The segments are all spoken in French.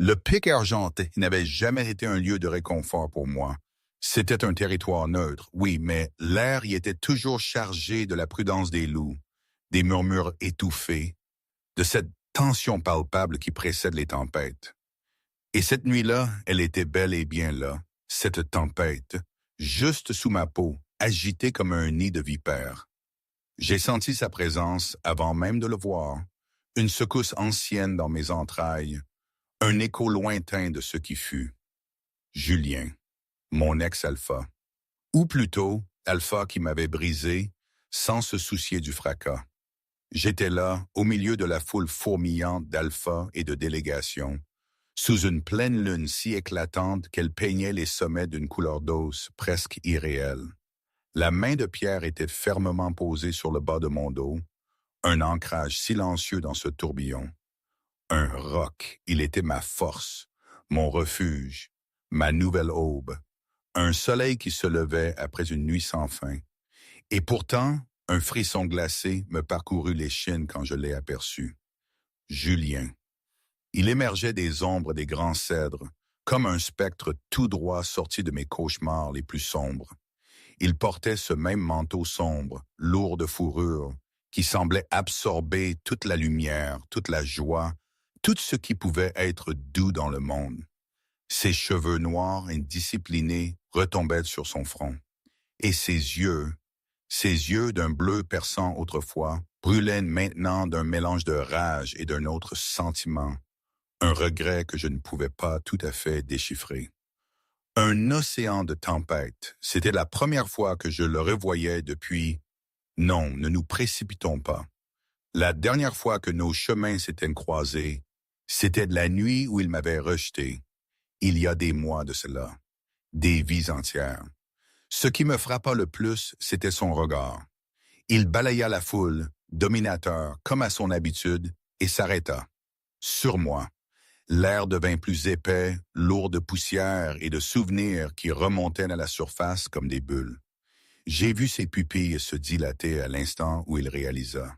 Le pic argenté n'avait jamais été un lieu de réconfort pour moi. C'était un territoire neutre, oui, mais l'air y était toujours chargé de la prudence des loups, des murmures étouffés, de cette tension palpable qui précède les tempêtes. Et cette nuit-là, elle était bel et bien là, cette tempête, juste sous ma peau, agitée comme un nid de vipères. J'ai senti sa présence avant même de le voir, une secousse ancienne dans mes entrailles, un écho lointain de ce qui fut. Julien, mon ex-alpha. Ou plutôt, alpha qui m'avait brisé, sans se soucier du fracas. J'étais là, au milieu de la foule fourmillante d'alpha et de délégations, sous une pleine lune si éclatante qu'elle peignait les sommets d'une couleur d'os presque irréelle. La main de Pierre était fermement posée sur le bas de mon dos, un ancrage silencieux dans ce tourbillon. Un roc, il était ma force, mon refuge, ma nouvelle aube, un soleil qui se levait après une nuit sans fin. Et pourtant, un frisson glacé me parcourut l'échine quand je l'ai aperçu. Julien. Il émergeait des ombres des grands cèdres, comme un spectre tout droit sorti de mes cauchemars les plus sombres. Il portait ce même manteau sombre, lourd de fourrure, qui semblait absorber toute la lumière, toute la joie, tout ce qui pouvait être doux dans le monde. Ses cheveux noirs indisciplinés retombaient sur son front. Et ses yeux d'un bleu perçant autrefois, brûlaient maintenant d'un mélange de rage et d'un autre sentiment, un regret que je ne pouvais pas tout à fait déchiffrer. Un océan de tempête, c'était la première fois que je le revoyais depuis... Non, ne nous précipitons pas. La dernière fois que nos chemins s'étaient croisés, c'était de la nuit où il m'avait rejeté. Il y a des mois de cela, des vies entières. Ce qui me frappa le plus, c'était son regard. Il balaya la foule, dominateur, comme à son habitude, et s'arrêta. Sur moi. L'air devint plus épais, lourd de poussière et de souvenirs qui remontaient à la surface comme des bulles. J'ai vu ses pupilles se dilater à l'instant où il réalisa.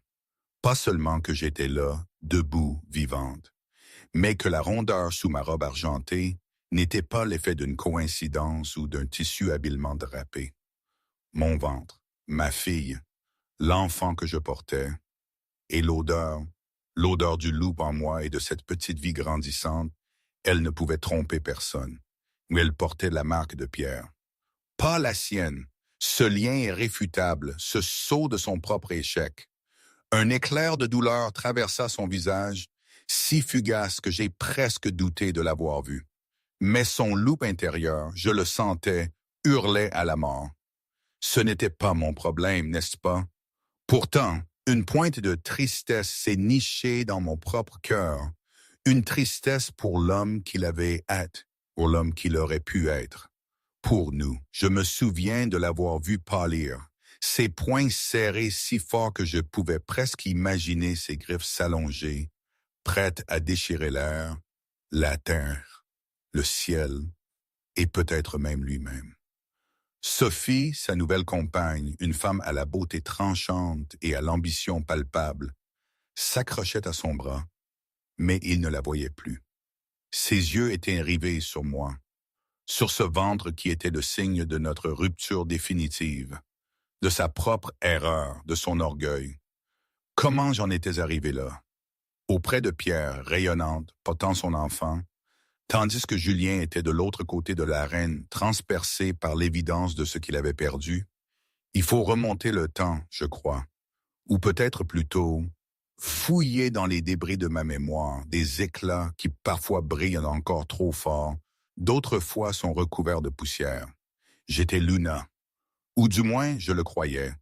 Pas seulement que j'étais là, debout, vivante, mais que la rondeur sous ma robe argentée n'était pas l'effet d'une coïncidence ou d'un tissu habilement drapé. Mon ventre, ma fille, l'enfant que je portais, et l'odeur du loup en moi et de cette petite vie grandissante, elle ne pouvait tromper personne, mais elle portait la marque de Pierre. Pas la sienne, ce lien irréfutable, ce sceau de son propre échec. Un éclair de douleur traversa son visage, si fugace que j'ai presque douté de l'avoir vu. Mais son loup intérieur, je le sentais, hurlait à la mort. Ce n'était pas mon problème, n'est-ce pas? Pourtant, une pointe de tristesse s'est nichée dans mon propre cœur, une tristesse pour l'homme qu'il avait été, pour l'homme qu'il aurait pu être. Pour nous, je me souviens de l'avoir vu pâlir, ses poings serrés si fort que je pouvais presque imaginer ses griffes s'allonger, prêtes à déchirer l'air, la terre, le ciel, et peut-être même lui-même. Sophie, sa nouvelle compagne, une femme à la beauté tranchante et à l'ambition palpable, s'accrochait à son bras, mais il ne la voyait plus. Ses yeux étaient rivés sur moi, sur ce ventre qui était le signe de notre rupture définitive, de sa propre erreur, de son orgueil. Comment j'en étais arrivé là? Auprès de Pierre, rayonnante, portant son enfant, tandis que Julien était de l'autre côté de l'arène, transpercé par l'évidence de ce qu'il avait perdu. Il faut remonter le temps, je crois, ou peut-être plutôt fouiller dans les débris de ma mémoire, des éclats qui parfois brillent encore trop fort, d'autres fois sont recouverts de poussière. J'étais Luna, ou du moins je le croyais.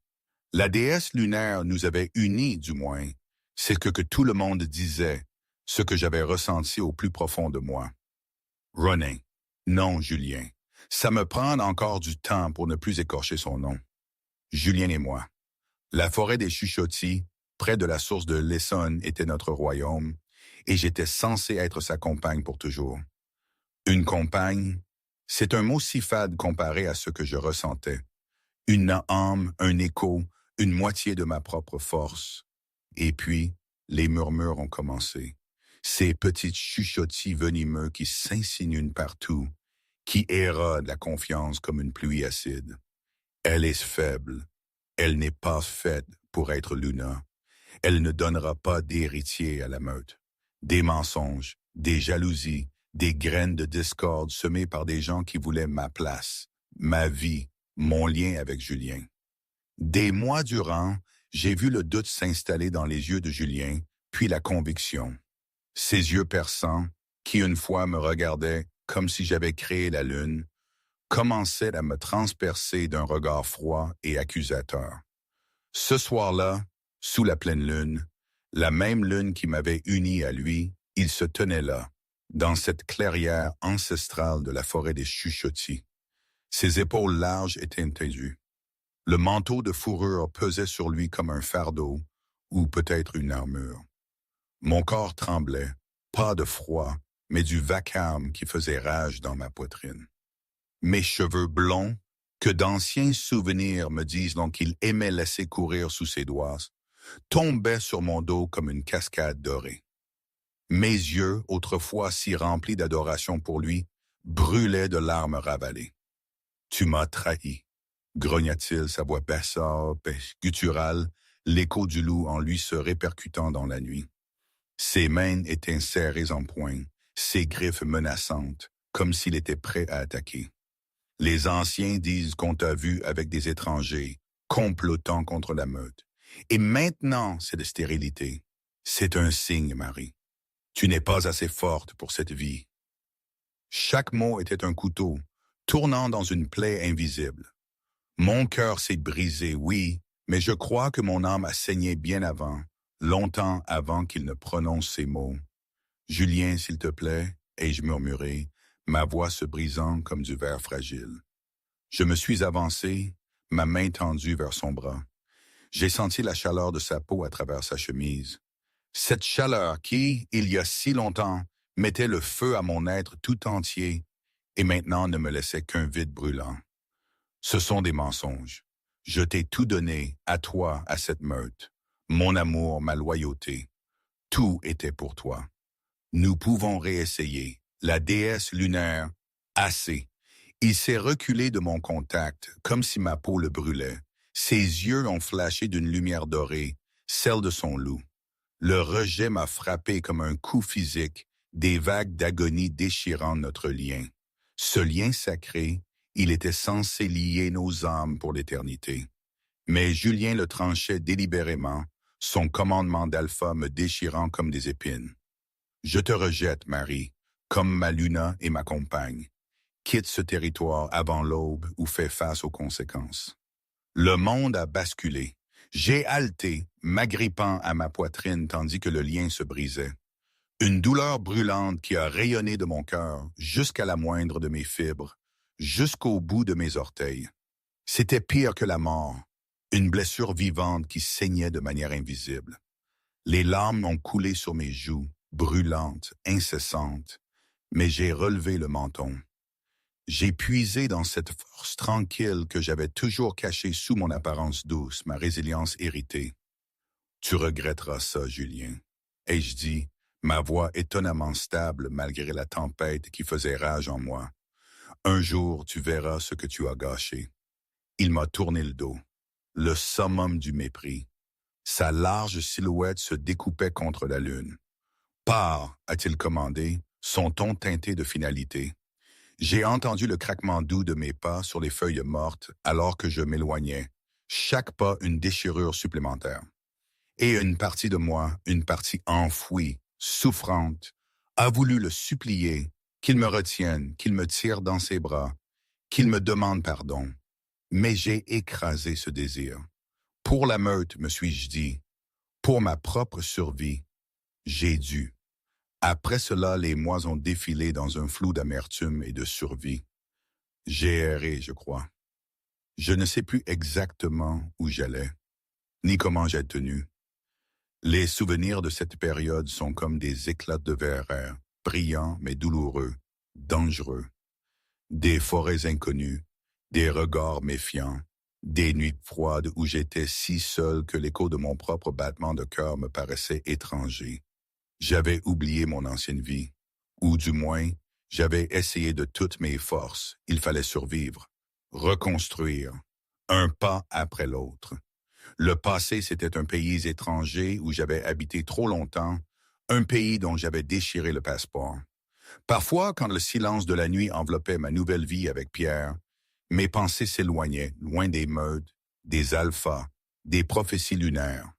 La déesse lunaire nous avait unis, du moins. C'est ce que tout le monde disait, ce que j'avais ressenti au plus profond de moi. René. Non, Julien. Ça me prend encore du temps pour ne plus écorcher son nom. Julien et moi. La forêt des Chuchotis, près de la source de l'Essonne, était notre royaume, et j'étais censé être sa compagne pour toujours. Une compagne, c'est un mot si fade comparé à ce que je ressentais. Une âme, un écho, une moitié de ma propre force. Et puis, les murmures ont commencé. Ces petites chuchotis venimeux qui s'insinuent partout, qui érodent la confiance comme une pluie acide. Elle est faible. Elle n'est pas faite pour être Luna. Elle ne donnera pas d'héritier à la meute. Des mensonges, des jalousies, des graines de discorde semées par des gens qui voulaient ma place, ma vie, mon lien avec Julien. Des mois durant, j'ai vu le doute s'installer dans les yeux de Julien, puis la conviction. Ses yeux perçants, qui une fois me regardaient comme si j'avais créé la lune, commençaient à me transpercer d'un regard froid et accusateur. Ce soir-là, sous la pleine lune, la même lune qui m'avait uni à lui, il se tenait là, dans cette clairière ancestrale de la forêt des chuchotis. Ses épaules larges étaient tendues. Le manteau de fourrure pesait sur lui comme un fardeau, ou peut-être une armure. Mon corps tremblait, pas de froid, mais du vacarme qui faisait rage dans ma poitrine. Mes cheveux blonds, que d'anciens souvenirs me disent donc qu'il aimait laisser courir sous ses doigts, tombaient sur mon dos comme une cascade dorée. Mes yeux, autrefois si remplis d'adoration pour lui, brûlaient de larmes ravalées. « Tu m'as trahi », grogna-t-il, sa voix bassarde et gutturale, l'écho du loup en lui se répercutant dans la nuit. Ses mains étaient serrées en poing, ses griffes menaçantes, comme s'il était prêt à attaquer. Les anciens disent qu'on t'a vu avec des étrangers, complotant contre la meute. Et maintenant, c'est de stérilité. C'est un signe, Marie. Tu n'es pas assez forte pour cette vie. Chaque mot était un couteau, tournant dans une plaie invisible. Mon cœur s'est brisé, oui, mais je crois que mon âme a saigné bien avant, longtemps avant qu'il ne prononce ces mots. « Julien, s'il te plaît », ai-je murmuré, ma voix se brisant comme du verre fragile. Je me suis avancé, ma main tendue vers son bras. J'ai senti la chaleur de sa peau à travers sa chemise. Cette chaleur qui, il y a si longtemps, mettait le feu à mon être tout entier et maintenant ne me laissait qu'un vide brûlant. Ce sont des mensonges. Je t'ai tout donné, à toi, à cette meute. Mon amour, ma loyauté. Tout était pour toi. Nous pouvons réessayer. La déesse lunaire, assez. Il s'est reculé de mon contact, comme si ma peau le brûlait. Ses yeux ont flashé d'une lumière dorée, celle de son loup. Le rejet m'a frappé comme un coup physique, des vagues d'agonie déchirant notre lien. Ce lien sacré, il était censé lier nos âmes pour l'éternité. Mais Julien le tranchait délibérément, son commandement d'alpha me déchirant comme des épines. Je te rejette, Marie, comme ma Luna et ma compagne. Quitte ce territoire avant l'aube ou fais face aux conséquences. Le monde a basculé. J'ai halté, m'agrippant à ma poitrine tandis que le lien se brisait. Une douleur brûlante qui a rayonné de mon cœur jusqu'à la moindre de mes fibres, jusqu'au bout de mes orteils. C'était pire que la mort, une blessure vivante qui saignait de manière invisible. Les larmes ont coulé sur mes joues, brûlantes, incessantes, mais j'ai relevé le menton. J'ai puisé dans cette force tranquille que j'avais toujours cachée sous mon apparence douce, ma résilience héritée. Tu regretteras ça, Julien. Ai-je dit, ma voix étonnamment stable malgré la tempête qui faisait rage en moi. Un jour, tu verras ce que tu as gâché. Il m'a tourné le dos, le summum du mépris. Sa large silhouette se découpait contre la lune. Pars, a-t-il commandé, son ton teinté de finalité. J'ai entendu le craquement doux de mes pas sur les feuilles mortes alors que je m'éloignais, chaque pas une déchirure supplémentaire. Et une partie de moi, une partie enfouie, souffrante, a voulu le supplier, qu'il me retienne, qu'il me tire dans ses bras, qu'il me demande pardon. Mais j'ai écrasé ce désir. Pour la meute, me suis-je dit, pour ma propre survie, j'ai dû. Après cela, les mois ont défilé dans un flou d'amertume et de survie. J'ai erré, je crois. Je ne sais plus exactement où j'allais, ni comment j'ai tenu. Les souvenirs de cette période sont comme des éclats de verre, brillants mais douloureux, dangereux. Des forêts inconnues, des regards méfiants, des nuits froides où j'étais si seul que l'écho de mon propre battement de cœur me paraissait étranger. J'avais oublié mon ancienne vie, ou du moins, j'avais essayé de toutes mes forces. Il fallait survivre, reconstruire, un pas après l'autre. Le passé, c'était un pays étranger où j'avais habité trop longtemps, un pays dont j'avais déchiré le passeport. Parfois, quand le silence de la nuit enveloppait ma nouvelle vie avec Pierre, mes pensées s'éloignaient, loin des meutes, des alphas, des prophéties lunaires.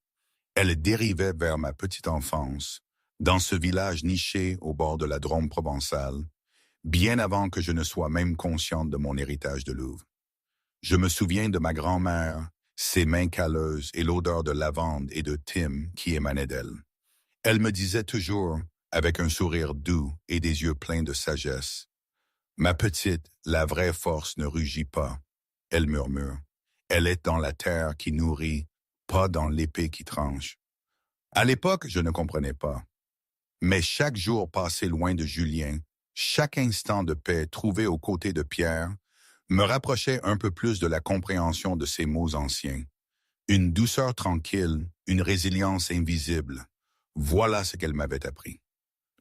Elles dérivaient vers ma petite enfance, dans ce village niché au bord de la Drôme provençale, bien avant que je ne sois même consciente de mon héritage de Louvre. Je me souviens de ma grand-mère, ses mains calleuses et l'odeur de lavande et de Tim qui émanait d'elle. Elle me disait toujours, avec un sourire doux et des yeux pleins de sagesse, « Ma petite, la vraie force ne rugit pas. » Elle murmure, « Elle est dans la terre qui nourrit, pas dans l'épée qui tranche. » À l'époque, je ne comprenais pas. Mais chaque jour passé loin de Julien, chaque instant de paix trouvé aux côtés de Pierre, me rapprochait un peu plus de la compréhension de ces mots anciens. Une douceur tranquille, une résilience invisible. Voilà ce qu'elle m'avait appris.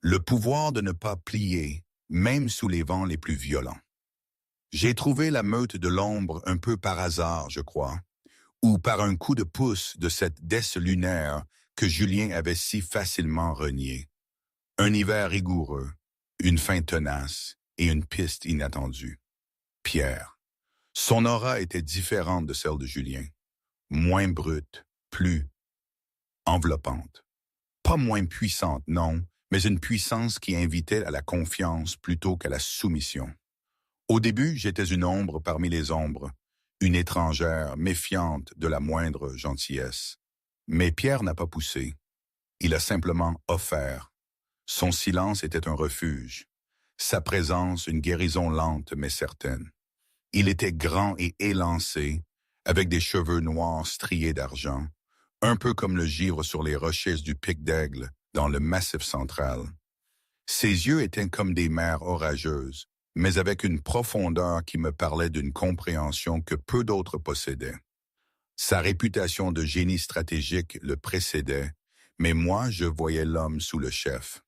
Le pouvoir de ne pas plier, même sous les vents les plus violents. J'ai trouvé la meute de l'ombre un peu par hasard, je crois, ou par un coup de pouce de cette déesse lunaire que Julien avait si facilement reniée. Un hiver rigoureux, une fin tenace et une piste inattendue. Pierre. Son aura était différente de celle de Julien. Moins brute, plus enveloppante. Pas moins puissante, non, mais une puissance qui invitait à la confiance plutôt qu'à la soumission. Au début, j'étais une ombre parmi les ombres, une étrangère méfiante de la moindre gentillesse. Mais Pierre n'a pas poussé. Il a simplement offert. Son silence était un refuge. Sa présence une guérison lente mais certaine. Il était grand et élancé, avec des cheveux noirs striés d'argent, un peu comme le givre sur les rochers du Pic d'Aigle dans le Massif central. Ses yeux étaient comme des mers orageuses, mais avec une profondeur qui me parlait d'une compréhension que peu d'autres possédaient. Sa réputation de génie stratégique le précédait, mais moi je voyais l'homme sous le chef.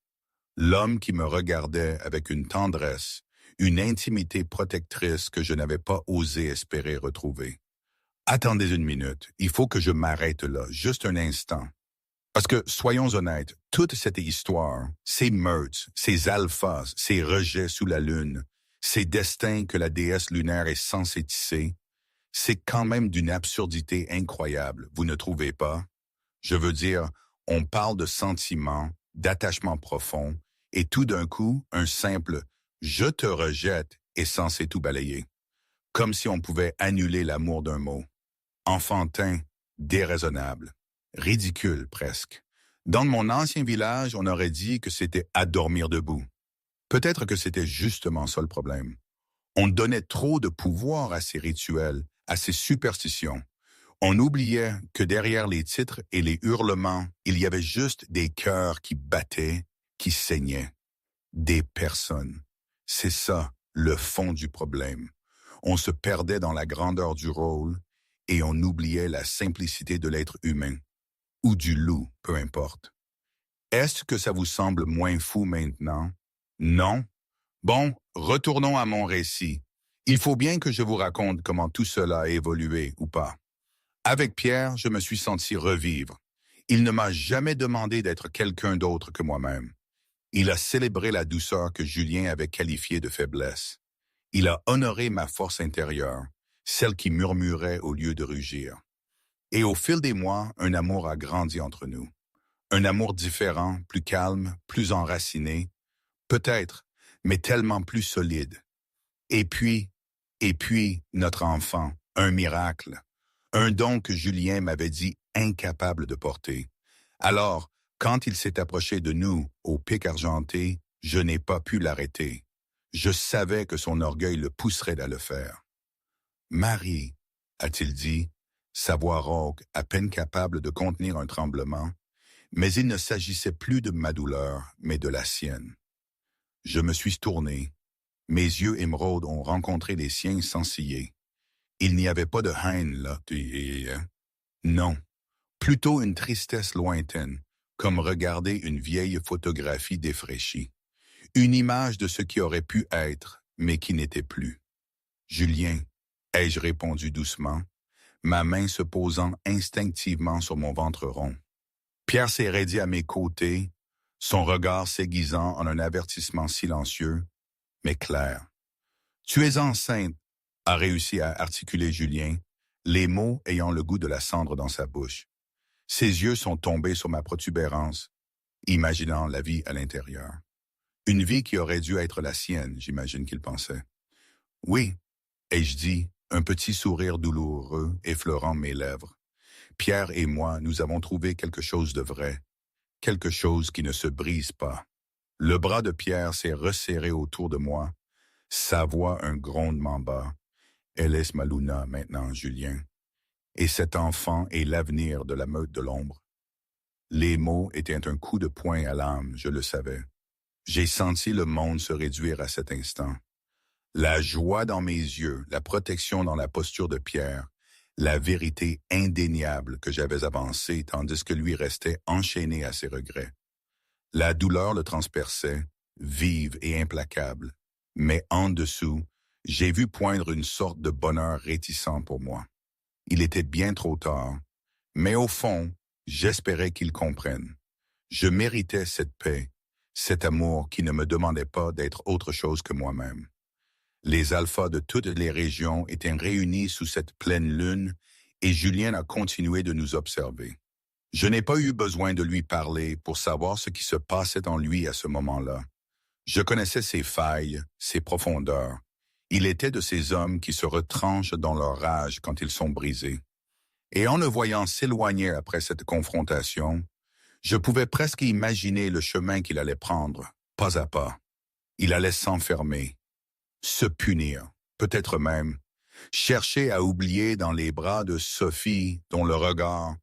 L'homme qui me regardait avec une tendresse, une intimité protectrice que je n'avais pas osé espérer retrouver. Attendez une minute, il faut que je m'arrête là, juste un instant. Parce que, soyons honnêtes, toute cette histoire, ces meurtres, ces alphas, ces rejets sous la lune, ces destins que la déesse lunaire est censée tisser, c'est quand même d'une absurdité incroyable, vous ne trouvez pas? Je veux dire, on parle de sentiments, d'attachement profond, et tout d'un coup, un simple « je te rejette » est censé tout balayer. Comme si on pouvait annuler l'amour d'un mot. Enfantin, déraisonnable, ridicule presque. Dans mon ancien village, on aurait dit que c'était à dormir debout. Peut-être que c'était justement ça le problème. On donnait trop de pouvoir à ces rituels, à ces superstitions. On oubliait que derrière les titres et les hurlements, il y avait juste des cœurs qui battaient, qui saignaient. Des personnes. C'est ça, le fond du problème. On se perdait dans la grandeur du rôle et on oubliait la simplicité de l'être humain, ou du loup, peu importe. Est-ce que ça vous semble moins fou maintenant? Non? Bon, retournons à mon récit. Il faut bien que je vous raconte comment tout cela a évolué ou pas. Avec Pierre, je me suis senti revivre. Il ne m'a jamais demandé d'être quelqu'un d'autre que moi-même. Il a célébré la douceur que Julien avait qualifiée de faiblesse. Il a honoré ma force intérieure, celle qui murmurait au lieu de rugir. Et au fil des mois, un amour a grandi entre nous. Un amour différent, plus calme, plus enraciné, peut-être, mais tellement plus solide. Et puis, notre enfant, un miracle, un don que Julien m'avait dit incapable de porter. Alors, quand il s'est approché de nous, au Pic argenté, je n'ai pas pu l'arrêter. Je savais que son orgueil le pousserait à le faire. « Marie », a-t-il dit, sa voix rauque, à peine capable de contenir un tremblement, mais il ne s'agissait plus de ma douleur, mais de la sienne. Je me suis tourné. Mes yeux émeraudes ont rencontré les siens sans ciller. Il n'y avait pas de haine là, non, plutôt une tristesse lointaine, comme regarder une vieille photographie défraîchie. Une image de ce qui aurait pu être, mais qui n'était plus. Julien, ai-je répondu doucement, ma main se posant instinctivement sur mon ventre rond. Pierre s'est raidi à mes côtés, son regard s'aiguisant en un avertissement silencieux, mais clair. « Tu es enceinte », a réussi à articuler Julien, les mots ayant le goût de la cendre dans sa bouche. Ses yeux sont tombés sur ma protubérance, imaginant la vie à l'intérieur. Une vie qui aurait dû être la sienne, j'imagine qu'il pensait. « Oui », ai-je dit, un petit sourire douloureux effleurant mes lèvres. Pierre et moi, nous avons trouvé quelque chose de vrai, quelque chose qui ne se brise pas. Le bras de Pierre s'est resserré autour de moi, sa voix un grondement bas. « Elle est ma Luna maintenant, Julien. Et cet enfant est l'avenir de la meute de l'ombre. » Les mots étaient un coup de poing à l'âme, je le savais. J'ai senti le monde se réduire à cet instant. La joie dans mes yeux, la protection dans la posture de Pierre, la vérité indéniable que j'avais avancée tandis que lui restait enchaîné à ses regrets. La douleur le transperçait, vive et implacable, mais en dessous, j'ai vu poindre une sorte de bonheur réticent pour moi. Il était bien trop tard, mais au fond, j'espérais qu'il comprenne. Je méritais cette paix, cet amour qui ne me demandait pas d'être autre chose que moi-même. Les alphas de toutes les régions étaient réunis sous cette pleine lune et Julien a continué de nous observer. Je n'ai pas eu besoin de lui parler pour savoir ce qui se passait en lui à ce moment-là. Je connaissais ses failles, ses profondeurs. Il était de ces hommes qui se retranchent dans leur rage quand ils sont brisés. Et en le voyant s'éloigner après cette confrontation, je pouvais presque imaginer le chemin qu'il allait prendre, pas à pas. Il allait s'enfermer, se punir, peut-être même, chercher à oublier dans les bras de Sophie, dont le regard,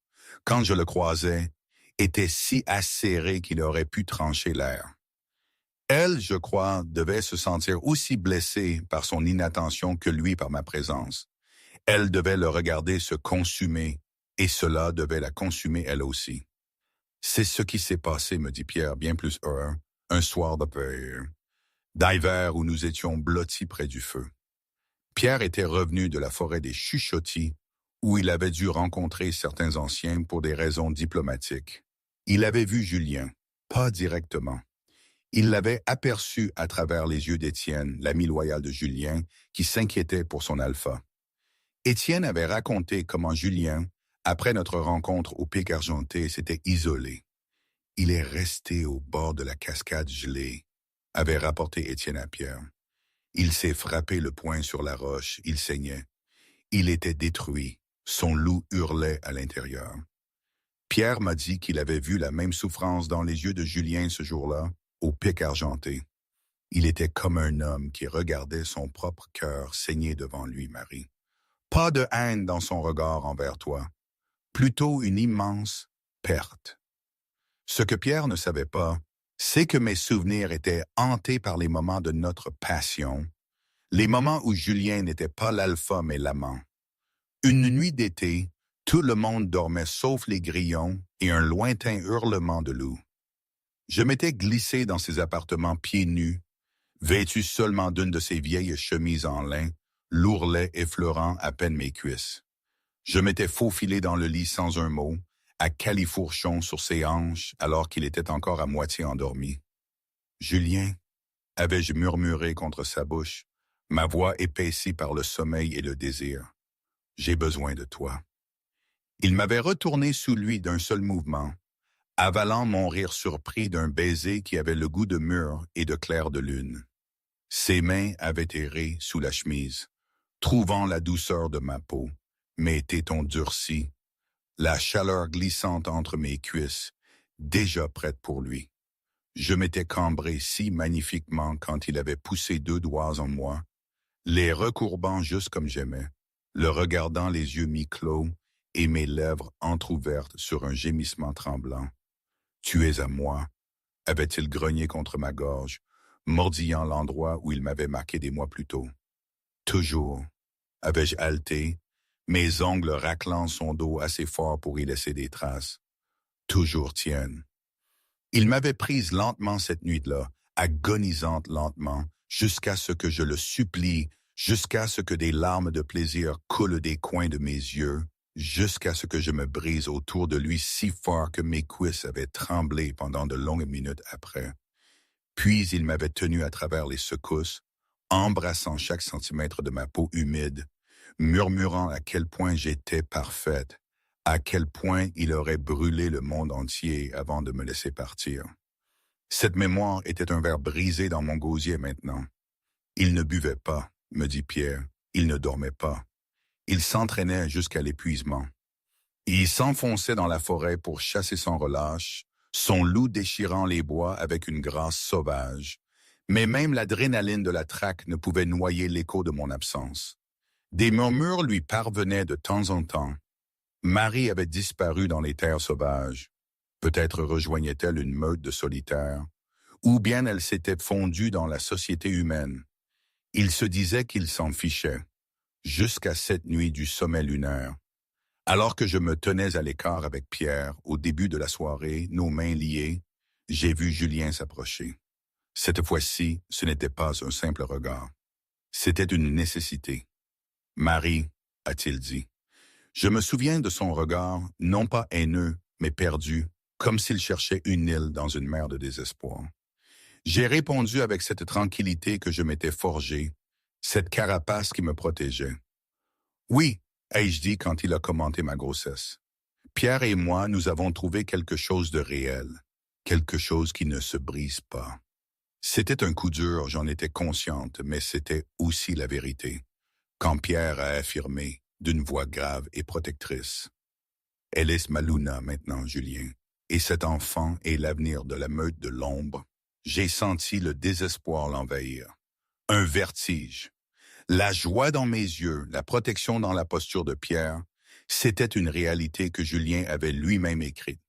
quand je le croisais, était si acéré qu'il aurait pu trancher l'air. Elle, je crois, devait se sentir aussi blessée par son inattention que lui par ma présence. Elle devait le regarder se consumer, et cela devait la consumer elle aussi. C'est ce qui s'est passé, me dit Pierre, bien plus heureux, un soir d'hiver où nous étions blottis près du feu. Pierre était revenu de la forêt des Chuchotis, où il avait dû rencontrer certains anciens pour des raisons diplomatiques. Il avait vu Julien, pas directement. Il l'avait aperçu à travers les yeux d'Étienne, l'ami loyal de Julien, qui s'inquiétait pour son alpha. Étienne avait raconté comment Julien, après notre rencontre au Pic Argenté, s'était isolé. Il est resté au bord de la cascade gelée, avait rapporté Étienne à Pierre. Il s'est frappé le poing sur la roche, il saignait. Il était détruit, son loup hurlait à l'intérieur. Pierre m'a dit qu'il avait vu la même souffrance dans les yeux de Julien ce jour-là, au Pic Argenté. Il était comme un homme qui regardait son propre cœur saigner devant lui, Marie. Pas de haine dans son regard envers toi, plutôt une immense perte. Ce que Pierre ne savait pas, c'est que mes souvenirs étaient hantés par les moments de notre passion, les moments où Julien n'était pas l'alpha mais l'amant. Une nuit d'été, tout le monde dormait sauf les grillons et un lointain hurlement de loup. Je m'étais glissé dans ses appartements pieds nus, vêtu seulement d'une de ses vieilles chemises en lin, l'ourlet effleurant à peine mes cuisses. Je m'étais faufilé dans le lit sans un mot, à califourchon sur ses hanches alors qu'il était encore à moitié endormi. « Julien », avais-je murmuré contre sa bouche, ma voix épaissie par le sommeil et le désir. « J'ai besoin de toi. » Il m'avait retourné sous lui d'un seul mouvement, avalant mon rire surpris d'un baiser qui avait le goût de mûre et de clair de lune. Ses mains avaient erré sous la chemise, trouvant la douceur de ma peau, mes tétons durcis, la chaleur glissante entre mes cuisses, déjà prête pour lui. Je m'étais cambré si magnifiquement quand il avait poussé 2 doigts en moi, les recourbant juste comme j'aimais, le regardant les yeux mi-clos et mes lèvres entr'ouvertes sur un gémissement tremblant. « Tu es à moi », avait-il grogné contre ma gorge, mordillant l'endroit où il m'avait marqué des mois plus tôt. « Toujours », avais-je haleté, mes ongles raclant son dos assez fort pour y laisser des traces. « Toujours tienne. » Il m'avait prise lentement cette nuit-là, agonisante lentement, jusqu'à ce que je le supplie, jusqu'à ce que des larmes de plaisir coulent des coins de mes yeux, jusqu'à ce que je me brise autour de lui si fort que mes cuisses avaient tremblé pendant de longues minutes après. Puis il m'avait tenu à travers les secousses, embrassant chaque centimètre de ma peau humide, murmurant à quel point j'étais parfaite, à quel point il aurait brûlé le monde entier avant de me laisser partir. Cette mémoire était un verre brisé dans mon gosier maintenant. Il ne buvait pas, me dit Pierre, il ne dormait pas. Il s'entraînait jusqu'à l'épuisement. Il s'enfonçait dans la forêt pour chasser sans relâche, son loup déchirant les bois avec une grâce sauvage. Mais même l'adrénaline de la traque ne pouvait noyer l'écho de mon absence. Des murmures lui parvenaient de temps en temps. Marie avait disparu dans les terres sauvages. Peut-être rejoignait-elle une meute de solitaires, ou bien elle s'était fondue dans la société humaine. Il se disait qu'il s'en fichait, jusqu'à cette nuit du sommet lunaire. Alors que je me tenais à l'écart avec Pierre, au début de la soirée, nos mains liées, j'ai vu Julien s'approcher. Cette fois-ci, ce n'était pas un simple regard. C'était une nécessité. « Marie », a-t-il dit. Je me souviens de son regard, non pas haineux, mais perdu, comme s'il cherchait une île dans une mer de désespoir. J'ai répondu avec cette tranquillité que je m'étais forgée, cette carapace qui me protégeait. « Oui », ai-je dit quand il a commenté ma grossesse. Pierre et moi, nous avons trouvé quelque chose de réel, quelque chose qui ne se brise pas. C'était un coup dur, j'en étais consciente, mais c'était aussi la vérité. Quand Pierre a affirmé, d'une voix grave et protectrice, « Elle est ma Luna maintenant, Julien, et cet enfant est l'avenir de la meute de l'ombre. » J'ai senti le désespoir l'envahir. Un vertige. La joie dans mes yeux, la protection dans la posture de Pierre, c'était une réalité que Julien avait lui-même écrite.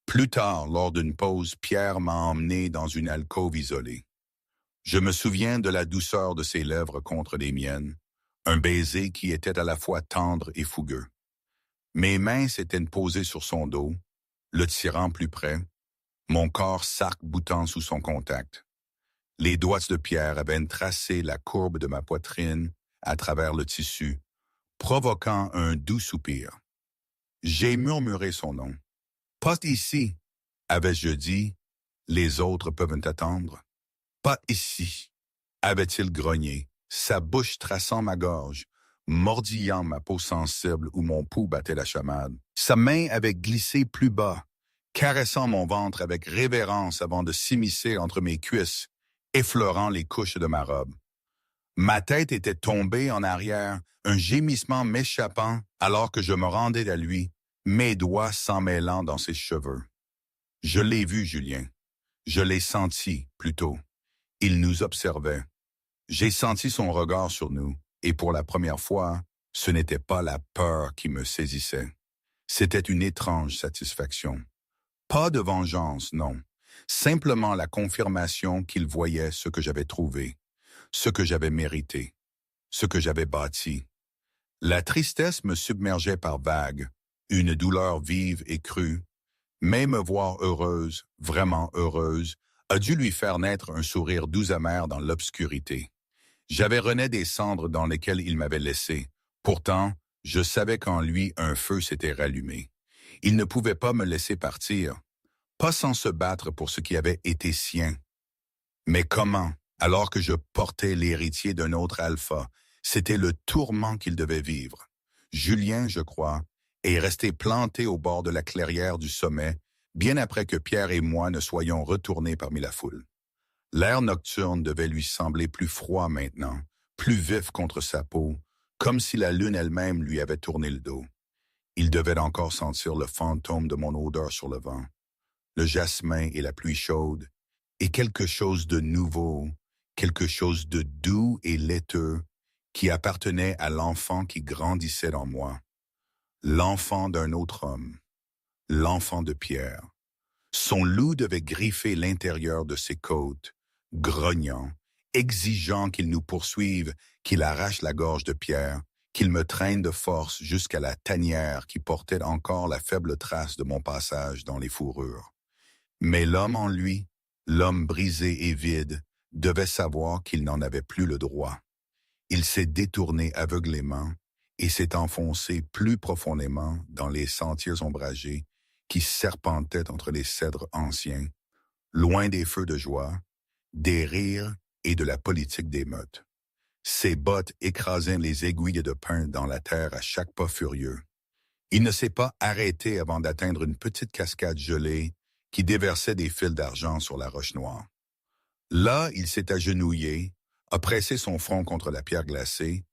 Plus tard, lors d'une pause, Pierre m'a emmené dans une alcôve isolée. Je me souviens de la douceur de ses lèvres contre les miennes, un baiser qui était à la fois tendre et fougueux. Mes mains s'étaient posées sur son dos, le tirant plus près, mon corps s'arc-boutant sous son contact. Les doigts de Pierre avaient tracé la courbe de ma poitrine à travers le tissu, provoquant un doux soupir. J'ai murmuré son nom. « Pas ici », avais-je dit, « les autres peuvent t'attendre. »« Pas ici », avait-il grogné, sa bouche traçant ma gorge, mordillant ma peau sensible où mon pouls battait la chamade. Sa main avait glissé plus bas, caressant mon ventre avec révérence avant de s'immiscer entre mes cuisses, effleurant les couches de ma robe. Ma tête était tombée en arrière, un gémissement m'échappant alors que je me rendais à lui, mes doigts s'emmêlant dans ses cheveux. Je l'ai vu, Julien. Je l'ai senti, plutôt. Il nous observait. J'ai senti son regard sur nous, et pour la première fois, ce n'était pas la peur qui me saisissait. C'était une étrange satisfaction. Pas de vengeance, non. Simplement la confirmation qu'il voyait ce que j'avais trouvé, ce que j'avais mérité, ce que j'avais bâti. La tristesse me submergeait par vagues, une douleur vive et crue, mais me voir heureuse, vraiment heureuse, a dû lui faire naître un sourire doux amer dans l'obscurité. J'avais rené des cendres dans lesquelles il m'avait laissé. Pourtant, je savais qu'en lui un feu s'était rallumé. Il ne pouvait pas me laisser partir, pas sans se battre pour ce qui avait été sien. Mais comment, alors que je portais l'héritier d'un autre alpha, c'était le tourment qu'il devait vivre. Julien, je crois, est resté planté au bord de la clairière du sommet, bien après que Pierre et moi ne soyons retournés parmi la foule. L'air nocturne devait lui sembler plus froid maintenant, plus vif contre sa peau, comme si la lune elle-même lui avait tourné le dos. Il devait encore sentir le fantôme de mon odeur sur le vent, le jasmin et la pluie chaude, et quelque chose de nouveau, quelque chose de doux et laiteux qui appartenait à l'enfant qui grandissait en moi. L'enfant d'un autre homme, l'enfant de Pierre. Son loup devait griffer l'intérieur de ses côtes, grognant, exigeant qu'il nous poursuive, qu'il arrache la gorge de Pierre, qu'il me traîne de force jusqu'à la tanière qui portait encore la faible trace de mon passage dans les fourrures. Mais l'homme en lui, l'homme brisé et vide, devait savoir qu'il n'en avait plus le droit. Il s'est détourné aveuglément et s'est enfoncé plus profondément dans les sentiers ombragés qui serpentaient entre les cèdres anciens, loin des feux de joie, des rires et de la politique d'émeute. Ses bottes écrasaient les aiguilles de pin dans la terre à chaque pas furieux. Il ne s'est pas arrêté avant d'atteindre une petite cascade gelée qui déversait des fils d'argent sur la roche noire. Là, il s'est agenouillé, a pressé son front contre la pierre glacée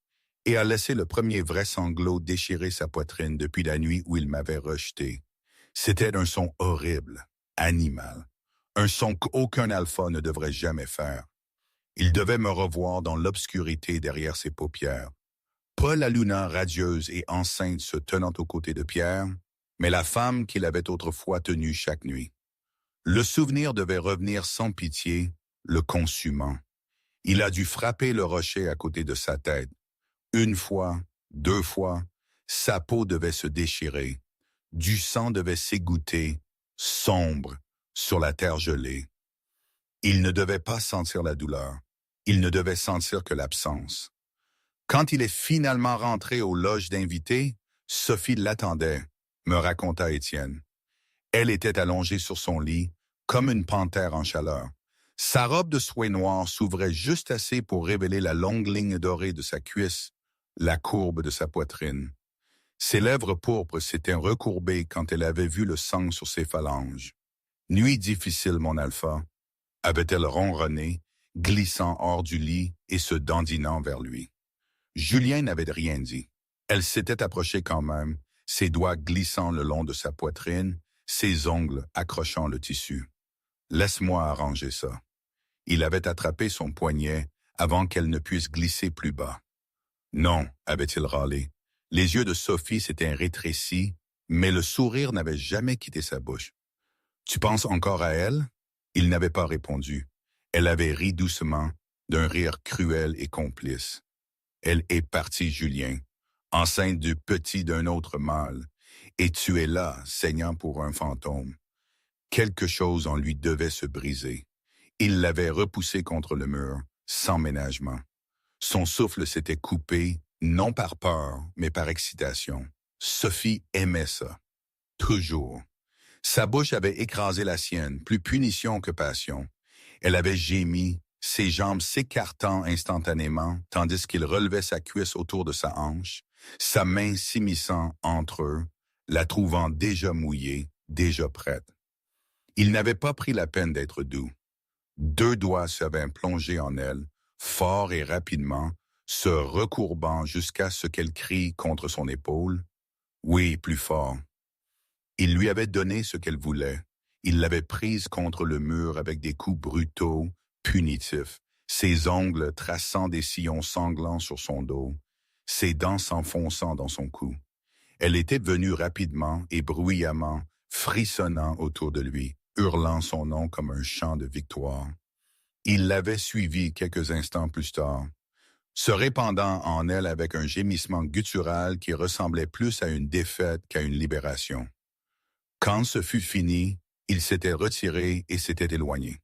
et a laissé le premier vrai sanglot déchirer sa poitrine depuis la nuit où il m'avait rejeté. C'était un son horrible, animal, un son qu'aucun alpha ne devrait jamais faire. Il devait me revoir dans l'obscurité derrière ses paupières. Pas la Luna radieuse et enceinte se tenant aux côtés de Pierre, mais la femme qu'il avait autrefois tenue chaque nuit. Le souvenir devait revenir sans pitié, le consumant. Il a dû frapper le rocher à côté de sa tête. Une fois, deux fois, sa peau devait se déchirer. Du sang devait s'égoutter, sombre, sur la terre gelée. Il ne devait pas sentir la douleur. Il ne devait sentir que l'absence. Quand il est finalement rentré aux loges d'invités, Sophie l'attendait, me raconta Étienne. Elle était allongée sur son lit, comme une panthère en chaleur. Sa robe de soie noire s'ouvrait juste assez pour révéler la longue ligne dorée de sa cuisse, la courbe de sa poitrine. Ses lèvres pourpres s'étaient recourbées quand elle avait vu le sang sur ses phalanges. « Nuit difficile, mon Alpha », avait-elle ronronné, glissant hors du lit et se dandinant vers lui. Julien n'avait rien dit. Elle s'était approchée quand même, ses doigts glissant le long de sa poitrine, ses ongles accrochant le tissu. « Laisse-moi arranger ça. » Il avait attrapé son poignet avant qu'elle ne puisse glisser plus bas. « Non », avait-il râlé. Les yeux de Sophie s'étaient rétrécis, mais le sourire n'avait jamais quitté sa bouche. « Tu penses encore à elle ?» Il n'avait pas répondu. Elle avait ri doucement, d'un rire cruel et complice. Elle est partie, Julien, enceinte du petit d'un autre mâle, et tu es là, saignant pour un fantôme. Quelque chose en lui devait se briser. Il l'avait repoussé contre le mur, sans ménagement. Son souffle s'était coupé, non par peur, mais par excitation. Sophie aimait ça. Toujours. Sa bouche avait écrasé la sienne, plus punition que passion. Elle avait gémi, ses jambes s'écartant instantanément, tandis qu'il relevait sa cuisse autour de sa hanche, sa main s'immisçant entre eux, la trouvant déjà mouillée, déjà prête. Il n'avait pas pris la peine d'être doux. Deux doigts s'avaient plongé en elle, fort et rapidement, se recourbant jusqu'à ce qu'elle crie contre son épaule. Oui, plus fort. Il lui avait donné ce qu'elle voulait. Il l'avait prise contre le mur avec des coups brutaux, punitifs, ses ongles traçant des sillons sanglants sur son dos, ses dents s'enfonçant dans son cou. Elle était venue rapidement et bruyamment, frissonnant autour de lui, hurlant son nom comme un chant de victoire. Il l'avait suivie quelques instants plus tard, se répandant en elle avec un gémissement guttural qui ressemblait plus à une défaite qu'à une libération. Quand ce fut fini, il s'était retiré et s'était éloigné.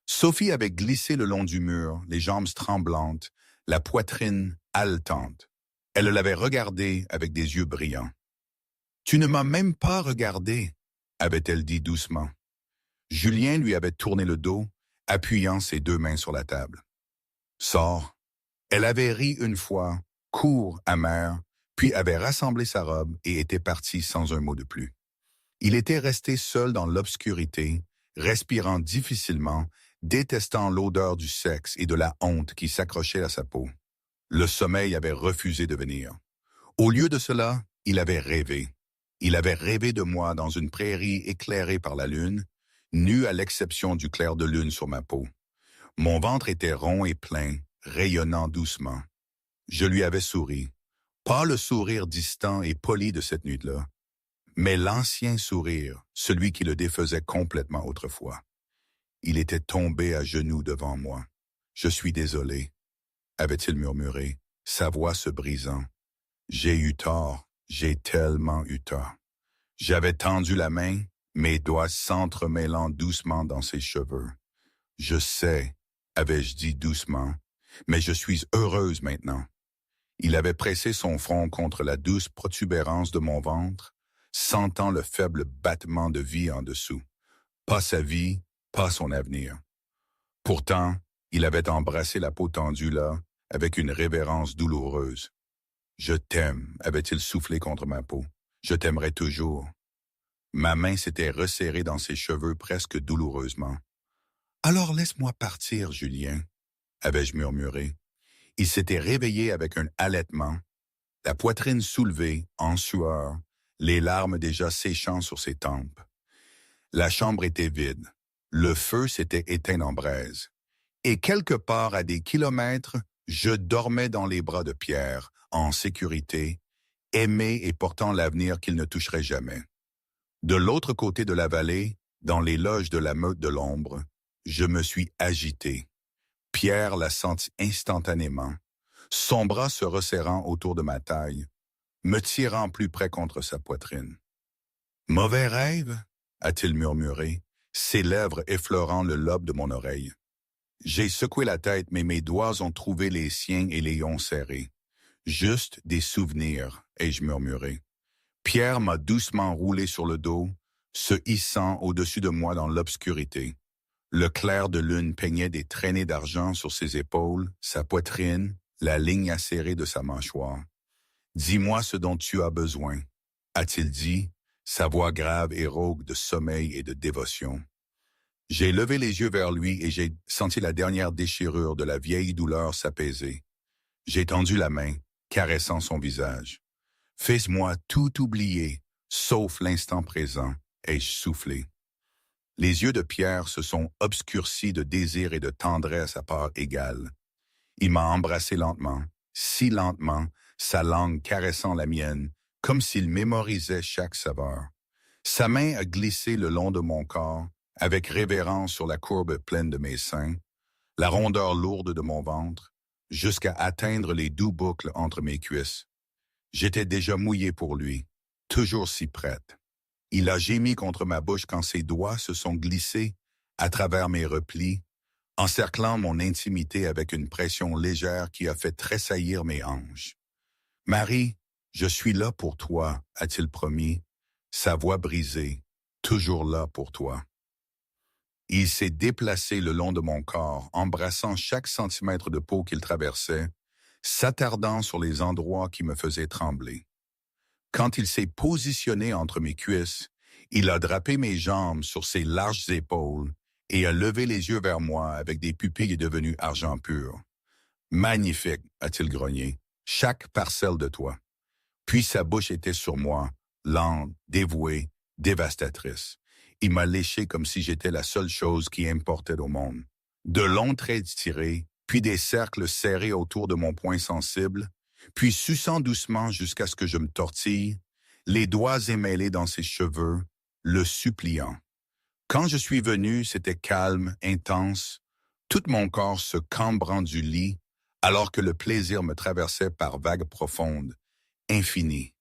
Sophie avait glissé le long du mur, les jambes tremblantes, la poitrine haletante. Elle l'avait regardé avec des yeux brillants. « Tu ne m'as même pas regardé », avait-elle dit doucement. Julien lui avait tourné le dos, appuyant ses deux mains sur la table. « Sors ». Elle avait ri une fois, court, amère, puis avait rassemblé sa robe et était partie sans un mot de plus. Il était resté seul dans l'obscurité, respirant difficilement, détestant l'odeur du sexe et de la honte qui s'accrochait à sa peau. Le sommeil avait refusé de venir. Au lieu de cela, il avait rêvé. Il avait rêvé de moi dans une prairie éclairée par la lune, nue à l'exception du clair de lune sur ma peau. Mon ventre était rond et plein, rayonnant doucement. Je lui avais souri. Pas le sourire distant et poli de cette nuit-là, mais l'ancien sourire, celui qui le défaisait complètement autrefois. Il était tombé à genoux devant moi. « Je suis désolé », avait-il murmuré, sa voix se brisant. « J'ai eu tort, j'ai tellement eu tort. J'avais tendu la main, mes doigts s'entremêlant doucement dans ses cheveux. « Je sais, avais-je dit doucement, mais je suis heureuse maintenant. » Il avait pressé son front contre la douce protubérance de mon ventre, sentant le faible battement de vie en dessous. Pas sa vie, pas son avenir. Pourtant, il avait embrassé la peau tendue là, avec une révérence douloureuse. « Je t'aime », avait-il soufflé contre ma peau. « Je t'aimerai toujours. » Ma main s'était resserrée dans ses cheveux presque douloureusement. « Alors laisse-moi partir, Julien, » avais-je murmuré. Il s'était réveillé avec un halètement, la poitrine soulevée, en sueur, les larmes déjà séchant sur ses tempes. La chambre était vide. Le feu s'était éteint en braise. Et quelque part à des kilomètres, je dormais dans les bras de Pierre, en sécurité, aimé et portant l'avenir qu'il ne toucherait jamais. De l'autre côté de la vallée, dans les loges de la meute de l'ombre, je me suis agité. Pierre l'a senti instantanément, son bras se resserrant autour de ma taille, me tirant plus près contre sa poitrine. « Mauvais rêve » a-t-il murmuré, ses lèvres effleurant le lobe de mon oreille. J'ai secoué la tête, mais mes doigts ont trouvé les siens et les ont serrés. Juste des souvenirs, ai-je murmuré. Pierre m'a doucement roulé sur le dos, se hissant au-dessus de moi dans l'obscurité. Le clair de lune peignait des traînées d'argent sur ses épaules, sa poitrine, la ligne acérée de sa mâchoire. « Dis-moi ce dont tu as besoin », a-t-il dit, sa voix grave et rauque de sommeil et de dévotion. J'ai levé les yeux vers lui et j'ai senti la dernière déchirure de la vieille douleur s'apaiser. J'ai tendu la main, caressant son visage. « Fais-moi tout oublier, sauf l'instant présent », ai-je soufflé. Les yeux de Pierre se sont obscurcis de désir et de tendresse à part égale. Il m'a embrassé lentement, si lentement, sa langue caressant la mienne, comme s'il mémorisait chaque saveur. Sa main a glissé le long de mon corps, avec révérence sur la courbe pleine de mes seins, la rondeur lourde de mon ventre, jusqu'à atteindre les doux boucles entre mes cuisses. J'étais déjà mouillé pour lui, toujours si prête. Il a gémi contre ma bouche quand ses doigts se sont glissés à travers mes replis, encerclant mon intimité avec une pression légère qui a fait tressaillir mes hanches. « Marie, je suis là pour toi », a-t-il promis, sa voix brisée, toujours là pour toi. Il s'est déplacé le long de mon corps, embrassant chaque centimètre de peau qu'il traversait, s'attardant sur les endroits qui me faisaient trembler. Quand il s'est positionné entre mes cuisses, il a drapé mes jambes sur ses larges épaules et a levé les yeux vers moi avec des pupilles devenues argent pur. « Magnifique », a-t-il grogné, « chaque parcelle de toi. » Puis sa bouche était sur moi, lente, dévouée, dévastatrice. Il m'a léché comme si j'étais la seule chose qui importait au monde. De longs traits tirés, puis des cercles serrés autour de mon poing sensible, puis suçant doucement jusqu'à ce que je me tortille, les doigts émêlés dans ses cheveux, le suppliant. Quand je suis venu, c'était calme, intense, tout mon corps se cambrant du lit, alors que le plaisir me traversait par vagues profondes, infinies.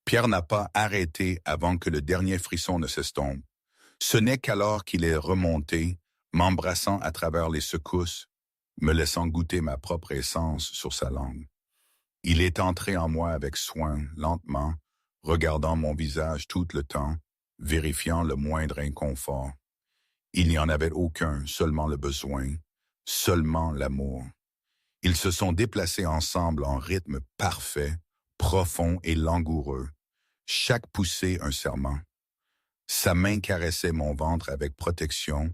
Pierre n'a pas arrêté avant que le dernier frisson ne s'estompe. Ce n'est qu'alors qu'il est remonté, m'embrassant à travers les secousses, me laissant goûter ma propre essence sur sa langue. Il est entré en moi avec soin, lentement, regardant mon visage tout le temps, vérifiant le moindre inconfort. Il n'y en avait aucun, seulement le besoin, seulement l'amour. Ils se sont déplacés ensemble en rythme parfait, profond et langoureux, chaque poussée un serment. Sa main caressait mon ventre avec protection,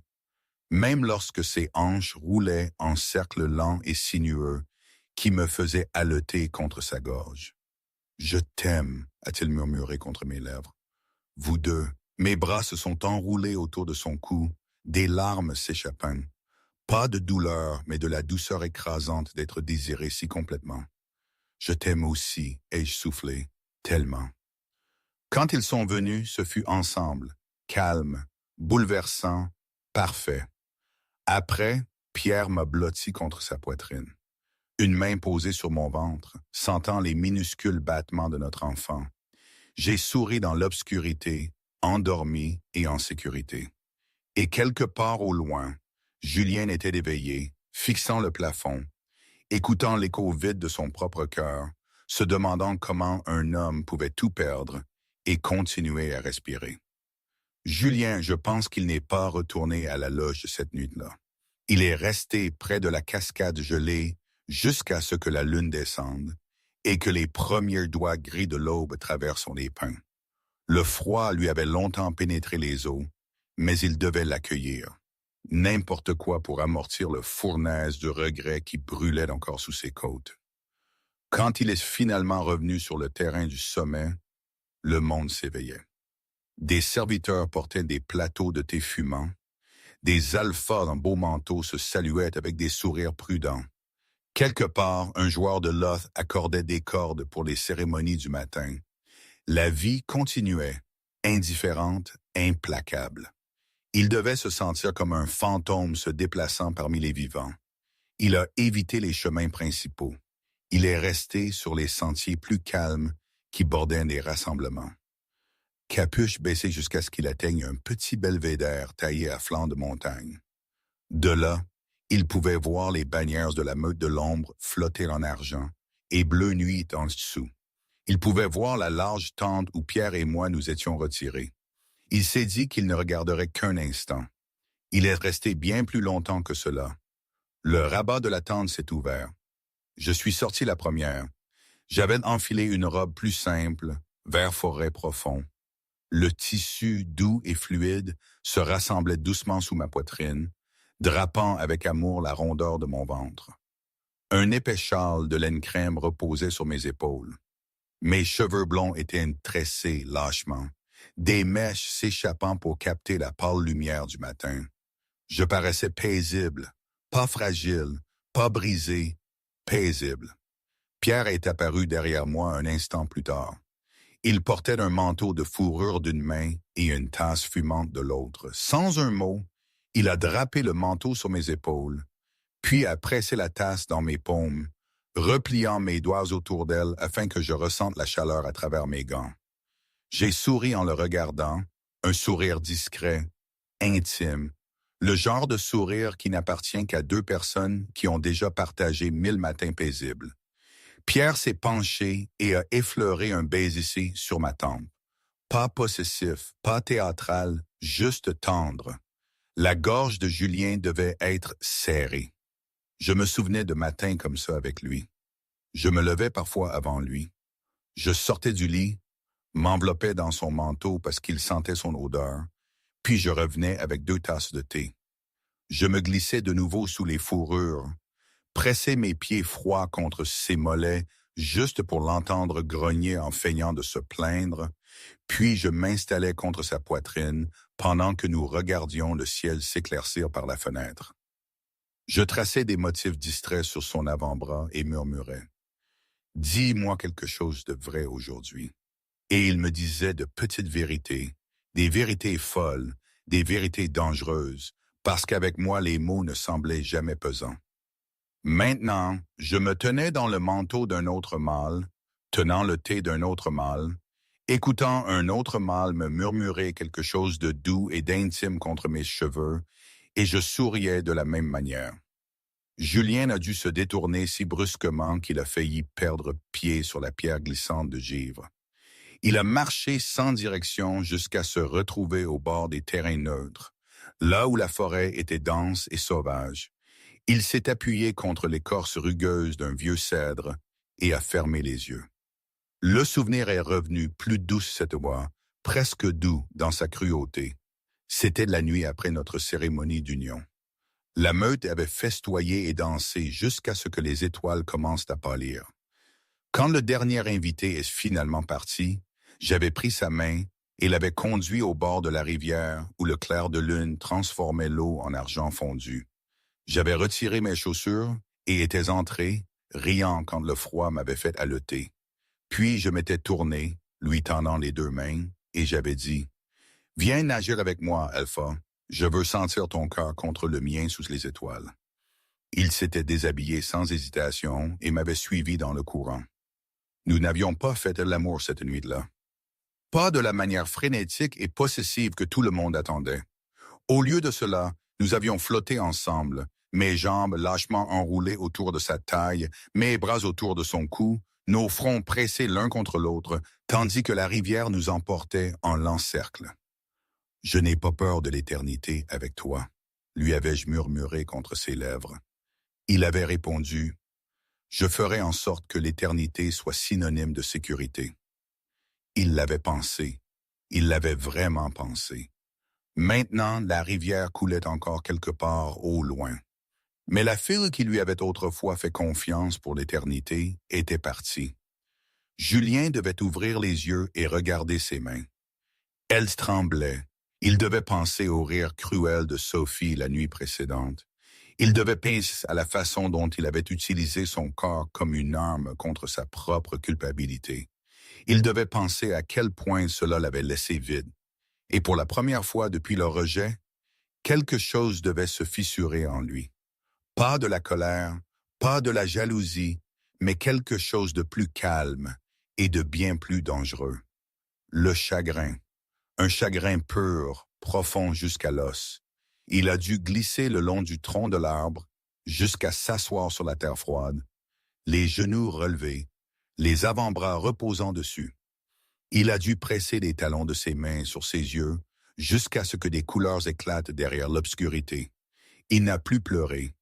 même lorsque ses hanches roulaient en cercles lents et sinueux qui me faisaient haleter contre sa gorge. « Je t'aime », a-t-il murmuré contre mes lèvres. Vous deux, mes bras se sont enroulés autour de son cou, des larmes s'échappant. Pas de douleur, mais de la douceur écrasante d'être désiré si complètement. « Je t'aime aussi », ai-je soufflé, tellement. Quand ils sont venus, ce fut ensemble, calme, bouleversant, parfait. Après, Pierre m'a blotti contre sa poitrine. Une main posée sur mon ventre, sentant les minuscules battements de notre enfant. J'ai souri dans l'obscurité, endormi et en sécurité. Et quelque part au loin, Julien était éveillé, fixant le plafond, écoutant l'écho vide de son propre cœur, se demandant comment un homme pouvait tout perdre et continuer à respirer. Julien, je pense qu'il n'est pas retourné à la loge cette nuit-là. Il est resté près de la cascade gelée jusqu'à ce que la lune descende et que les premiers doigts gris de l'aube traversent son épin. Le froid lui avait longtemps pénétré les os, mais il devait l'accueillir. N'importe quoi pour amortir le fournaise de regret qui brûlait encore sous ses côtes. Quand il est finalement revenu sur le terrain du sommet, le monde s'éveillait. Des serviteurs portaient des plateaux de thé fumant. Des alphas en beaux manteaux se saluaient avec des sourires prudents. Quelque part, un joueur de loth accordait des cordes pour les cérémonies du matin. La vie continuait, indifférente, implacable. Il devait se sentir comme un fantôme se déplaçant parmi les vivants. Il a évité les chemins principaux. Il est resté sur les sentiers plus calmes qui bordaient des rassemblements. Capuche baissée jusqu'à ce qu'il atteigne un petit belvédère taillé à flanc de montagne. De là, il pouvait voir les bannières de la meute de l'ombre flotter en argent et Bleu Nuit en dessous. Il pouvait voir la large tente où Pierre et moi nous étions retirés. Il s'est dit qu'il ne regarderait qu'un instant. Il est resté bien plus longtemps que cela. Le rabat de la tente s'est ouvert. Je suis sorti la première. J'avais enfilé une robe plus simple, vert forêt profond. Le tissu doux et fluide se rassemblait doucement sous ma poitrine, drapant avec amour la rondeur de mon ventre. Un épais châle de laine crème reposait sur mes épaules. Mes cheveux blonds étaient tressés lâchement, des mèches s'échappant pour capter la pâle lumière du matin. Je paraissais paisible, pas fragile, pas brisé, paisible. Pierre est apparu derrière moi un instant plus tard. Il portait un manteau de fourrure d'une main et une tasse fumante de l'autre. Sans un mot, il a drapé le manteau sur mes épaules, puis a pressé la tasse dans mes paumes, repliant mes doigts autour d'elle afin que je ressente la chaleur à travers mes gants. J'ai souri en le regardant, un sourire discret, intime, le genre de sourire qui n'appartient qu'à deux personnes qui ont déjà partagé 1000 matins paisibles. Pierre s'est penché et a effleuré un baiser sur ma tempe. Pas possessif, pas théâtral, juste tendre. La gorge de Julien devait être serrée. Je me souvenais de matins comme ça avec lui. Je me levais parfois avant lui. Je sortais du lit, m'enveloppais dans son manteau parce qu'il sentait son odeur, puis je revenais avec 2 tasses de thé. Je me glissais de nouveau sous les fourrures, pressais mes pieds froids contre ses mollets juste pour l'entendre grogner en feignant de se plaindre, puis je m'installais contre sa poitrine pendant que nous regardions le ciel s'éclaircir par la fenêtre. Je traçais des motifs distraits sur son avant-bras et murmurais « Dis-moi quelque chose de vrai aujourd'hui. » Et il me disait de petites vérités, des vérités folles, des vérités dangereuses, parce qu'avec moi les mots ne semblaient jamais pesants. Maintenant, je me tenais dans le manteau d'un autre mâle, tenant le thé d'un autre mâle, écoutant un autre mâle me murmurer quelque chose de doux et d'intime contre mes cheveux, et je souriais de la même manière. Julien a dû se détourner si brusquement qu'il a failli perdre pied sur la pierre glissante de givre. Il a marché sans direction jusqu'à se retrouver au bord des terrains neutres, là où la forêt était dense et sauvage. Il s'est appuyé contre l'écorce rugueuse d'un vieux cèdre et a fermé les yeux. Le souvenir est revenu plus doux cette fois, presque doux dans sa cruauté. C'était la nuit après notre cérémonie d'union. La meute avait festoyé et dansé jusqu'à ce que les étoiles commencent à pâlir. Quand le dernier invité est finalement parti, j'avais pris sa main et l'avais conduit au bord de la rivière où le clair de lune transformait l'eau en argent fondu. J'avais retiré mes chaussures et étais entré, riant quand le froid m'avait fait haleter. Puis je m'étais tourné, lui tendant les 2 mains, et j'avais dit « Viens nager avec moi, Alpha. Je veux sentir ton cœur contre le mien sous les étoiles. » Il s'était déshabillé sans hésitation et m'avait suivi dans le courant. Nous n'avions pas fait l'amour cette nuit-là. Pas de la manière frénétique et possessive que tout le monde attendait. Au lieu de cela, nous avions flotté ensemble, mes jambes lâchement enroulées autour de sa taille, mes bras autour de son cou, nos fronts pressés l'un contre l'autre, tandis que la rivière nous emportait en lent cercle. « Je n'ai pas peur de l'éternité avec toi », lui avais-je murmuré contre ses lèvres. Il avait répondu, « Je ferai en sorte que l'éternité soit synonyme de sécurité. » Il l'avait pensé. Il l'avait vraiment pensé. Maintenant, la rivière coulait encore quelque part au loin. Mais la fille qui lui avait autrefois fait confiance pour l'éternité était partie. Julien devait ouvrir les yeux et regarder ses mains. Elles tremblaient. Il devait penser au rire cruel de Sophie la nuit précédente. Il devait penser à la façon dont il avait utilisé son corps comme une arme contre sa propre culpabilité. Il devait penser à quel point cela l'avait laissé vide. Et pour la première fois depuis le rejet, quelque chose devait se fissurer en lui. Pas de la colère, pas de la jalousie, mais quelque chose de plus calme et de bien plus dangereux. Le chagrin. Un chagrin pur, profond jusqu'à l'os. Il a dû glisser le long du tronc de l'arbre jusqu'à s'asseoir sur la terre froide, les genoux relevés, les avant-bras reposant dessus. Il a dû presser les talons de ses mains sur ses yeux jusqu'à ce que des couleurs éclatent derrière l'obscurité. Il n'a plus pleuré.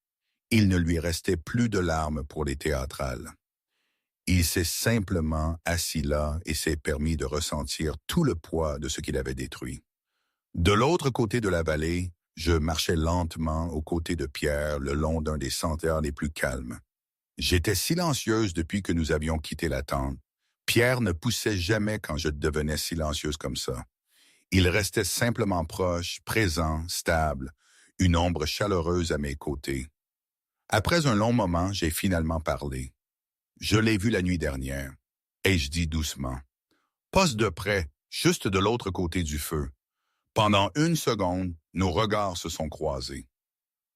Il ne lui restait plus de larmes pour les théâtrales. Il s'est simplement assis là et s'est permis de ressentir tout le poids de ce qu'il avait détruit. De l'autre côté de la vallée, je marchais lentement aux côtés de Pierre le long d'un des sentiers les plus calmes. J'étais silencieuse depuis que nous avions quitté la tente. Pierre ne poussait jamais quand je devenais silencieuse comme ça. Il restait simplement proche, présent, stable, une ombre chaleureuse à mes côtés. Après un long moment, j'ai finalement parlé. Je l'ai vu la nuit dernière, et je dis doucement. Pas de près, juste de l'autre côté du feu. Pendant une seconde, nos regards se sont croisés.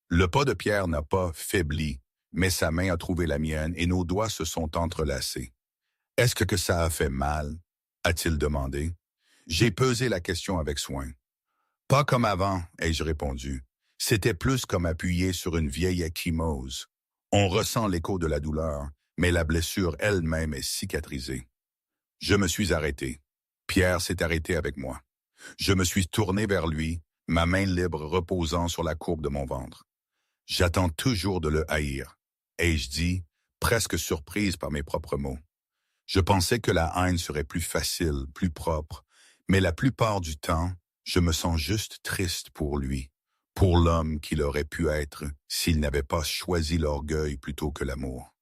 Le pas de Pierre n'a pas faibli, mais sa main a trouvé la mienne et nos doigts se sont entrelacés. « Est-ce que ça a fait mal? » a-t-il demandé. J'ai pesé la question avec soin. « Pas comme avant, » ai-je répondu. C'était plus comme appuyé sur une vieille ecchymose. On ressent l'écho de la douleur, mais la blessure elle-même est cicatrisée. Je me suis arrêté. Pierre s'est arrêté avec moi. Je me suis tourné vers lui, ma main libre reposant sur la courbe de mon ventre. J'attends toujours de le haïr, ai-je dit, presque surprise par mes propres mots. Je pensais que la haine serait plus facile, plus propre, mais la plupart du temps, je me sens juste triste pour lui, pour l'homme qu'il aurait pu être s'il n'avait pas choisi l'orgueil plutôt que l'amour.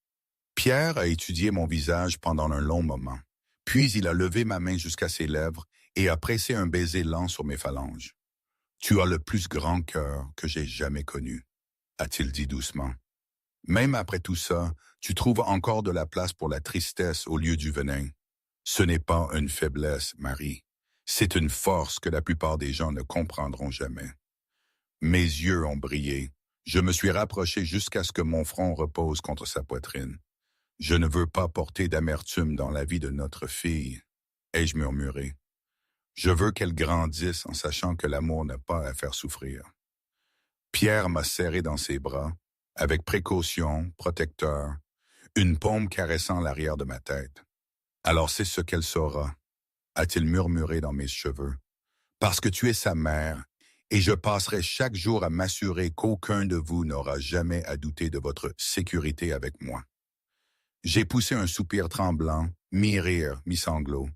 Pierre a étudié mon visage pendant un long moment, puis il a levé ma main jusqu'à ses lèvres et a pressé un baiser lent sur mes phalanges. « Tu as le plus grand cœur que j'ai jamais connu », a-t-il dit doucement. Même après tout ça, tu trouves encore de la place pour la tristesse au lieu du venin. Ce n'est pas une faiblesse, Marie. C'est une force que la plupart des gens ne comprendront jamais. Mes yeux ont brillé. Je me suis rapproché jusqu'à ce que mon front repose contre sa poitrine. Je ne veux pas porter d'amertume dans la vie de notre fille, ai-je murmuré. Je veux qu'elle grandisse en sachant que l'amour n'a pas à faire souffrir. Pierre m'a serré dans ses bras, avec précaution, protecteur, une paume caressant l'arrière de ma tête. « Alors c'est ce qu'elle saura », a-t-il murmuré dans mes cheveux. « Parce que tu es sa mère, et je passerai chaque jour à m'assurer qu'aucun de vous n'aura jamais à douter de votre sécurité avec moi. » J'ai poussé un soupir tremblant, mi-rire, mi-sanglot.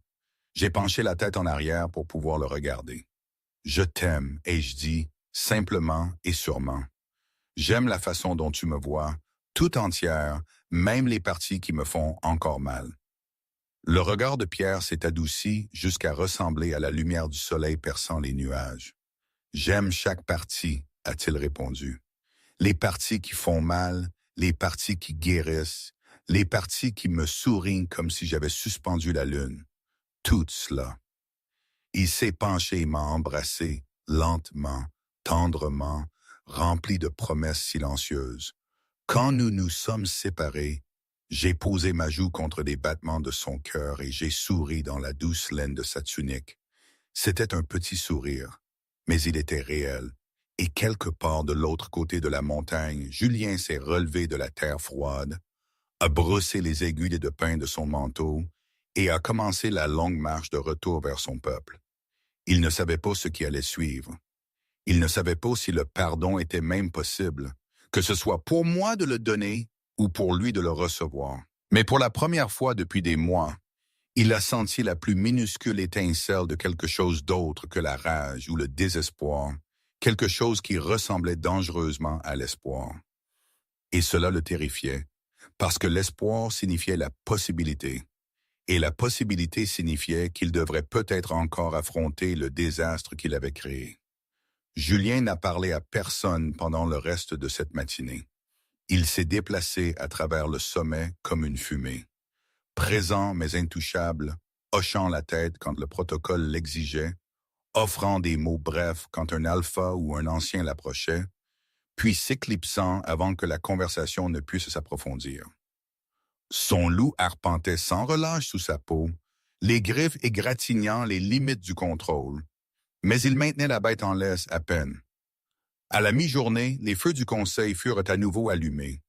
J'ai penché la tête en arrière pour pouvoir le regarder. « Je t'aime, » ai-je dit, simplement et sûrement. J'aime la façon dont tu me vois, tout entière, même les parties qui me font encore mal. Le regard de Pierre s'est adouci jusqu'à ressembler à la lumière du soleil perçant les nuages. J'aime chaque partie, a-t-il répondu. Les parties qui font mal, les parties qui guérissent, les parties qui me sourient comme si j'avais suspendu la lune. Tout cela. Il s'est penché et m'a embrassé, lentement, tendrement, rempli de promesses silencieuses. Quand nous nous sommes séparés, J'ai posé ma joue contre les battements de son cœur et j'ai souri dans la douce laine de sa tunique. C'était un petit sourire, mais il était réel. Et quelque part de l'autre côté de la montagne, Julien s'est relevé de la terre froide, a brossé les aiguilles de pin de son manteau et a commencé la longue marche de retour vers son peuple. Il ne savait pas ce qui allait suivre. Il ne savait pas si le pardon était même possible, que ce soit pour moi de le donner ou pour lui de le recevoir. Mais pour la première fois depuis des mois, il a senti la plus minuscule étincelle de quelque chose d'autre que la rage ou le désespoir, quelque chose qui ressemblait dangereusement à l'espoir. Et cela le terrifiait, parce que l'espoir signifiait la possibilité, et la possibilité signifiait qu'il devrait peut-être encore affronter le désastre qu'il avait créé. Julien n'a parlé à personne pendant le reste de cette matinée. Il s'est déplacé à travers le sommet comme une fumée. Présent mais intouchable, hochant la tête quand le protocole l'exigeait, offrant des mots brefs quand un alpha ou un ancien l'approchait, puis s'éclipsant avant que la conversation ne puisse s'approfondir. Son loup arpentait sans relâche sous sa peau, les griffes égratignant les limites du contrôle, mais il maintenait la bête en laisse à peine. À la mi-journée, les feux du conseil furent à nouveau allumés.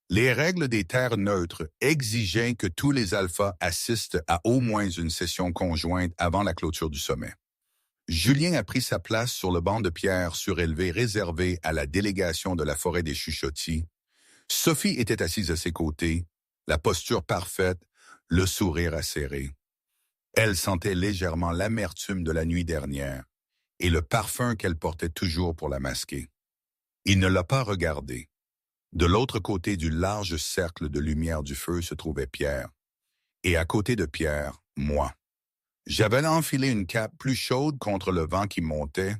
Les règles des terres neutres exigeaient que tous les alphas assistent à au moins une session conjointe avant la clôture du sommet. Julien a pris sa place sur le banc de pierre surélevé réservé à la délégation de la forêt des chuchotis. Sophie était assise à ses côtés, la posture parfaite, le sourire acéré. Elle sentait légèrement l'amertume de la nuit dernière et le parfum qu'elle portait toujours pour la masquer. Il ne l'a pas regardée. De l'autre côté du large cercle de lumière du feu se trouvait Pierre. Et à côté de Pierre, moi. J'avais enfilé une cape plus chaude contre le vent qui montait,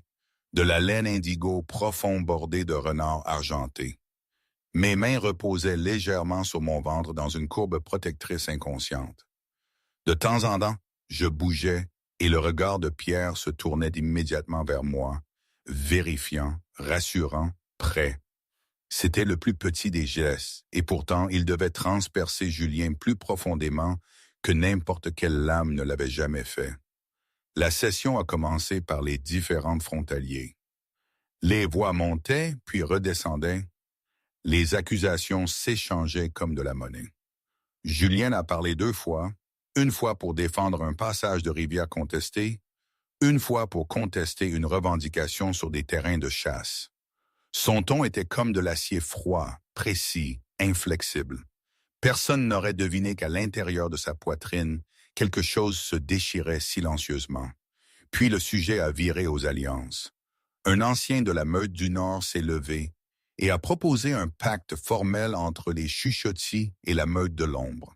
de la laine indigo profond bordée de renard argenté. Mes mains reposaient légèrement sur mon ventre dans une courbe protectrice inconsciente. De temps en temps, je bougeais et le regard de Pierre se tournait immédiatement vers moi, vérifiant, rassurant, prêt. C'était le plus petit des gestes, et pourtant il devait transpercer Julien plus profondément que n'importe quelle lame ne l'avait jamais fait. La session a commencé par les différents frontaliers. Les voix montaient, puis redescendaient. Les accusations s'échangeaient comme de la monnaie. Julien a parlé 2 fois, une fois pour défendre un passage de rivière contesté, une fois pour contester une revendication sur des terrains de chasse. Son ton était comme de l'acier froid, précis, inflexible. Personne n'aurait deviné qu'à l'intérieur de sa poitrine, quelque chose se déchirait silencieusement. Puis le sujet a viré aux alliances. Un ancien de la meute du Nord s'est levé et a proposé un pacte formel entre les chuchotis et la meute de l'ombre.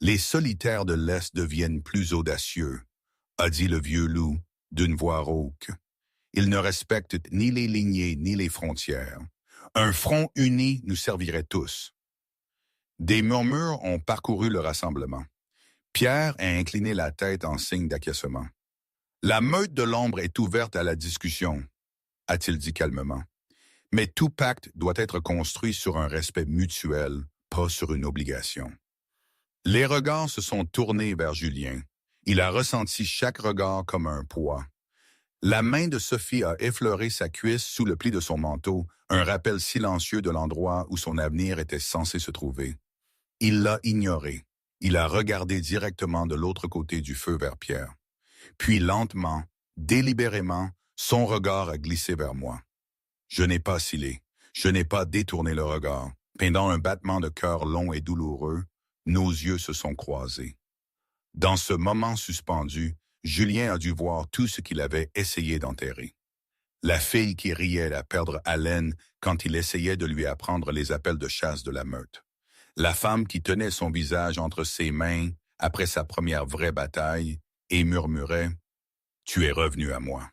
Les solitaires de l'Est deviennent plus audacieux, a dit le vieux loup, d'une voix rauque. Ils ne respectent ni les lignées ni les frontières. Un front uni nous servirait tous. Des murmures ont parcouru le rassemblement. Pierre a incliné la tête en signe d'acquiescement. La meute de l'ombre est ouverte à la discussion, a-t-il dit calmement. Mais tout pacte doit être construit sur un respect mutuel, pas sur une obligation. Les regards se sont tournés vers Julien. Il a ressenti chaque regard comme un poids. La main de Sophie a effleuré sa cuisse sous le pli de son manteau, un rappel silencieux de l'endroit où son avenir était censé se trouver. Il l'a ignoré. Il a regardé directement de l'autre côté du feu vers Pierre. Puis lentement, délibérément, son regard a glissé vers moi. Je n'ai pas oscillé. Je n'ai pas détourné le regard. Pendant un battement de cœur long et douloureux, nos yeux se sont croisés. Dans ce moment suspendu, Julien a dû voir tout ce qu'il avait essayé d'enterrer. La fille qui riait à perdre haleine quand il essayait de lui apprendre les appels de chasse de la meute. La femme qui tenait son visage entre ses mains après sa première vraie bataille et murmurait « Tu es revenu à moi ».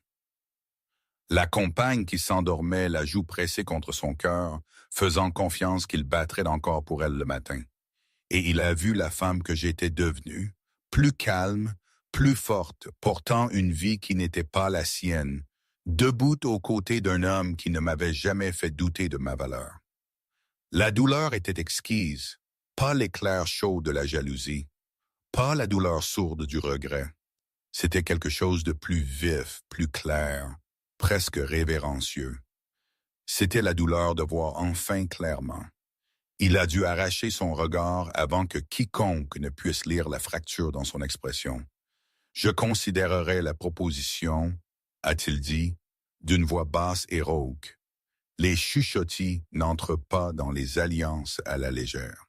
La compagne qui s'endormait, la joue pressée contre son cœur, faisant confiance qu'il battrait encore pour elle le matin. Et il a vu la femme que j'étais devenue, plus calme, plus forte, portant une vie qui n'était pas la sienne, debout aux côtés d'un homme qui ne m'avait jamais fait douter de ma valeur. La douleur était exquise, Pas l'éclair chaud de la jalousie, pas la douleur sourde du regret. C'était quelque chose de plus vif, plus clair, presque révérencieux. C'était la douleur de voir enfin clairement. Il a dû arracher son regard avant que quiconque ne puisse lire la fracture dans son expression. Je considérerais la proposition, a-t-il dit, d'une voix basse et rauque. Les chuchottis n'entrent pas dans les alliances à la légère.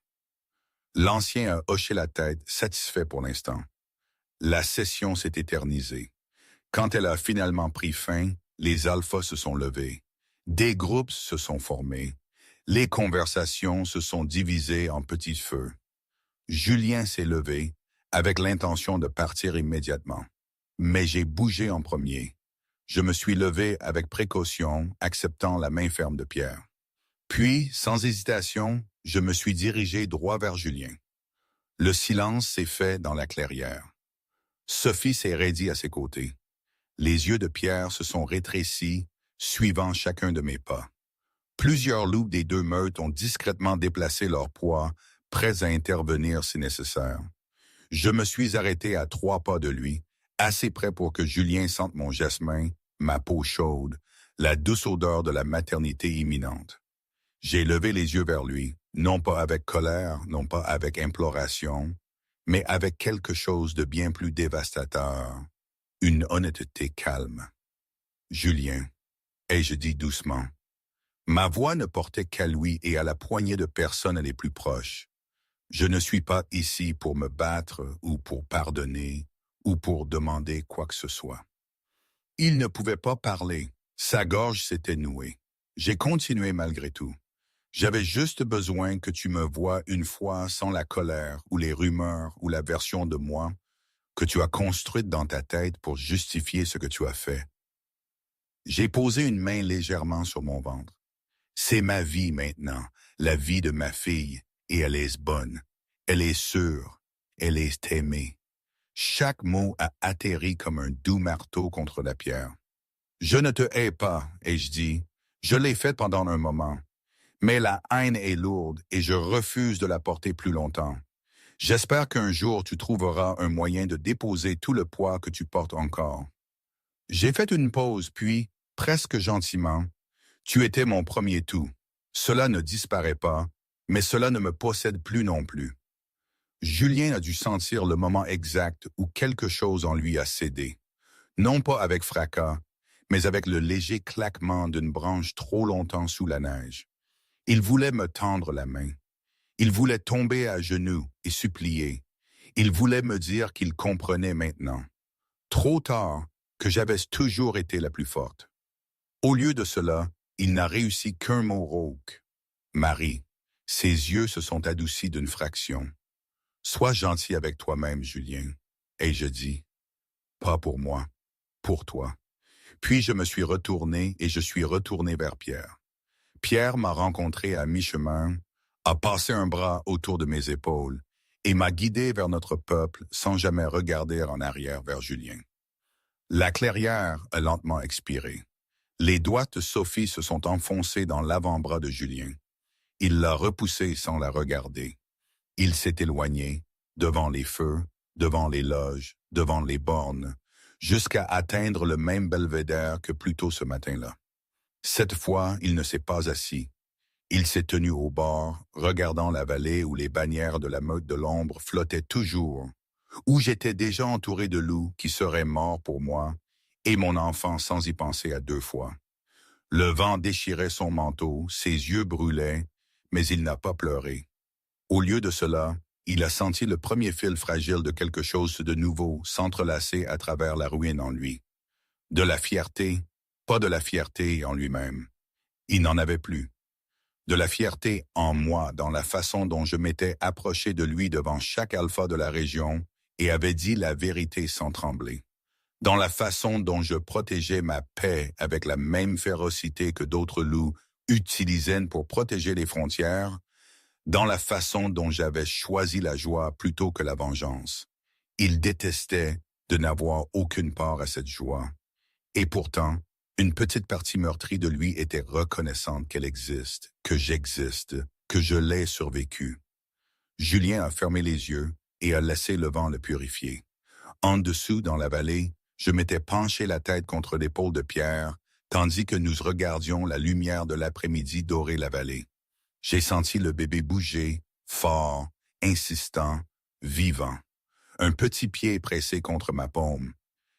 L'ancien a hoché la tête, satisfait pour l'instant. La session s'est éternisée. Quand elle a finalement pris fin, les alphas se sont levés. Des groupes se sont formés. Les conversations se sont divisées en petits feux. Julien s'est levé, avec l'intention de partir immédiatement. Mais j'ai bougé en premier. Je me suis levé avec précaution, acceptant la main ferme de Pierre. Puis, sans hésitation, je me suis dirigé droit vers Julien. Le silence s'est fait dans la clairière. Sophie s'est raidie à ses côtés. Les yeux de Pierre se sont rétrécis, suivant chacun de mes pas. Plusieurs loups des deux meutes ont discrètement déplacé leur poids, prêts à intervenir si nécessaire. Je me suis arrêté à 3 pas de lui, assez près pour que Julien sente mon jasmin, ma peau chaude, la douce odeur de la maternité imminente. J'ai levé les yeux vers lui, non pas avec colère, non pas avec imploration, mais avec quelque chose de bien plus dévastateur, une honnêteté calme. Julien, ai-je dit doucement. Ma voix ne portait qu'à lui et à la poignée de personnes les plus proches. Je ne suis pas ici pour me battre ou pour pardonner ou pour demander quoi que ce soit. Il ne pouvait pas parler. Sa gorge s'était nouée. J'ai continué malgré tout. J'avais juste besoin que tu me voies une fois sans la colère ou les rumeurs ou la version de moi que tu as construite dans ta tête pour justifier ce que tu as fait. J'ai posé une main légèrement sur mon ventre. C'est ma vie maintenant, la vie de ma fille, et elle est bonne. Elle est sûre. Elle est aimée. Chaque mot a atterri comme un doux marteau contre la pierre. Je ne te hais pas, ai-je dit. Je l'ai fait pendant un moment. Mais la haine est lourde et je refuse de la porter plus longtemps. J'espère qu'un jour tu trouveras un moyen de déposer tout le poids que tu portes encore. J'ai fait une pause, puis, presque gentiment, tu étais mon premier tout. Cela ne disparaît pas, mais cela ne me possède plus non plus. Julien a dû sentir le moment exact où quelque chose en lui a cédé. Non pas avec fracas, mais avec le léger claquement d'une branche trop longtemps sous la neige. Il voulait me tendre la main. Il voulait tomber à genoux et supplier. Il voulait me dire qu'il comprenait maintenant. Trop tard, que j'avais toujours été la plus forte. Au lieu de cela, il n'a réussi qu'un mot rauque. Marie. Ses yeux se sont adoucis d'une fraction. Sois gentil avec toi-même, Julien. Et je dis, pas pour moi, pour toi. Puis je me suis retourné et je suis retourné vers Pierre. Pierre m'a rencontré à mi-chemin, a passé un bras autour de mes épaules et m'a guidé vers notre peuple sans jamais regarder en arrière vers Julien. La clairière a lentement expiré. Les doigts de Sophie se sont enfoncés dans l'avant-bras de Julien. Il l'a repoussée sans la regarder. Il s'est éloigné, devant les feux, devant les loges, devant les bornes, jusqu'à atteindre le même belvédère que plus tôt ce matin-là. Cette fois, il ne s'est pas assis. Il s'est tenu au bord, regardant la vallée où les bannières de la meute de l'ombre flottaient toujours, où j'étais déjà entouré de loups qui seraient morts pour moi, et mon enfant sans y penser à 2 fois. Le vent déchirait son manteau, ses yeux brûlaient, mais il n'a pas pleuré. Au lieu de cela, il a senti le premier fil fragile de quelque chose de nouveau s'entrelacer à travers la ruine en lui. De la fierté, pas de la fierté en lui-même. Il n'en avait plus. De la fierté en moi, dans la façon dont je m'étais approché de lui devant chaque alpha de la région et avait dit la vérité sans trembler. Dans la façon dont je protégeais ma paix avec la même férocité que d'autres loups utilisaient pour protéger les frontières, dans la façon dont j'avais choisi la joie plutôt que la vengeance. Il détestait de n'avoir aucune part à cette joie. Et pourtant, une petite partie meurtrie de lui était reconnaissante qu'elle existe, que j'existe, que je l'ai survécu. Julien a fermé les yeux et a laissé le vent le purifier. En dessous, dans la vallée, je m'étais penché la tête contre l'épaule de Pierre, tandis que nous regardions la lumière de l'après-midi dorer la vallée. J'ai senti le bébé bouger, fort, insistant, vivant. Un petit pied pressé contre ma paume.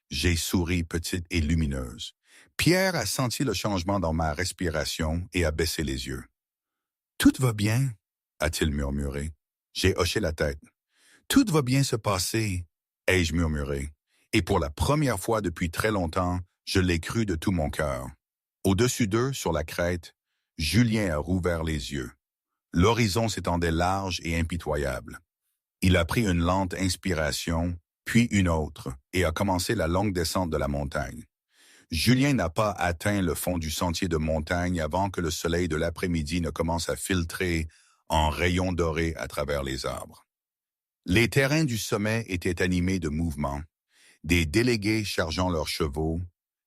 J'ai souri petite et lumineuse. Pierre a senti le changement dans ma respiration et a baissé les yeux. « Tout va bien ?» a-t-il murmuré. J'ai hoché la tête. « Tout va bien se passer » ai-je murmuré. Et pour la première fois depuis très longtemps, je l'ai cru de tout mon cœur. Au-dessus d'eux, sur la crête, Julien a rouvert les yeux. L'horizon s'étendait large et impitoyable. Il a pris une lente inspiration, puis une autre, et a commencé la longue descente de la montagne. Julien n'a pas atteint le fond du sentier de montagne avant que le soleil de l'après-midi ne commence à filtrer en rayons dorés à travers les arbres. Les terrains du sommet étaient animés de mouvements, des délégués chargeant leurs chevaux,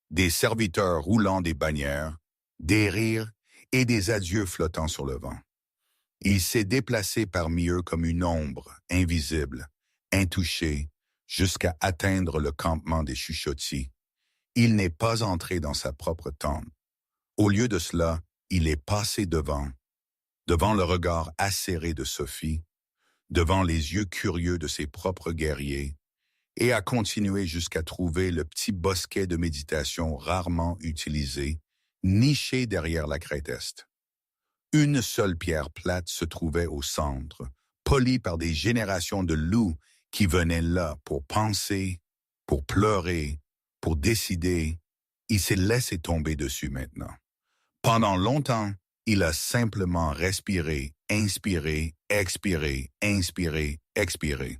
des serviteurs roulant des bannières, des rires et des adieux flottant sur le vent. Il s'est déplacé parmi eux comme une ombre, invisible, intouchée, jusqu'à atteindre le campement des chuchotis. Il n'est pas entré dans sa propre tente. Au lieu de cela, il est passé devant le regard acéré de Sophie, devant les yeux curieux de ses propres guerriers, et a continué jusqu'à trouver le petit bosquet de méditation rarement utilisé, niché derrière la crête est. Une seule pierre plate se trouvait au centre, polie par des générations de loups qui venaient là pour penser, pour pleurer, pour décider. Il s'est laissé tomber dessus maintenant. Pendant longtemps, il a simplement respiré, inspiré, expiré, inspiré, expiré.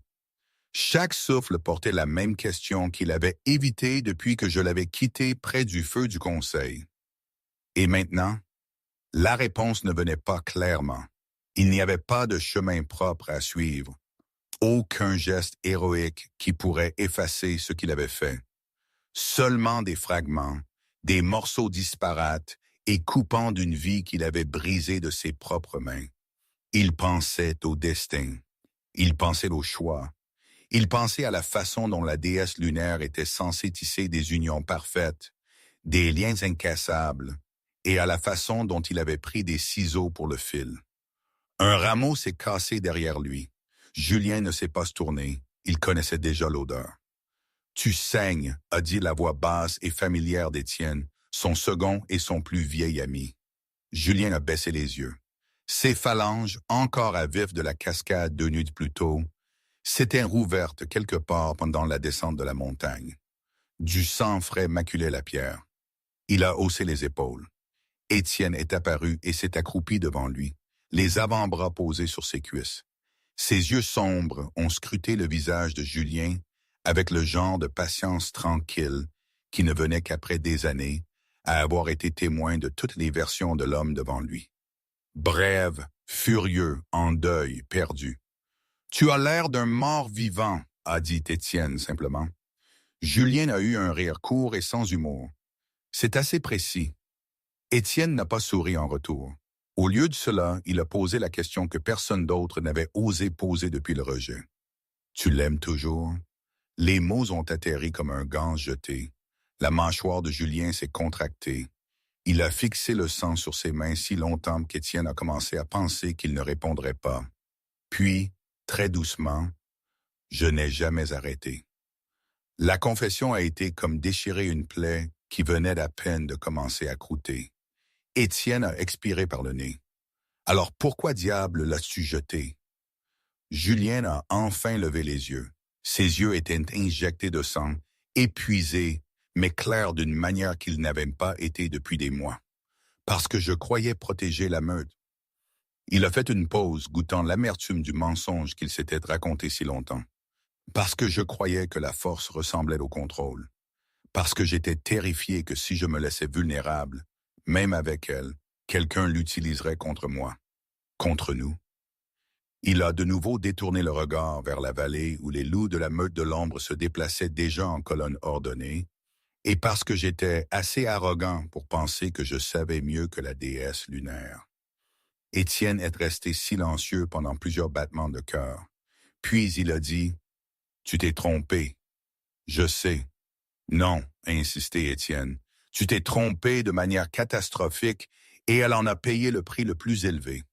Chaque souffle portait la même question qu'il avait évitée depuis que je l'avais quitté près du feu du conseil. Et maintenant, la réponse ne venait pas clairement. Il n'y avait pas de chemin propre à suivre, aucun geste héroïque qui pourrait effacer ce qu'il avait fait. Seulement des fragments, des morceaux disparates et coupants d'une vie qu'il avait brisée de ses propres mains. Il pensait au destin, il pensait au choix, il pensait à la façon dont la déesse lunaire était censée tisser des unions parfaites, des liens incassables, et à la façon dont il avait pris des ciseaux pour le fil. Un rameau s'est cassé derrière lui. Julien ne s'est pas tourné, il connaissait déjà l'odeur. « Tu saignes », a dit la voix basse et familière d'Étienne, son second et son plus vieil ami. Julien a baissé les yeux. Ses phalanges, encore à vif de la cascade 2 nuits plus tôt, s'étaient rouvertes quelque part pendant la descente de la montagne. Du sang frais maculait la pierre. Il a haussé les épaules. Étienne est apparu et s'est accroupi devant lui, les avant-bras posés sur ses cuisses. Ses yeux sombres ont scruté le visage de Julien avec le genre de patience tranquille qui ne venait qu'après des années à avoir été témoin de toutes les versions de l'homme devant lui. Brève, furieux, en deuil, perdu. « Tu as l'air d'un mort vivant », a dit Étienne simplement. Julien a eu un rire court et sans humour. C'est assez précis. Étienne n'a pas souri en retour. Au lieu de cela, il a posé la question que personne d'autre n'avait osé poser depuis le rejet. « Tu l'aimes toujours ?» Les mots ont atterri comme un gant jeté. La mâchoire de Julien s'est contractée. Il a fixé le sang sur ses mains si longtemps qu'Étienne a commencé à penser qu'il ne répondrait pas. Puis, très doucement, « Je n'ai jamais arrêté. » La confession a été comme déchirer une plaie qui venait à peine de commencer à croûter. Étienne a expiré par le nez. Alors pourquoi diable l'as-tu jeté? Julien a enfin levé les yeux. Ses yeux étaient injectés de sang, épuisés, mais clairs d'une manière qu'ils n'avaient pas été depuis des mois. Parce que je croyais protéger la meute. Il a fait une pause, goûtant l'amertume du mensonge qu'il s'était raconté si longtemps. Parce que je croyais que la force ressemblait au contrôle. Parce que j'étais terrifié que si je me laissais vulnérable, même avec elle, quelqu'un l'utiliserait contre moi, contre nous. Il a de nouveau détourné le regard vers la vallée où les loups de la meute de l'ombre se déplaçaient déjà en colonne ordonnée, et parce que j'étais assez arrogant pour penser que je savais mieux que la déesse lunaire. Étienne est resté silencieux pendant plusieurs battements de cœur. Puis il a dit, « Tu t'es trompé. »« Je sais. »« Non, » a insisté Étienne. « Tu t'es trompé de manière catastrophique et elle en a payé le prix le plus élevé. »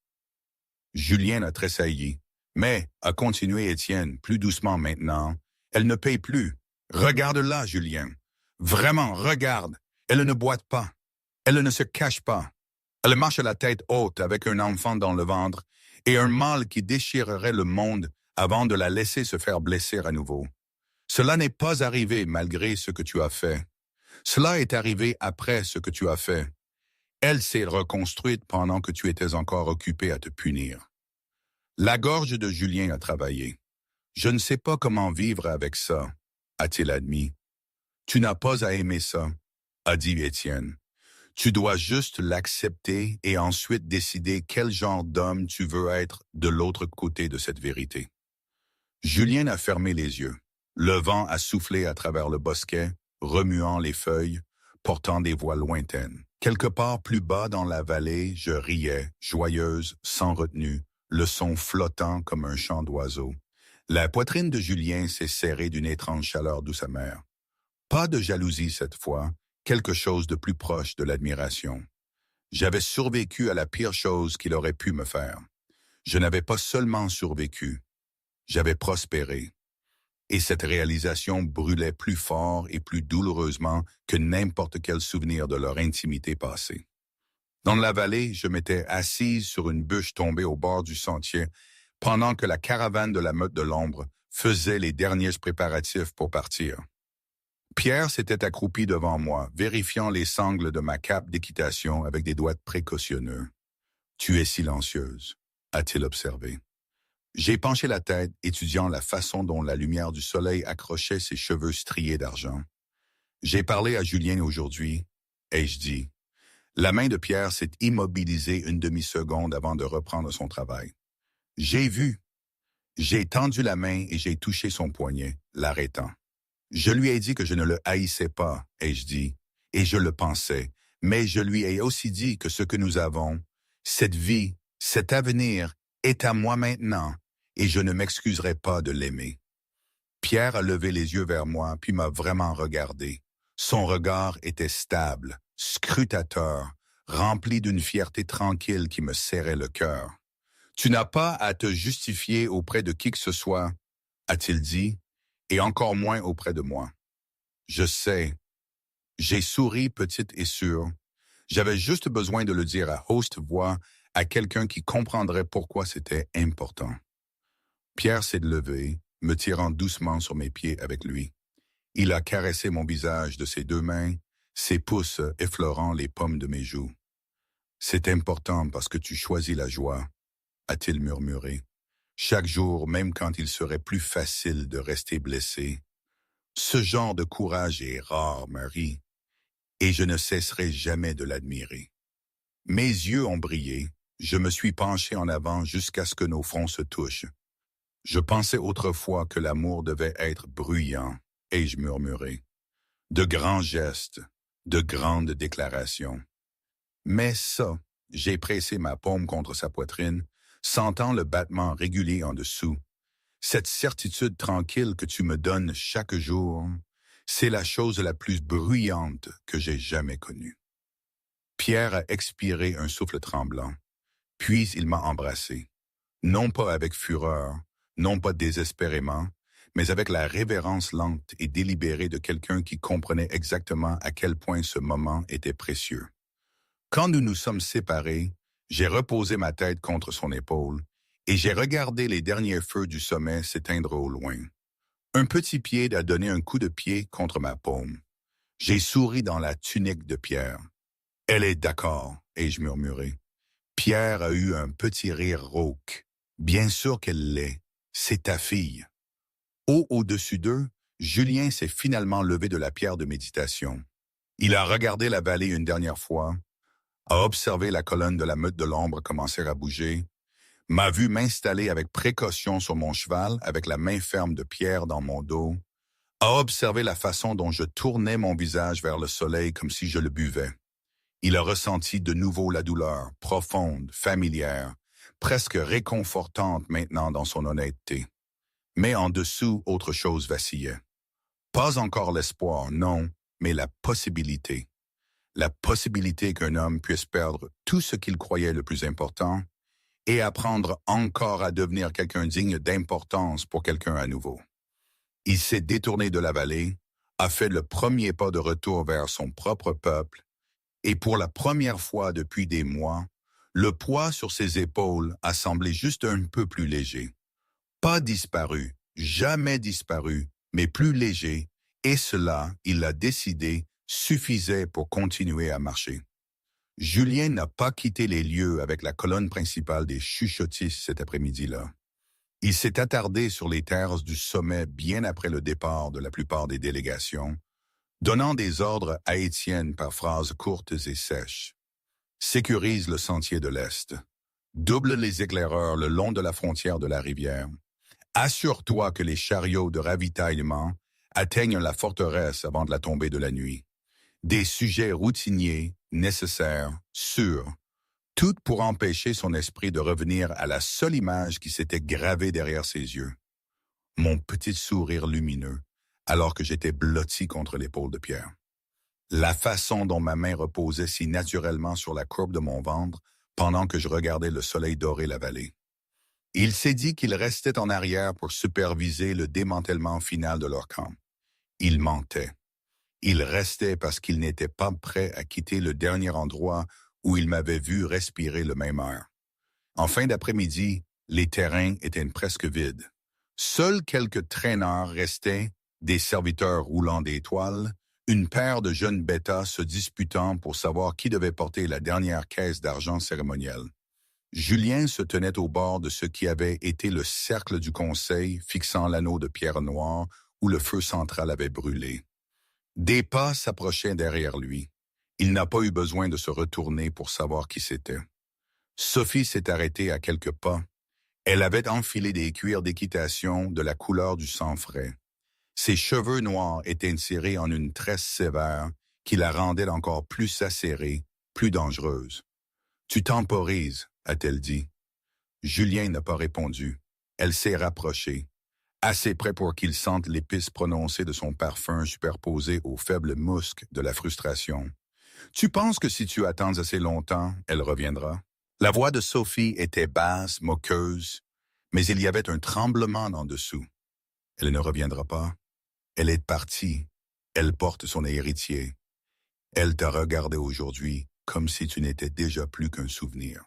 Julien a tressailli. « Mais, » a continué Étienne, plus doucement maintenant, « elle ne paye plus. Regarde-la, Julien. Vraiment, regarde. Elle ne boite pas. Elle ne se cache pas. Elle marche à la tête haute avec un enfant dans le ventre et un mal qui déchirerait le monde avant de la laisser se faire blesser à nouveau. Cela n'est pas arrivé malgré ce que tu as fait. Cela est arrivé après ce que tu as fait. Elle s'est reconstruite pendant que tu étais encore occupé à te punir. » La gorge de Julien a travaillé. « Je ne sais pas comment vivre avec ça, » a-t-il admis. « Tu n'as pas à aimer ça, » a dit Étienne. « Tu dois juste l'accepter et ensuite décider quel genre d'homme tu veux être de l'autre côté de cette vérité. » Julien a fermé les yeux. Le vent a soufflé à travers le bosquet, remuant les feuilles, portant des voix lointaines. Quelque part plus bas dans la vallée, je riais, joyeuse, sans retenue, le son flottant comme un chant d'oiseau. La poitrine de Julien s'est serrée d'une étrange chaleur douce amère. Pas de jalousie cette fois, quelque chose de plus proche de l'admiration. J'avais survécu à la pire chose qu'il aurait pu me faire. Je n'avais pas seulement survécu, j'avais prospéré. Et cette réalisation brûlait plus fort et plus douloureusement que n'importe quel souvenir de leur intimité passée. Dans la vallée, je m'étais assise sur une bûche tombée au bord du sentier pendant que la caravane de la meute de l'ombre faisait les derniers préparatifs pour partir. Pierre s'était accroupi devant moi, vérifiant les sangles de ma cape d'équitation avec des doigts précautionneux. « Tu es silencieuse », a-t-il observé. J'ai penché la tête, étudiant la façon dont la lumière du soleil accrochait ses cheveux striés d'argent. J'ai parlé à Julien aujourd'hui, ai-je dit. La main de Pierre s'est immobilisée une demi-seconde avant de reprendre son travail. J'ai vu. J'ai tendu la main et j'ai touché son poignet, l'arrêtant. Je lui ai dit que je ne le haïssais pas, ai-je dit, et je le pensais, mais je lui ai aussi dit que ce que nous avons, cette vie, cet avenir, est à moi maintenant, et je ne m'excuserai pas de l'aimer. Pierre a levé les yeux vers moi, puis m'a vraiment regardé. Son regard était stable, scrutateur, rempli d'une fierté tranquille qui me serrait le cœur. « Tu n'as pas à te justifier auprès de qui que ce soit, » a-t-il dit, et encore moins auprès de moi. Je sais. J'ai souri petite et sûre. J'avais juste besoin de le dire à haute voix à quelqu'un qui comprendrait pourquoi c'était important. Pierre s'est levé, me tirant doucement sur mes pieds avec lui. Il a caressé mon visage de ses deux mains, ses pouces effleurant les pommes de mes joues. « C'est important parce que tu choisis la joie, » a-t-il murmuré. Chaque jour, même quand il serait plus facile de rester blessé. Ce genre de courage est rare, Marie, et je ne cesserai jamais de l'admirer. Mes yeux ont brillé, je me suis penché en avant jusqu'à ce que nos fronts se touchent. Je pensais autrefois que l'amour devait être bruyant, ai-je murmuré. De grands gestes, de grandes déclarations. Mais ça, j'ai pressé ma paume contre sa poitrine, sentant le battement régulier en dessous. Cette certitude tranquille que tu me donnes chaque jour, c'est la chose la plus bruyante que j'ai jamais connue. Pierre a expiré un souffle tremblant, puis il m'a embrassé. Non pas avec fureur, non pas désespérément, mais avec la révérence lente et délibérée de quelqu'un qui comprenait exactement à quel point ce moment était précieux. Quand nous nous sommes séparés, j'ai reposé ma tête contre son épaule et j'ai regardé les derniers feux du sommet s'éteindre au loin. Un petit pied a donné un coup de pied contre ma paume. J'ai souri dans la tunique de Pierre. « Elle est d'accord, » ai-je murmuré. Pierre a eu un petit rire rauque. « Bien sûr qu'elle l'est. C'est ta fille. » Au-dessus d'eux, Julien s'est finalement levé de la pierre de méditation. Il a regardé la vallée une dernière fois, a observé la colonne de la meute de l'ombre commencer à bouger, m'a vu m'installer avec précaution sur mon cheval avec la main ferme de Pierre dans mon dos, a observé la façon dont je tournais mon visage vers le soleil comme si je le buvais. Il a ressenti de nouveau la douleur, profonde, familière, presque réconfortante maintenant dans son honnêteté. Mais en dessous, autre chose vacillait. Pas encore l'espoir, non, mais la possibilité. La possibilité qu'un homme puisse perdre tout ce qu'il croyait le plus important et apprendre encore à devenir quelqu'un digne d'importance pour quelqu'un à nouveau. Il s'est détourné de la vallée, a fait le premier pas de retour vers son propre peuple, et pour la première fois depuis des mois, le poids sur ses épaules a semblé juste un peu plus léger. Pas disparu, jamais disparu, mais plus léger, et cela, il l'a décidé, suffisait pour continuer à marcher. Julien n'a pas quitté les lieux avec la colonne principale des chuchotistes cet après-midi-là. Il s'est attardé sur les terres du sommet bien après le départ de la plupart des délégations, donnant des ordres à Étienne par phrases courtes et sèches. Sécurise le sentier de l'Est. Double les éclaireurs le long de la frontière de la rivière. Assure-toi que les chariots de ravitaillement atteignent la forteresse avant de la tombée de la nuit. Des sujets routiniers, nécessaires, sûrs, tout pour empêcher son esprit de revenir à la seule image qui s'était gravée derrière ses yeux. Mon petit sourire lumineux, alors que j'étais blotti contre l'épaule de Pierre. La façon dont ma main reposait si naturellement sur la courbe de mon ventre pendant que je regardais le soleil dorer la vallée. Il s'est dit qu'il restait en arrière pour superviser le démantèlement final de leur camp. Il mentait. Il restait parce qu'il n'était pas prêt à quitter le dernier endroit où il m'avait vu respirer le même air. En fin d'après-midi, les terrains étaient presque vides. Seuls quelques traîneurs restaient, des serviteurs roulant des toiles, une paire de jeunes bêtas se disputant pour savoir qui devait porter la dernière caisse d'argent cérémoniel. Julien se tenait au bord de ce qui avait été le cercle du conseil fixant l'anneau de pierre noire où le feu central avait brûlé. Des pas s'approchaient derrière lui. Il n'a pas eu besoin de se retourner pour savoir qui c'était. Sophie s'est arrêtée à quelques pas. Elle avait enfilé des cuirs d'équitation de la couleur du sang frais. Ses cheveux noirs étaient insérés en une tresse sévère qui la rendait encore plus acérée, plus dangereuse. « Tu temporises », a-t-elle dit. Julien n'a pas répondu. Elle s'est rapprochée, assez près pour qu'il sente l'épice prononcée de son parfum superposé au faible musc de la frustration. « Tu penses que si tu attends assez longtemps, elle reviendra? » La voix de Sophie était basse, moqueuse, mais il y avait un tremblement en dessous. « Elle ne reviendra pas. Elle est partie. Elle porte son héritier. Elle t'a regardé aujourd'hui comme si tu n'étais déjà plus qu'un souvenir. »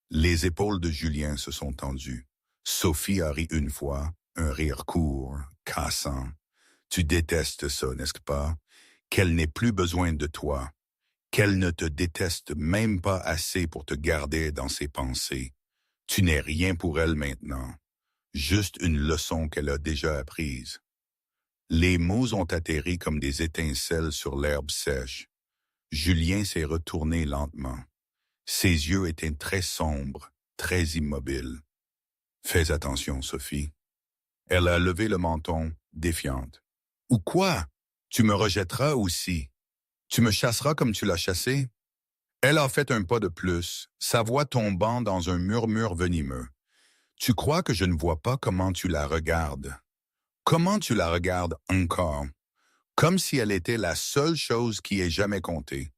Les épaules de Julien se sont tendues. Sophie a ri une fois, un rire court, cassant. « Tu détestes ça, n'est-ce pas? Qu'elle n'ait plus besoin de toi. Qu'elle ne te déteste même pas assez pour te garder dans ses pensées. Tu n'es rien pour elle maintenant. Juste une leçon qu'elle a déjà apprise. » Les mots ont atterri comme des étincelles sur l'herbe sèche. Julien s'est retourné lentement. Ses yeux étaient très sombres, très immobiles. « Fais attention, Sophie. » Elle a levé le menton, défiante. « Ou quoi? Tu me rejetteras aussi. Tu me chasseras comme tu l'as chassé? » Elle a fait un pas de plus, sa voix tombant dans un murmure venimeux. « Tu crois que je ne vois pas comment tu la regardes? Comment tu la regardes encore? Comme si elle était la seule chose qui ait jamais compté.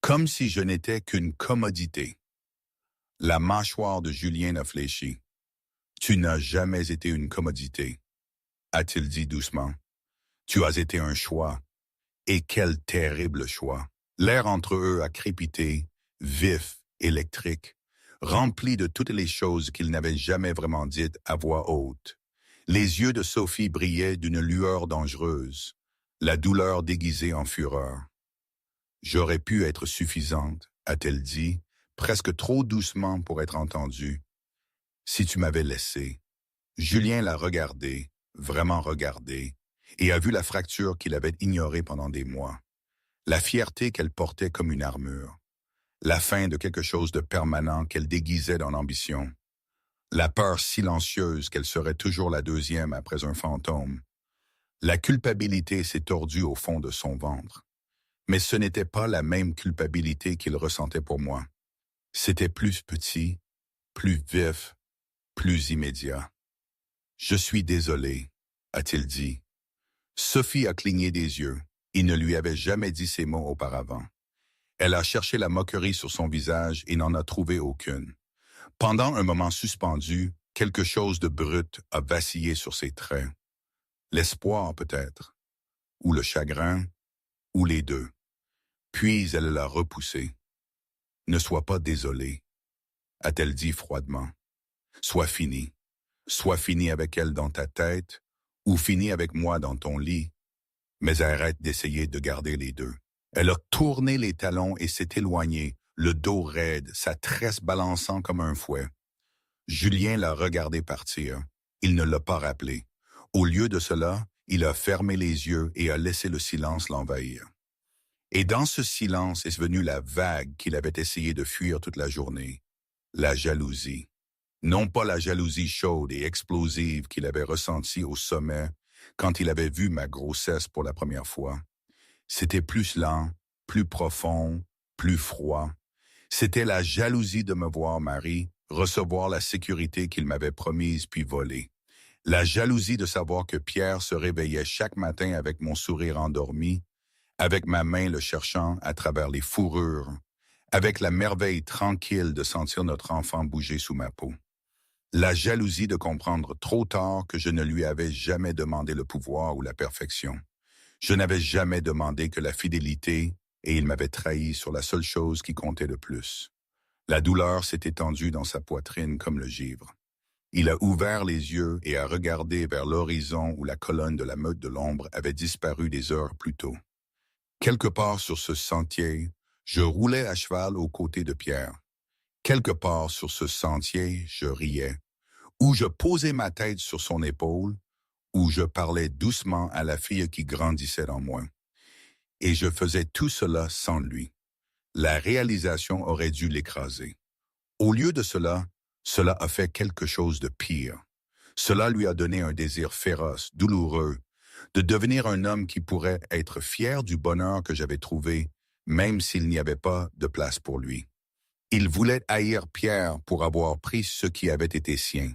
Comme si je n'étais qu'une commodité. » La mâchoire de Julien a fléchi. « Tu n'as jamais été une commodité, » a-t-il dit doucement. « Tu as été un choix. Et quel terrible choix. » L'air entre eux a crépité, vif, électrique, rempli de toutes les choses qu'il n'avait jamais vraiment dites à voix haute. Les yeux de Sophie brillaient d'une lueur dangereuse, la douleur déguisée en fureur. « J'aurais pu être suffisante, » a-t-elle dit, presque trop doucement pour être entendue. « Si tu m'avais laissé. » Julien l'a regardé, vraiment regardé, et a vu la fracture qu'il avait ignorée pendant des mois. La fierté qu'elle portait comme une armure. La fin de quelque chose de permanent qu'elle déguisait dans l'ambition. La peur silencieuse qu'elle serait toujours la deuxième après un fantôme. La culpabilité s'est tordue au fond de son ventre. Mais ce n'était pas la même culpabilité qu'il ressentait pour moi. C'était plus petit, plus vif, plus immédiat. « Je suis désolé », a-t-il dit. Sophie a cligné des yeux. Il ne lui avait jamais dit ces mots auparavant. Elle a cherché la moquerie sur son visage et n'en a trouvé aucune. Pendant un moment suspendu, quelque chose de brut a vacillé sur ses traits. L'espoir peut-être, ou le chagrin, ou les deux. Puis elle l'a repoussé. « Ne sois pas désolé », a-t-elle dit froidement. « Sois fini. Sois fini avec elle dans ta tête, ou fini avec moi dans ton lit. Mais arrête d'essayer de garder les deux. » Elle a tourné les talons et s'est éloignée, le dos raide, sa tresse balançant comme un fouet. Julien l'a regardé partir. Il ne l'a pas rappelé. Au lieu de cela, il a fermé les yeux et a laissé le silence l'envahir. Et dans ce silence est venue la vague qu'il avait essayé de fuir toute la journée. La jalousie. Non pas la jalousie chaude et explosive qu'il avait ressentie au sommet quand il avait vu ma grossesse pour la première fois. C'était plus lent, plus profond, plus froid. C'était la jalousie de me voir, Marie, recevoir la sécurité qu'il m'avait promise puis voler. La jalousie de savoir que Pierre se réveillait chaque matin avec mon sourire endormi, avec ma main le cherchant à travers les fourrures, avec la merveille tranquille de sentir notre enfant bouger sous ma peau. La jalousie de comprendre trop tard que je ne lui avais jamais demandé le pouvoir ou la perfection. Je n'avais jamais demandé que la fidélité, et il m'avait trahi sur la seule chose qui comptait le plus. La douleur s'est étendue dans sa poitrine comme le givre. Il a ouvert les yeux et a regardé vers l'horizon où la colonne de la meute de l'ombre avait disparu des heures plus tôt. Quelque part sur ce sentier, je roulais à cheval aux côtés de Pierre. Quelque part sur ce sentier, je riais, où je posais ma tête sur son épaule, où je parlais doucement à la fille qui grandissait en moi. Et je faisais tout cela sans lui. La réalisation aurait dû l'écraser. Au lieu de cela, cela a fait quelque chose de pire. Cela lui a donné un désir féroce, douloureux, de devenir un homme qui pourrait être fier du bonheur que j'avais trouvé, même s'il n'y avait pas de place pour lui. Il voulait haïr Pierre pour avoir pris ce qui avait été sien.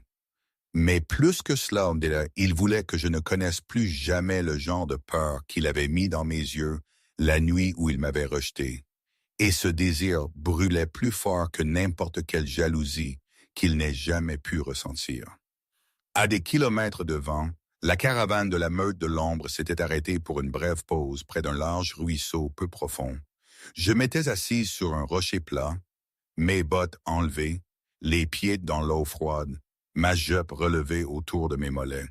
Mais plus que cela, il voulait que je ne connaisse plus jamais le genre de peur qu'il avait mis dans mes yeux la nuit où il m'avait rejeté. Et ce désir brûlait plus fort que n'importe quelle jalousie qu'il n'ait jamais pu ressentir. À des kilomètres devant, la caravane de la meute de l'ombre s'était arrêtée pour une brève pause près d'un large ruisseau peu profond. Je m'étais assise sur un rocher plat, mes bottes enlevées, les pieds dans l'eau froide, ma jupe relevée autour de mes mollets.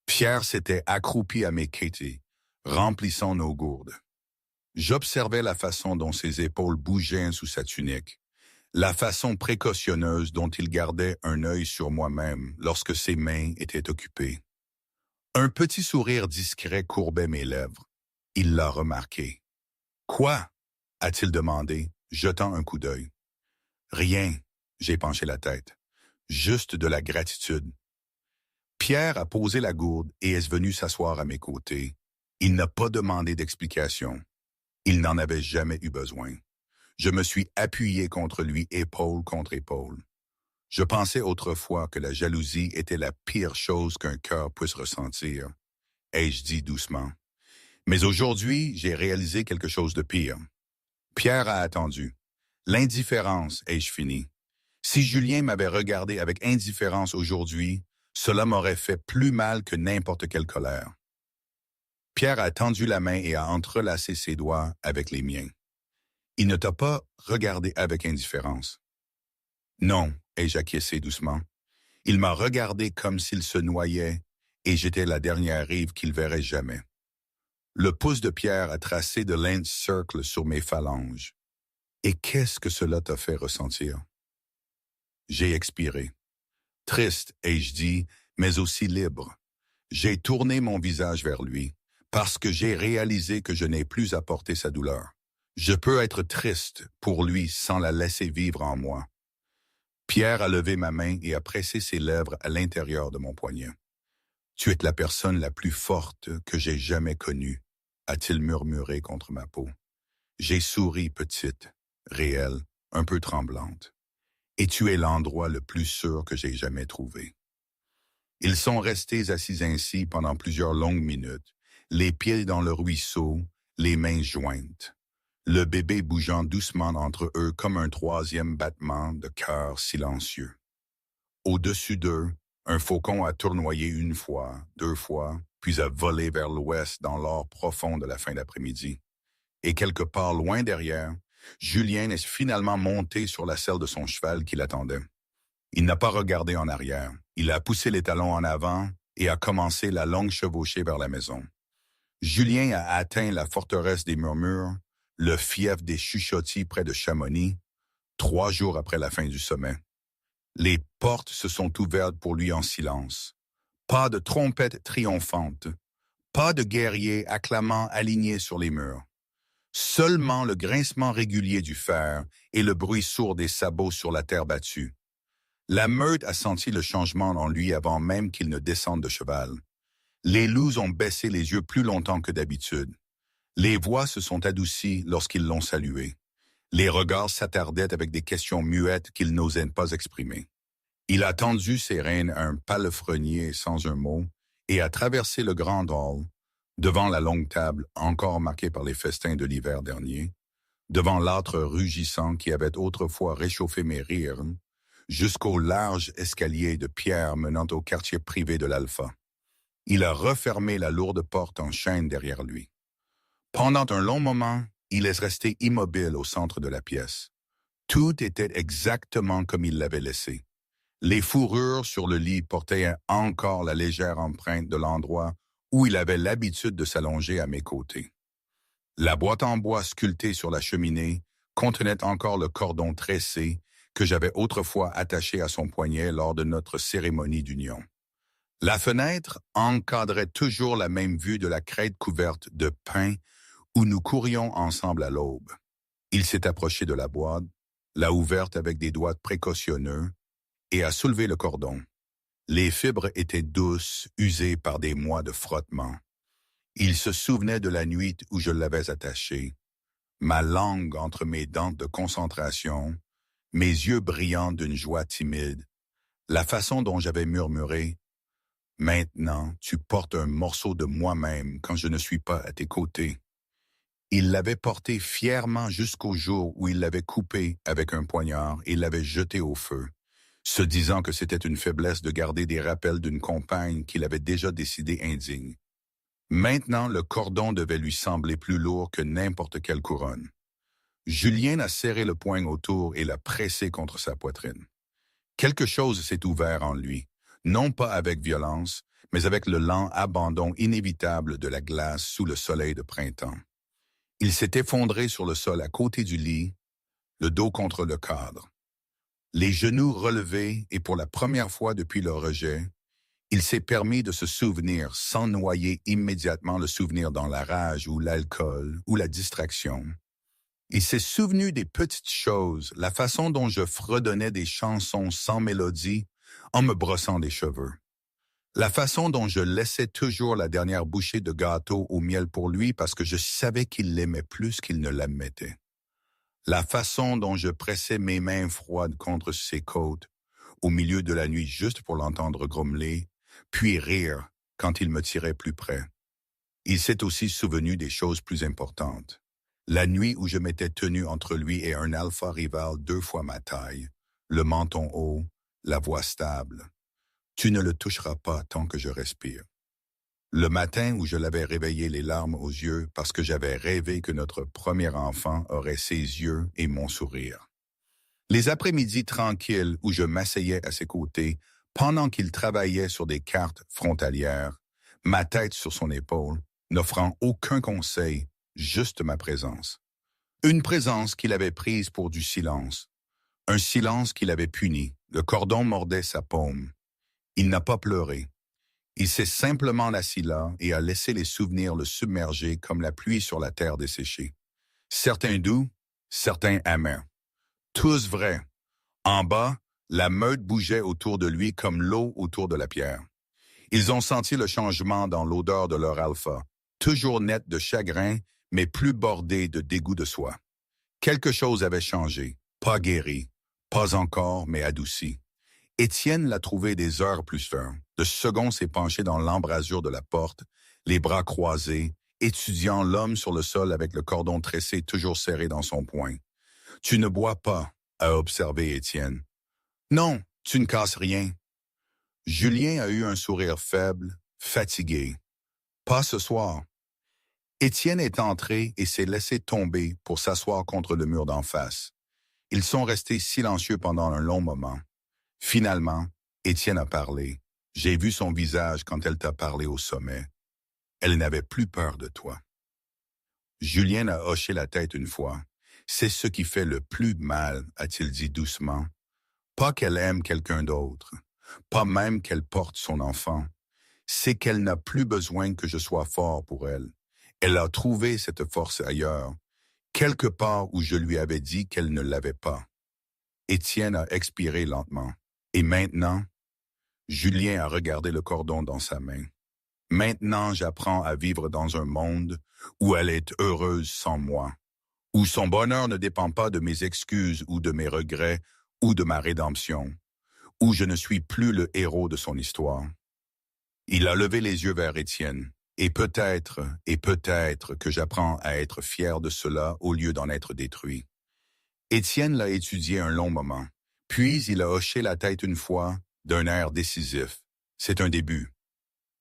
Pierre s'était accroupi à mes quêtés, remplissant nos gourdes. J'observais la façon dont ses épaules bougeaient sous sa tunique, la façon précautionneuse dont il gardait un œil sur moi-même lorsque ses mains étaient occupées. Un petit sourire discret courbait mes lèvres. Il l'a remarqué. « Quoi ?» a-t-il demandé, jetant un coup d'œil. « Rien », j'ai penché la tête. « Juste de la gratitude. » Pierre a posé la gourde et est venu s'asseoir à mes côtés. Il n'a pas demandé d'explication. Il n'en avait jamais eu besoin. Je me suis appuyé contre lui épaule contre épaule. Je pensais autrefois que la jalousie était la pire chose qu'un cœur puisse ressentir, ai-je dit doucement. Mais aujourd'hui, j'ai réalisé quelque chose de pire. Pierre a attendu. L'indifférence, ai-je fini. Si Julien m'avait regardé avec indifférence aujourd'hui, cela m'aurait fait plus mal que n'importe quelle colère. Pierre a tendu la main et a entrelacé ses doigts avec les miens. Il ne t'a pas regardé avec indifférence. Non, ai-je acquiescé doucement. Il m'a regardé comme s'il se noyait et j'étais la dernière rive qu'il verrait jamais. Le pouce de Pierre a tracé de lents cercles sur mes phalanges. Et qu'est-ce que cela t'a fait ressentir? J'ai expiré. Triste, ai-je dit, mais aussi libre. J'ai tourné mon visage vers lui, parce que j'ai réalisé que je n'ai plus à porter sa douleur. Je peux être triste pour lui sans la laisser vivre en moi. Pierre a levé ma main et a pressé ses lèvres à l'intérieur de mon poignet. « Tu es la personne la plus forte que j'ai jamais connue », a-t-il murmuré contre ma peau. J'ai souri, petite, réelle, un peu tremblante. Et tu es l'endroit le plus sûr que j'ai jamais trouvé. Ils sont restés assis ainsi pendant plusieurs longues minutes, les pieds dans le ruisseau, les mains jointes. Le bébé bougeant doucement entre eux comme un troisième battement de cœur silencieux. Au-dessus d'eux, un faucon a tournoyé une fois, deux fois, puis a volé vers l'ouest dans l'or profond de la fin d'après-midi. Et quelque part loin derrière, Julien est finalement monté sur la selle de son cheval qui l'attendait. Il n'a pas regardé en arrière. Il a poussé les talons en avant et a commencé la longue chevauchée vers la maison. Julien a atteint la forteresse des Murmures, le fief des Chuchotis près de Chamonix, 3 jours après la fin du sommet. Les portes se sont ouvertes pour lui en silence. Pas de trompette triomphante, pas de guerriers acclamant alignés sur les murs. Seulement le grincement régulier du fer et le bruit sourd des sabots sur la terre battue. La meute a senti le changement en lui avant même qu'il ne descende de cheval. Les loups ont baissé les yeux plus longtemps que d'habitude. Les voix se sont adoucies lorsqu'ils l'ont salué. Les regards s'attardaient avec des questions muettes qu'il n'osait pas exprimer. Il a tendu ses rênes à un palefrenier sans un mot et a traversé le grand hall, devant la longue table encore marquée par les festins de l'hiver dernier, devant l'âtre rugissant qui avait autrefois réchauffé mes rires, jusqu'au large escalier de pierre menant au quartier privé de l'Alpha. Il a refermé la lourde porte en chaîne derrière lui. Pendant un long moment, il est resté immobile au centre de la pièce. Tout était exactement comme il l'avait laissé. Les fourrures sur le lit portaient encore la légère empreinte de l'endroit où il avait l'habitude de s'allonger à mes côtés. La boîte en bois sculptée sur la cheminée contenait encore le cordon tressé que j'avais autrefois attaché à son poignet lors de notre cérémonie d'union. La fenêtre encadrait toujours la même vue de la crête couverte de pin où nous courions ensemble à l'aube. Il s'est approché de la boîte, l'a ouverte avec des doigts précautionneux et a soulevé le cordon. Les fibres étaient douces, usées par des mois de frottement. Il se souvenait de la nuit où je l'avais attaché, ma langue entre mes dents de concentration, mes yeux brillants d'une joie timide, la façon dont j'avais murmuré « Maintenant, tu portes un morceau de moi-même quand je ne suis pas à tes côtés. » Il l'avait porté fièrement jusqu'au jour où il l'avait coupé avec un poignard et l'avait jeté au feu, se disant que c'était une faiblesse de garder des rappels d'une compagne qu'il avait déjà décidé indigne. Maintenant, le cordon devait lui sembler plus lourd que n'importe quelle couronne. Julien a serré le poing autour et l'a pressé contre sa poitrine. Quelque chose s'est ouvert en lui, non pas avec violence, mais avec le lent abandon inévitable de la glace sous le soleil de printemps. Il s'est effondré sur le sol à côté du lit, le dos contre le cadre. Les genoux relevés et pour la première fois depuis le rejet, il s'est permis de se souvenir sans noyer immédiatement le souvenir dans la rage ou l'alcool ou la distraction. Il s'est souvenu des petites choses, la façon dont je fredonnais des chansons sans mélodie en me brossant les cheveux. La façon dont je laissais toujours la dernière bouchée de gâteau au miel pour lui parce que je savais qu'il l'aimait plus qu'il ne l'admettait. La façon dont je pressais mes mains froides contre ses côtes au milieu de la nuit juste pour l'entendre grommeler, puis rire quand il me tirait plus près. Il s'est aussi souvenu des choses plus importantes. La nuit où je m'étais tenu entre lui et un alpha rival 2 fois ma taille, le menton haut, la voix stable. Tu ne le toucheras pas tant que je respire. Le matin où je l'avais réveillé les larmes aux yeux parce que j'avais rêvé que notre premier enfant aurait ses yeux et mon sourire. Les après-midi tranquilles où je m'asseyais à ses côtés pendant qu'il travaillait sur des cartes frontalières, ma tête sur son épaule, n'offrant aucun conseil, juste ma présence. Une présence qu'il avait prise pour du silence. Un silence qu'il avait puni. Le cordon mordait sa paume. Il n'a pas pleuré. Il s'est simplement assis là et a laissé les souvenirs le submerger comme la pluie sur la terre desséchée. Certains doux, certains amers. Tous vrais. En bas, la meute bougeait autour de lui comme l'eau autour de la pierre. Ils ont senti le changement dans l'odeur de leur alpha, toujours net de chagrin, mais plus bordé de dégoût de soi. Quelque chose avait changé, pas guéri, pas encore, mais adouci. Étienne l'a trouvé des heures plus tard. Le second s'est penché dans l'embrasure de la porte, les bras croisés, étudiant l'homme sur le sol avec le cordon tressé toujours serré dans son poing. « Tu ne bois pas », a observé Étienne. « Non, tu ne casses rien. » Julien a eu un sourire faible, fatigué. « Pas ce soir. » Étienne est entré et s'est laissé tomber pour s'asseoir contre le mur d'en face. Ils sont restés silencieux pendant un long moment. Finalement, Étienne a parlé. J'ai vu son visage quand elle t'a parlé au sommet. Elle n'avait plus peur de toi. Julien a hoché la tête une fois. C'est ce qui fait le plus mal, a-t-il dit doucement. Pas qu'elle aime quelqu'un d'autre, pas même qu'elle porte son enfant. C'est qu'elle n'a plus besoin que je sois fort pour elle. Elle a trouvé cette force ailleurs, quelque part où je lui avais dit qu'elle ne l'avait pas. Étienne a expiré lentement. Et maintenant, Julien a regardé le cordon dans sa main. Maintenant, j'apprends à vivre dans un monde où elle est heureuse sans moi, où son bonheur ne dépend pas de mes excuses ou de mes regrets ou de ma rédemption, où je ne suis plus le héros de son histoire. Il a levé les yeux vers Étienne. Et peut-être que j'apprends à être fier de cela au lieu d'en être détruit. Étienne l'a étudié un long moment, puis il a hoché la tête une fois, d'un air décisif. C'est un début.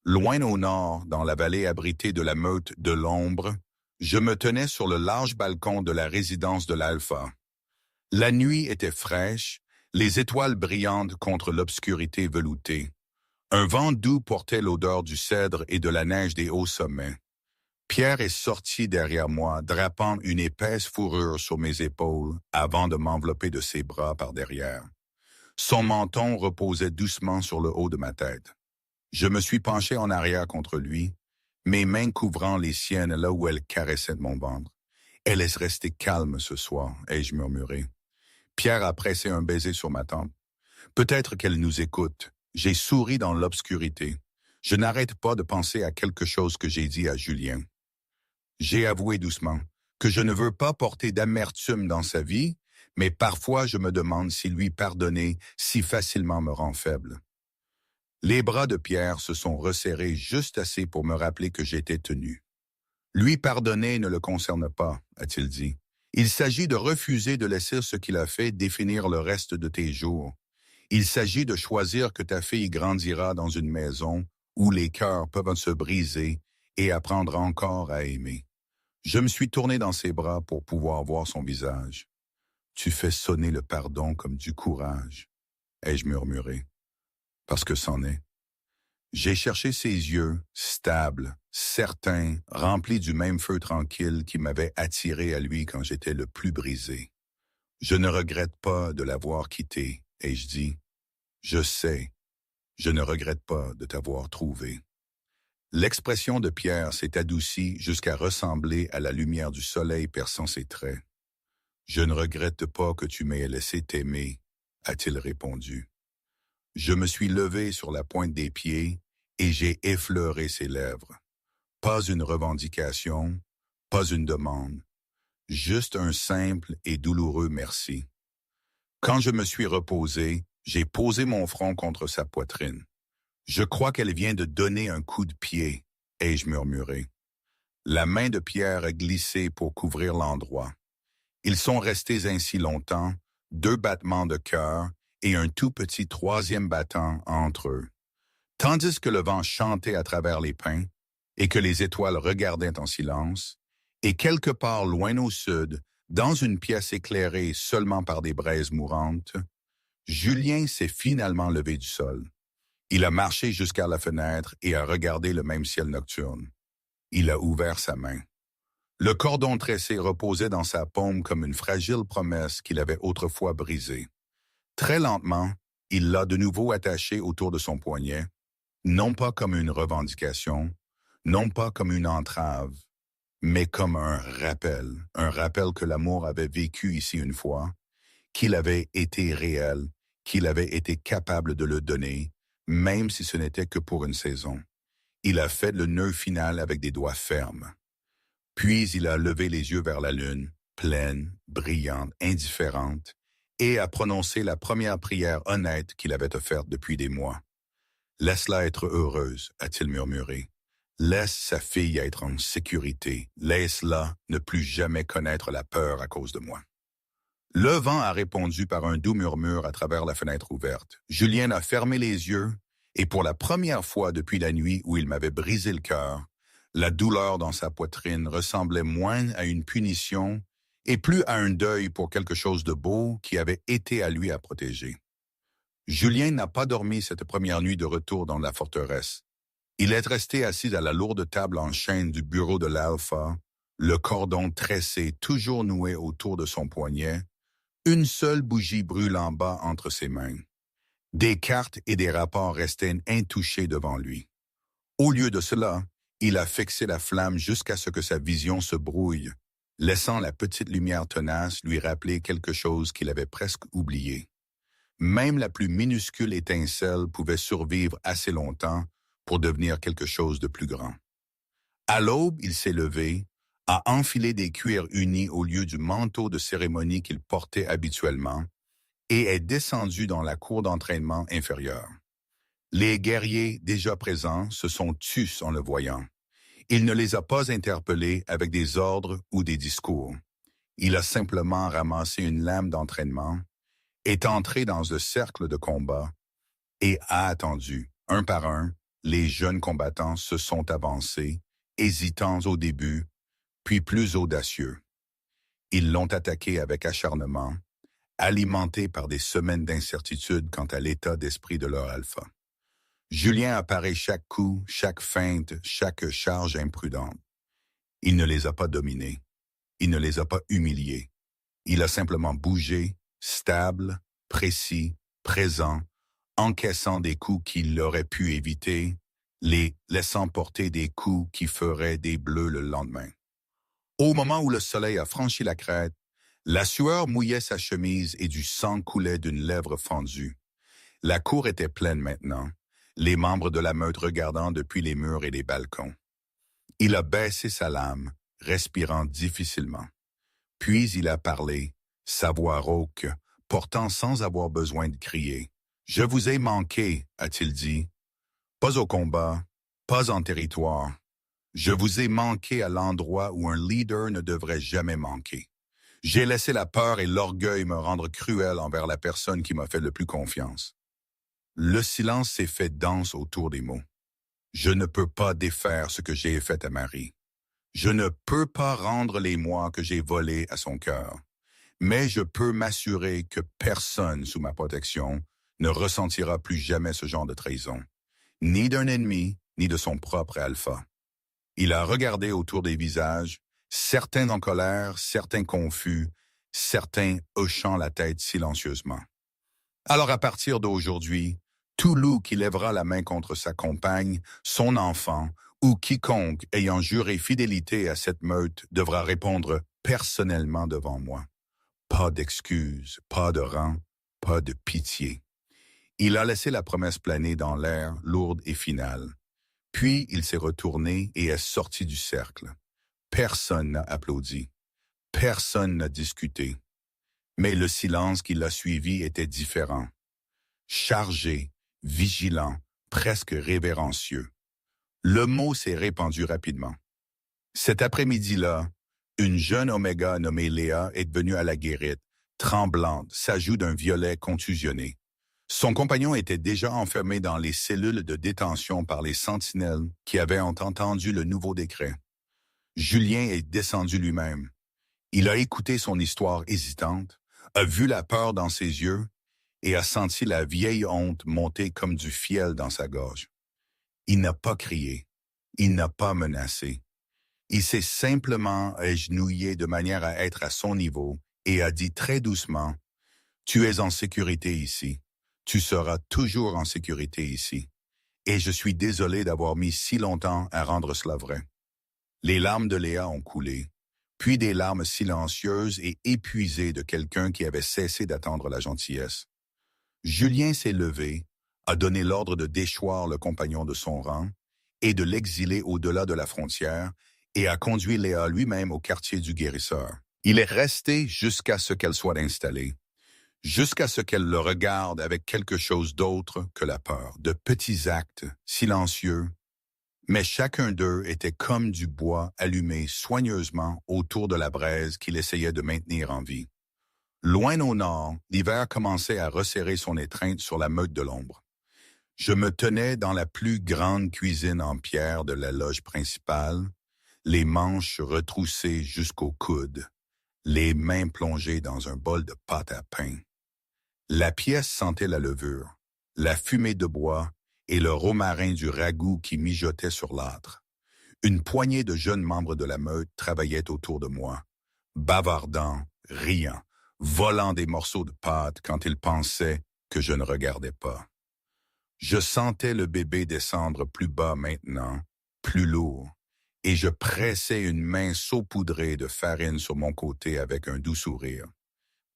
Loin au nord, dans la vallée abritée de la meute de l'ombre, je me tenais sur le large balcon de la résidence de l'Alpha. La nuit était fraîche, les étoiles brillantes contre l'obscurité veloutée. Un vent doux portait l'odeur du cèdre et de la neige des hauts sommets. Pierre est sorti derrière moi, drapant une épaisse fourrure sur mes épaules avant de m'envelopper de ses bras par derrière. Son menton reposait doucement sur le haut de ma tête. Je me suis penché en arrière contre lui, mes mains couvrant les siennes là où elle caressait mon ventre. Elle est restée calme ce soir, ai-je murmuré. Pierre a pressé un baiser sur ma tempe. Peut-être qu'elle nous écoute. J'ai souri dans l'obscurité. Je n'arrête pas de penser à quelque chose que j'ai dit à Julien. J'ai avoué doucement que je ne veux pas porter d'amertume dans sa vie, mais parfois je me demande si lui pardonner si facilement me rend faible. Les bras de Pierre se sont resserrés juste assez pour me rappeler que j'étais tenu. Lui pardonner ne le concerne pas, a-t-il dit. Il s'agit de refuser de laisser ce qu'il a fait définir le reste de tes jours. Il s'agit de choisir que ta fille grandira dans une maison où les cœurs peuvent se briser et apprendre encore à aimer. Je me suis tourné dans ses bras pour pouvoir voir son visage. Tu fais sonner le pardon comme du courage, ai-je murmuré, parce que c'en est. J'ai cherché ses yeux, stables, certains, remplis du même feu tranquille qui m'avait attiré à lui quand j'étais le plus brisé. Je ne regrette pas de l'avoir quitté, ai-je dit. Je sais, je ne regrette pas de t'avoir trouvé. L'expression de Pierre s'est adoucie jusqu'à ressembler à la lumière du soleil perçant ses traits. Je ne regrette pas que tu m'aies laissé t'aimer, a-t-il répondu. Je me suis levé sur la pointe des pieds et j'ai effleuré ses lèvres. Pas une revendication, pas une demande, juste un simple et douloureux merci. Quand je me suis reposé, j'ai posé mon front contre sa poitrine. Je crois qu'elle vient de donner un coup de pied, ai-je murmuré. La main de Pierre a glissé pour couvrir l'endroit. Ils sont restés ainsi longtemps, 2 battements de cœur et un tout petit 3e battant entre eux. Tandis que le vent chantait à travers les pins et que les étoiles regardaient en silence, et quelque part loin au sud, dans une pièce éclairée seulement par des braises mourantes, Julien s'est finalement levé du sol. Il a marché jusqu'à la fenêtre et a regardé le même ciel nocturne. Il a ouvert sa main. Le cordon tressé reposait dans sa paume comme une fragile promesse qu'il avait autrefois brisée. Très lentement, il l'a de nouveau attaché autour de son poignet, non pas comme une revendication, non pas comme une entrave, mais comme un rappel que l'amour avait vécu ici une fois, qu'il avait été réel, qu'il avait été capable de le donner, même si ce n'était que pour une saison. Il a fait le nœud final avec des doigts fermes. Puis il a levé les yeux vers la lune, pleine, brillante, indifférente, et a prononcé la première prière honnête qu'il avait offerte depuis des mois. « Laisse-la être heureuse, a-t-il murmuré. Laisse sa fille être en sécurité. Laisse-la ne plus jamais connaître la peur à cause de moi. » Le vent a répondu par un doux murmure à travers la fenêtre ouverte. Julien a fermé les yeux, et pour la première fois depuis la nuit où il m'avait brisé le cœur, la douleur dans sa poitrine ressemblait moins à une punition et plus à un deuil pour quelque chose de beau qui avait été à lui à protéger. Julien n'a pas dormi cette première nuit de retour dans la forteresse. Il est resté assis à la lourde table en chêne du bureau de l'Alpha, le cordon tressé toujours noué autour de son poignet, une seule bougie brûle en bas entre ses mains. Des cartes et des rapports restaient intouchés devant lui. Au lieu de cela, il a fixé la flamme jusqu'à ce que sa vision se brouille, laissant la petite lumière tenace lui rappeler quelque chose qu'il avait presque oublié. Même la plus minuscule étincelle pouvait survivre assez longtemps pour devenir quelque chose de plus grand. À l'aube, il s'est levé, a enfilé des cuirs unis au lieu du manteau de cérémonie qu'il portait habituellement et est descendu dans la cour d'entraînement inférieure. Les guerriers déjà présents se sont tus en le voyant. Il ne les a pas interpellés avec des ordres ou des discours. Il a simplement ramassé une lame d'entraînement, est entré dans le cercle de combat et a attendu, un par un, les jeunes combattants se sont avancés, hésitants au début, puis plus audacieux. Ils l'ont attaqué avec acharnement, alimenté par des semaines d'incertitude quant à l'état d'esprit de leur alpha. Julien apparaît chaque coup, chaque feinte, chaque charge imprudente. Il ne les a pas dominés. Il ne les a pas humiliés. Il a simplement bougé, stable, précis, présent, encaissant des coups qu'il aurait pu éviter, les laissant porter des coups qui feraient des bleus le lendemain. Au moment où le soleil a franchi la crête, la sueur mouillait sa chemise et du sang coulait d'une lèvre fendue. La cour était pleine maintenant, les membres de la meute regardant depuis les murs et les balcons. Il a baissé sa lame, respirant difficilement. Puis il a parlé, sa voix rauque, portant sans avoir besoin de crier. « Je vous ai manqué, a-t-il dit. Pas au combat, pas en territoire. Je vous ai manqué à l'endroit où un leader ne devrait jamais manquer. J'ai laissé la peur et l'orgueil me rendre cruel envers la personne qui m'a fait le plus confiance. » Le silence s'est fait dense autour des mots. Je ne peux pas défaire ce que j'ai fait à Marie. Je ne peux pas rendre les mois que j'ai volés à son cœur. Mais je peux m'assurer que personne sous ma protection ne ressentira plus jamais ce genre de trahison, ni d'un ennemi, ni de son propre alpha. Il a regardé autour des visages, certains en colère, certains confus, certains hochant la tête silencieusement. Alors à partir d'aujourd'hui, tout loup qui lèvera la main contre sa compagne, son enfant, ou quiconque ayant juré fidélité à cette meute devra répondre personnellement devant moi. Pas d'excuses, pas de rang, pas de pitié. Il a laissé la promesse planer dans l'air, lourde et finale. Puis il s'est retourné et est sorti du cercle. Personne n'a applaudi. Personne n'a discuté. Mais le silence qui l'a suivi était différent. Chargé, vigilant, presque révérencieux. Le mot s'est répandu rapidement. Cet après-midi-là, une jeune Oméga nommée Léa est venue à la guérite, tremblante, sa joue d'un violet contusionné. Son compagnon était déjà enfermé dans les cellules de détention par les sentinelles qui avaient entendu le nouveau décret. Julien est descendu lui-même. Il a écouté son histoire hésitante, a vu la peur dans ses yeux et a senti la vieille honte monter comme du fiel dans sa gorge. Il n'a pas crié, il n'a pas menacé. Il s'est simplement agenouillé de manière à être à son niveau et a dit très doucement « Tu es en sécurité ici. Tu seras toujours en sécurité ici. Et je suis désolé d'avoir mis si longtemps à rendre cela vrai. » Les larmes de Léa ont coulé, puis des larmes silencieuses et épuisées de quelqu'un qui avait cessé d'attendre la gentillesse. Julien s'est levé, a donné l'ordre de déchoir le compagnon de son rang et de l'exiler au-delà de la frontière et a conduit Léa lui-même au quartier du guérisseur. Il est resté jusqu'à ce qu'elle soit installée, jusqu'à ce qu'elle le regarde avec quelque chose d'autre que la peur, de petits actes silencieux, mais chacun d'eux était comme du bois allumé soigneusement autour de la braise qu'il essayait de maintenir en vie. Loin au nord, l'hiver commençait à resserrer son étreinte sur la meute de l'ombre. Je me tenais dans la plus grande cuisine en pierre de la loge principale, les manches retroussées jusqu'au coude, les mains plongées dans un bol de pâte à pain. La pièce sentait la levure, la fumée de bois et le romarin du ragoût qui mijotait sur l'âtre. Une poignée de jeunes membres de la meute travaillaient autour de moi, bavardant, riant, volant des morceaux de pâte quand ils pensaient que je ne regardais pas. Je sentais le bébé descendre plus bas maintenant, plus lourd, et je pressais une main saupoudrée de farine sur mon côté avec un doux sourire.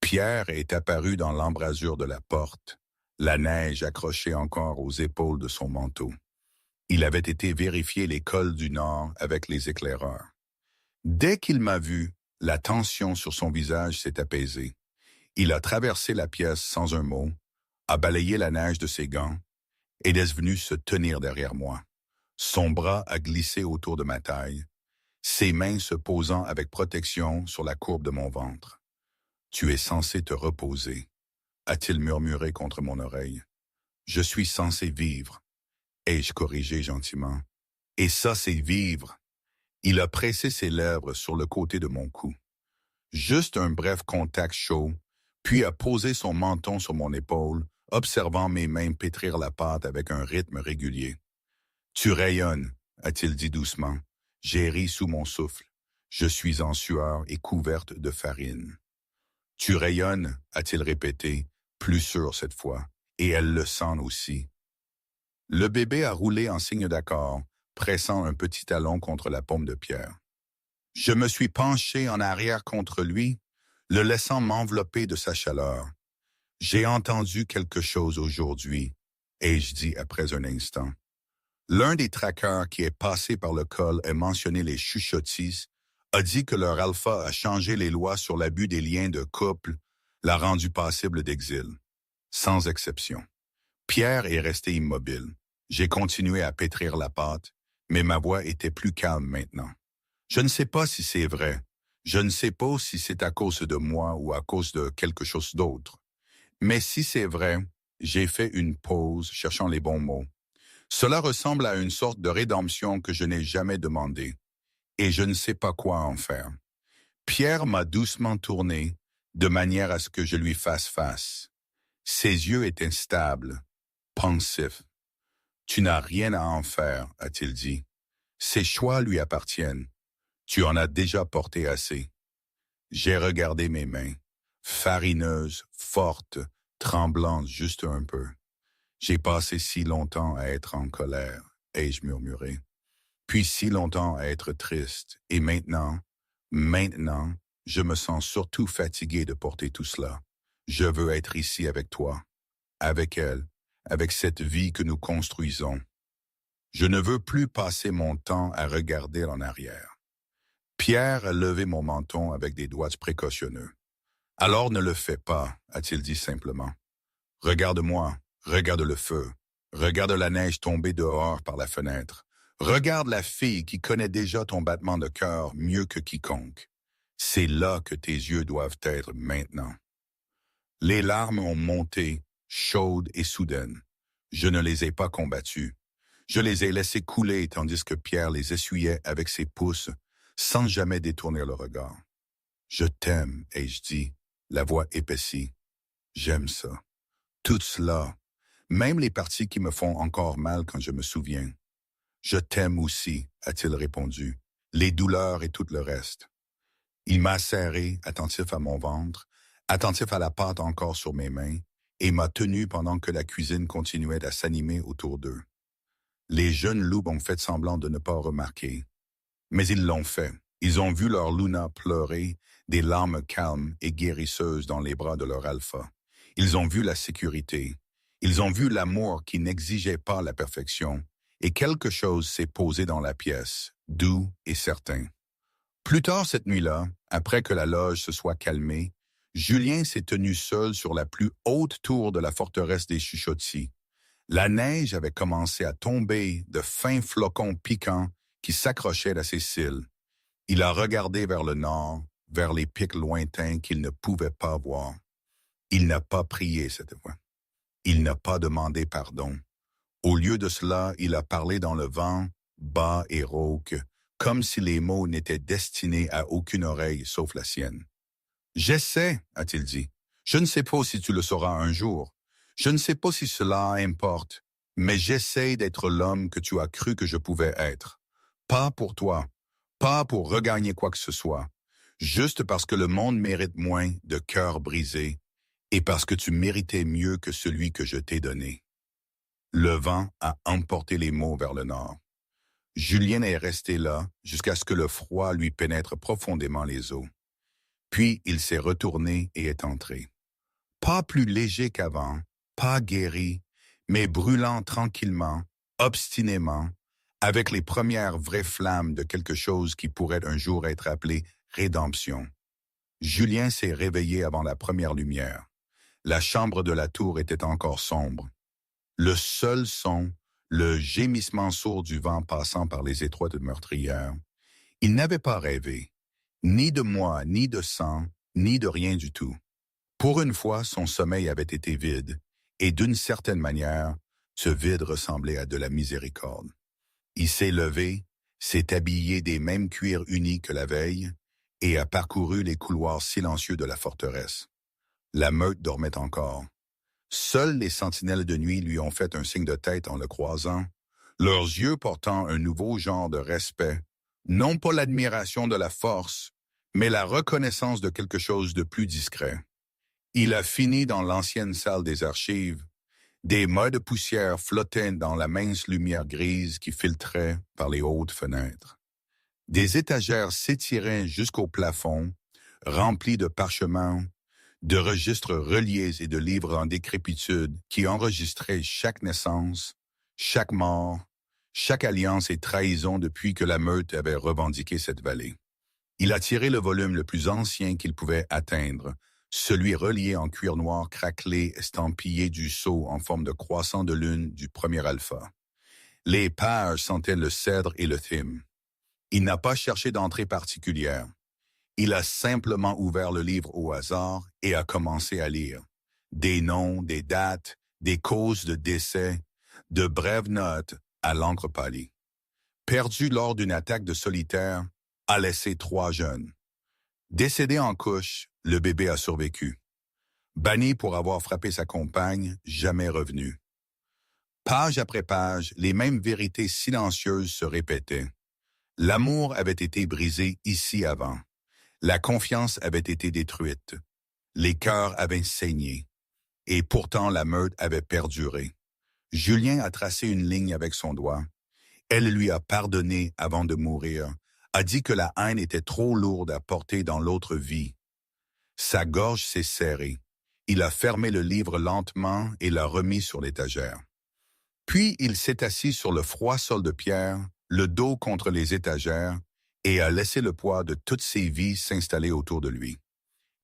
Pierre est apparu dans l'embrasure de la porte, la neige accrochée encore aux épaules de son manteau. Il avait été vérifier les cols du Nord avec les éclaireurs. Dès qu'il m'a vu, la tension sur son visage s'est apaisée. Il a traversé la pièce sans un mot, a balayé la neige de ses gants, et est venu se tenir derrière moi. Son bras a glissé autour de ma taille, ses mains se posant avec protection sur la courbe de mon ventre. « Tu es censé te reposer », a-t-il murmuré contre mon oreille. « Je suis censé vivre », ai-je corrigé gentiment. « Et ça, c'est vivre ». Il a pressé ses lèvres sur le côté de mon cou. Juste un bref contact chaud, puis a posé son menton sur mon épaule, observant mes mains pétrir la pâte avec un rythme régulier. « Tu rayonnes », a-t-il dit doucement. J'ai ri sous mon souffle. Je suis en sueur et couverte de farine. « Tu rayonnes », a-t-il répété, plus sûr cette fois, et elle le sent aussi. Le bébé a roulé en signe d'accord, pressant un petit talon contre la paume de Pierre. Je me suis penché en arrière contre lui, le laissant m'envelopper de sa chaleur. « J'ai entendu quelque chose aujourd'hui, » ai-je dit après un instant. L'un des traqueurs qui est passé par le col et mentionné les chuchotis a dit que leur alpha a changé les lois sur l'abus des liens de couple, l'a rendu passible d'exil. Sans exception. Pierre est resté immobile. J'ai continué à pétrir la pâte, mais ma voix était plus calme maintenant. Je ne sais pas si c'est vrai. Je ne sais pas si c'est à cause de moi ou à cause de quelque chose d'autre. Mais si c'est vrai, j'ai fait une pause cherchant les bons mots. Cela ressemble à une sorte de rédemption que je n'ai jamais demandée, et je ne sais pas quoi en faire. Pierre m'a doucement tourné, de manière à ce que je lui fasse face. Ses yeux étaient stables, pensifs. « Tu n'as rien à en faire », a-t-il dit. « Ses choix lui appartiennent. Tu en as déjà porté assez. » J'ai regardé mes mains, farineuses, fortes, tremblantes juste un peu. J'ai passé si longtemps à être en colère, ai-je murmuré. Puis si longtemps à être triste, et maintenant, je me sens surtout fatigué de porter tout cela. Je veux être ici avec toi, avec elle, avec cette vie que nous construisons. Je ne veux plus passer mon temps à regarder en arrière. Pierre a levé mon menton avec des doigts précautionneux. « Alors ne le fais pas », a-t-il dit simplement. « Regarde-moi, regarde le feu, regarde la neige tomber dehors par la fenêtre. Regarde la fille qui connaît déjà ton battement de cœur mieux que quiconque. C'est là que tes yeux doivent être maintenant. » Les larmes ont monté, chaudes et soudaines. Je ne les ai pas combattues. Je les ai laissées couler tandis que Pierre les essuyait avec ses pouces, sans jamais détourner le regard. « Je t'aime, » ai-je dit, la voix épaissie. « J'aime ça. Tout cela, même les parties qui me font encore mal quand je me souviens. »« Je t'aime aussi, » a-t-il répondu, « les douleurs et tout le reste. » Il m'a serré, attentif à mon ventre, attentif à la pâte encore sur mes mains, et m'a tenu pendant que la cuisine continuait à s'animer autour d'eux. Les jeunes loups ont fait semblant de ne pas remarquer. Mais ils l'ont fait. Ils ont vu leur Luna pleurer, des larmes calmes et guérisseuses dans les bras de leur alpha. Ils ont vu la sécurité. Ils ont vu l'amour qui n'exigeait pas la perfection et quelque chose s'est posé dans la pièce, doux et certain. Plus tard cette nuit-là, après que la loge se soit calmée, Julien s'est tenu seul sur la plus haute tour de la forteresse des Chuchottis. La neige avait commencé à tomber de fins flocons piquants qui s'accrochaient à ses cils. Il a regardé vers le nord, vers les pics lointains qu'il ne pouvait pas voir. Il n'a pas prié cette fois. Il n'a pas demandé pardon. Au lieu de cela, il a parlé dans le vent, bas et rauque, comme si les mots n'étaient destinés à aucune oreille sauf la sienne. « J'essaie, a-t-il dit. Je ne sais pas si tu le sauras un jour. Je ne sais pas si cela importe, mais j'essaie d'être l'homme que tu as cru que je pouvais être. Pas pour toi, pas pour regagner quoi que ce soit, juste parce que le monde mérite moins de cœur brisé et parce que tu méritais mieux que celui que je t'ai donné. » Le vent a emporté les mots vers le nord. Julien est resté là jusqu'à ce que le froid lui pénètre profondément les os. Puis il s'est retourné et est entré. Pas plus léger qu'avant, pas guéri, mais brûlant tranquillement, obstinément, avec les premières vraies flammes de quelque chose qui pourrait un jour être appelé rédemption. Julien s'est réveillé avant la première lumière. La chambre de la tour était encore sombre. Le seul son, le gémissement sourd du vent passant par les étroites meurtrières. Il n'avait pas rêvé, ni de moi, ni de sang, ni de rien du tout. Pour une fois, son sommeil avait été vide, et d'une certaine manière, ce vide ressemblait à de la miséricorde. Il s'est levé, s'est habillé des mêmes cuirs unis que la veille, et a parcouru les couloirs silencieux de la forteresse. La meute dormait encore. Seuls les sentinelles de nuit lui ont fait un signe de tête en le croisant, leurs yeux portant un nouveau genre de respect, non pas l'admiration de la force, mais la reconnaissance de quelque chose de plus discret. Il a fini dans l'ancienne salle des archives. Des mâts de poussière flottaient dans la mince lumière grise qui filtrait par les hautes fenêtres. Des étagères s'étiraient jusqu'au plafond, remplies de parchemins, de registres reliés et de livres en décrépitude qui enregistraient chaque naissance, chaque mort, chaque alliance et trahison depuis que la meute avait revendiqué cette vallée. Il a tiré le volume le plus ancien qu'il pouvait atteindre, celui relié en cuir noir craquelé estampillé du sceau en forme de croissant de lune du premier alpha. Les pages sentaient le cèdre et le thym. Il n'a pas cherché d'entrée particulière. Il a simplement ouvert le livre au hasard et a commencé à lire. Des noms, des dates, des causes de décès, de brèves notes à l'encre pâlie. Perdu lors d'une attaque de solitaire, a laissé 3 jeunes. Décédé en couche, le bébé a survécu. Banni pour avoir frappé sa compagne, jamais revenu. Page après page, les mêmes vérités silencieuses se répétaient. L'amour avait été brisé ici avant. La confiance avait été détruite. Les cœurs avaient saigné. Et pourtant la meute avait perduré. Julien a tracé une ligne avec son doigt. Elle lui a pardonné avant de mourir, a dit que la haine était trop lourde à porter dans l'autre vie. Sa gorge s'est serrée. Il a fermé le livre lentement et l'a remis sur l'étagère. Puis il s'est assis sur le froid sol de pierre, le dos contre les étagères, et a laissé le poids de toutes ses vies s'installer autour de lui.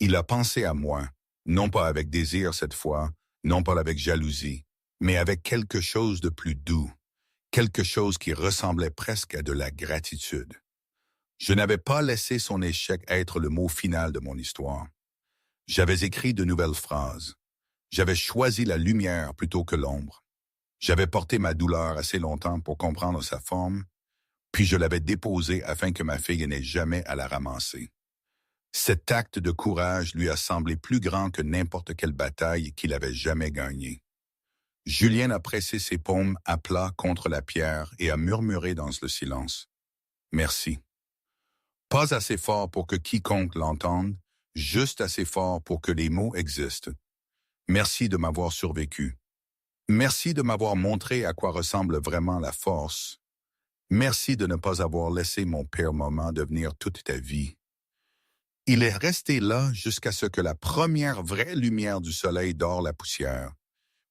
Il a pensé à moi, non pas avec désir cette fois, non pas avec jalousie, mais avec quelque chose de plus doux, quelque chose qui ressemblait presque à de la gratitude. Je n'avais pas laissé son échec être le mot final de mon histoire. J'avais écrit de nouvelles phrases. J'avais choisi la lumière plutôt que l'ombre. J'avais porté ma douleur assez longtemps pour comprendre sa forme, puis je l'avais déposée afin que ma fille n'ait jamais à la ramasser. Cet acte de courage lui a semblé plus grand que n'importe quelle bataille qu'il avait jamais gagnée. Julien a pressé ses paumes à plat contre la pierre et a murmuré dans le silence. « Merci. » Pas assez fort pour que quiconque l'entende, juste assez fort pour que les mots existent. Merci de m'avoir survécu. Merci de m'avoir montré à quoi ressemble vraiment la force. Merci de ne pas avoir laissé mon pire moment devenir toute ta vie. Il est resté là jusqu'à ce que la première vraie lumière du soleil dore la poussière.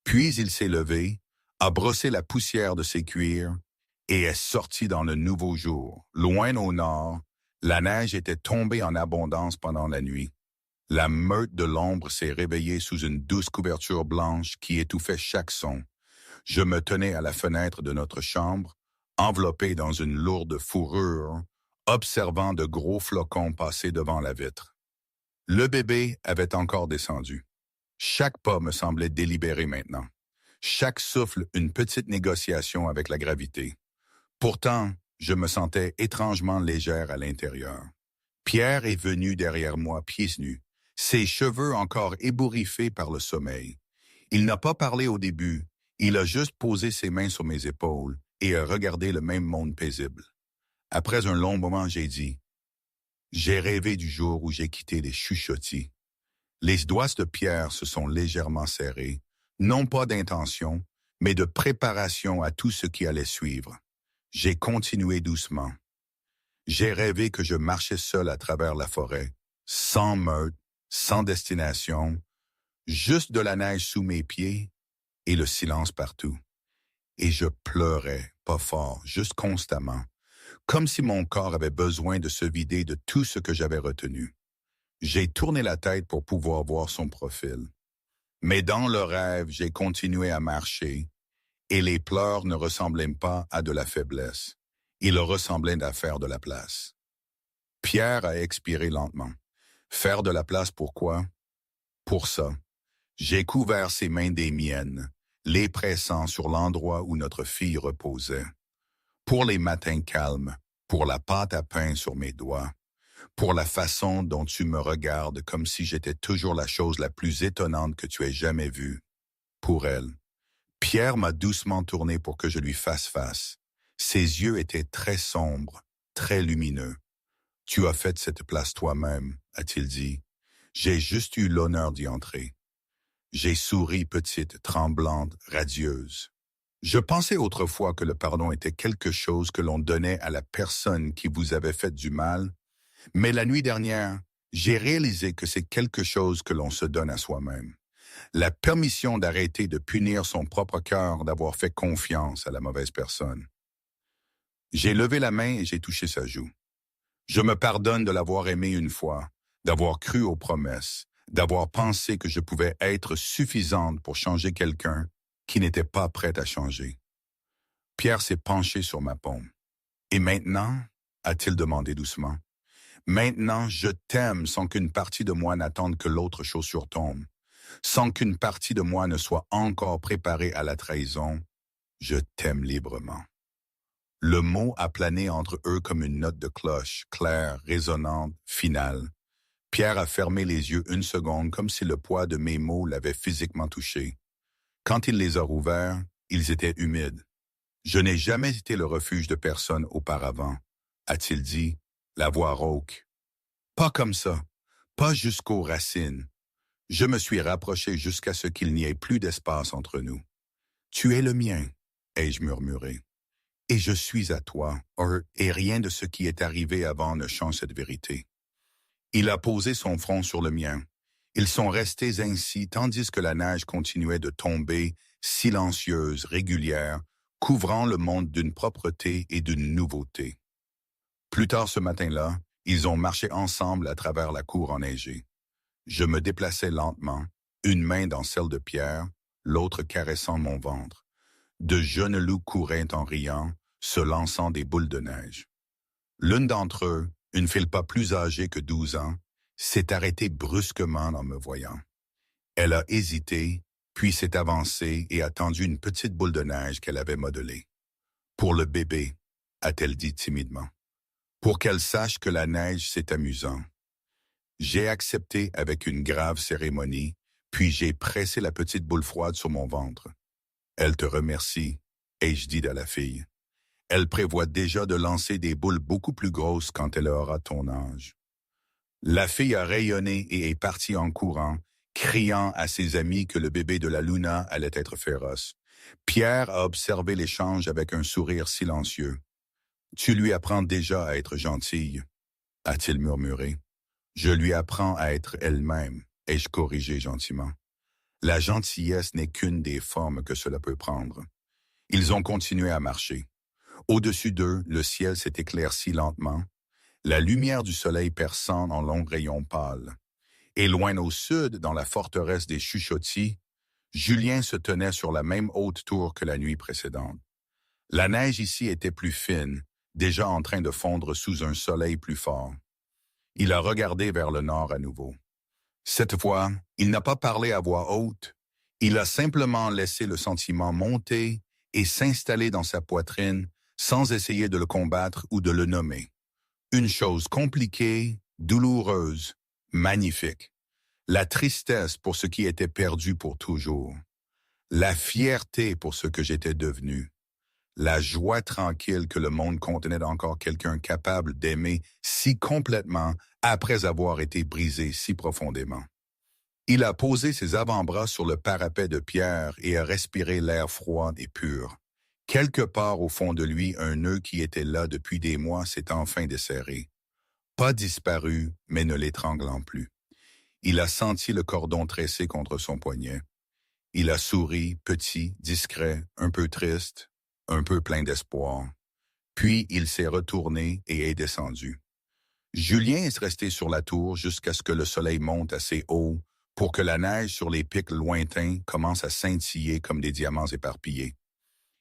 Puis il s'est levé, a brossé la poussière de ses cuirs et est sorti dans le nouveau jour. Loin au nord, la neige était tombée en abondance pendant la nuit. La meute de l'ombre s'est réveillée sous une douce couverture blanche qui étouffait chaque son. Je me tenais à la fenêtre de notre chambre, enveloppé dans une lourde fourrure, observant de gros flocons passer devant la vitre. Le bébé avait encore descendu. Chaque pas me semblait délibéré maintenant. Chaque souffle une petite négociation avec la gravité. Pourtant, je me sentais étrangement légère à l'intérieur. Pierre est venu derrière moi pieds nus, ses cheveux encore ébouriffés par le sommeil. Il n'a pas parlé au début, il a juste posé ses mains sur mes épaules et a regardé le même monde paisible. Après un long moment, j'ai dit « J'ai rêvé du jour où j'ai quitté les chuchotis. » Les doigts de Pierre se sont légèrement serrés, non pas d'intention, mais de préparation à tout ce qui allait suivre. J'ai continué doucement. J'ai rêvé que je marchais seul à travers la forêt, sans meute, sans destination, juste de la neige sous mes pieds et le silence partout. Et je pleurais, pas fort, juste constamment, comme si mon corps avait besoin de se vider de tout ce que j'avais retenu. J'ai tourné la tête pour pouvoir voir son profil. Mais dans le rêve, j'ai continué à marcher, et les pleurs ne ressemblaient pas à de la faiblesse. Ils ressemblaient à faire de la place. Pierre a expiré lentement. Faire de la place pourquoi? Pour ça. J'ai couvert ses mains des miennes, les pressant sur l'endroit où notre fille reposait. Pour les matins calmes, pour la pâte à pain sur mes doigts, pour la façon dont tu me regardes comme si j'étais toujours la chose la plus étonnante que tu aies jamais vue. Pour elle. Pierre m'a doucement tourné pour que je lui fasse face. Ses yeux étaient très sombres, très lumineux. « Tu as fait cette place toi-même, » a-t-il dit. « J'ai juste eu l'honneur d'y entrer. » J'ai souri petite, tremblante, radieuse. Je pensais autrefois que le pardon était quelque chose que l'on donnait à la personne qui vous avait fait du mal, mais la nuit dernière, j'ai réalisé que c'est quelque chose que l'on se donne à soi-même. La permission d'arrêter de punir son propre cœur d'avoir fait confiance à la mauvaise personne. J'ai levé la main et j'ai touché sa joue. Je me pardonne de l'avoir aimé une fois, d'avoir cru aux promesses, d'avoir pensé que je pouvais être suffisante pour changer quelqu'un qui n'était pas prêt à changer. Pierre s'est penché sur ma paume. « Et maintenant ?» a-t-il demandé doucement. « Maintenant, je t'aime sans qu'une partie de moi n'attende que l'autre chaussure tombe. Sans qu'une partie de moi ne soit encore préparée à la trahison, je t'aime librement. » Le mot a plané entre eux comme une note de cloche, claire, résonnante, finale. Pierre a fermé les yeux une seconde comme si le poids de mes mots l'avait physiquement touché. Quand il les a rouverts, ils étaient humides. « Je n'ai jamais été le refuge de personne auparavant, » a-t-il dit, la voix rauque. « Pas comme ça, pas jusqu'aux racines. Je me suis rapproché jusqu'à ce qu'il n'y ait plus d'espace entre nous. « Tu es le mien, » ai-je murmuré. « Et je suis à toi, et rien de ce qui est arrivé avant ne change cette vérité. » Il a posé son front sur le mien. Ils sont restés ainsi tandis que la neige continuait de tomber, silencieuse, régulière, couvrant le monde d'une propreté et d'une nouveauté. Plus tard ce matin-là, ils ont marché ensemble à travers la cour enneigée. Je me déplaçais lentement, une main dans celle de Pierre, l'autre caressant mon ventre. De jeunes loups couraient en riant, se lançant des boules de neige. L'une d'entre eux, une fille pas plus âgée que 12 ans, s'est arrêtée brusquement en me voyant. Elle a hésité, puis s'est avancée et a tendu une petite boule de neige qu'elle avait modelée. « Pour le bébé », a-t-elle dit timidement. « Pour qu'elle sache que la neige, c'est amusant. » J'ai accepté avec une grave cérémonie, puis j'ai pressé la petite boule froide sur mon ventre. « Elle te remercie », ai-je dit à la fille. « Elle prévoit déjà de lancer des boules beaucoup plus grosses quand elle aura ton âge. » La fille a rayonné et est partie en courant, criant à ses amis que le bébé de la Luna allait être féroce. Pierre a observé l'échange avec un sourire silencieux. « Tu lui apprends déjà à être gentille, » a-t-il murmuré. « Je lui apprends à être elle-même, » ai-je corrigé gentiment. La gentillesse n'est qu'une des formes que cela peut prendre. Ils ont continué à marcher. Au-dessus d'eux, le ciel s'est éclairci lentement, la lumière du soleil perçant en longs rayons pâles. Et loin au sud, dans la forteresse des Chuchotis, Julien se tenait sur la même haute tour que la nuit précédente. La neige ici était plus fine, déjà en train de fondre sous un soleil plus fort. Il a regardé vers le nord à nouveau. Cette fois, il n'a pas parlé à voix haute, il a simplement laissé le sentiment monter et s'installer dans sa poitrine sans essayer de le combattre ou de le nommer. Une chose compliquée, douloureuse, magnifique. La tristesse pour ce qui était perdu pour toujours. La fierté pour ce que j'étais devenu. La joie tranquille que le monde contenait encore quelqu'un capable d'aimer si complètement après avoir été brisé si profondément. Il a posé ses avant-bras sur le parapet de pierre et a respiré l'air froid et pur. Quelque part au fond de lui, un nœud qui était là depuis des mois s'est enfin desserré. Pas disparu, mais ne l'étranglant plus. Il a senti le cordon tressé contre son poignet. Il a souri, petit, discret, un peu triste, un peu plein d'espoir. Puis il s'est retourné et est descendu. Julien est resté sur la tour jusqu'à ce que le soleil monte assez haut pour que la neige sur les pics lointains commence à scintiller comme des diamants éparpillés.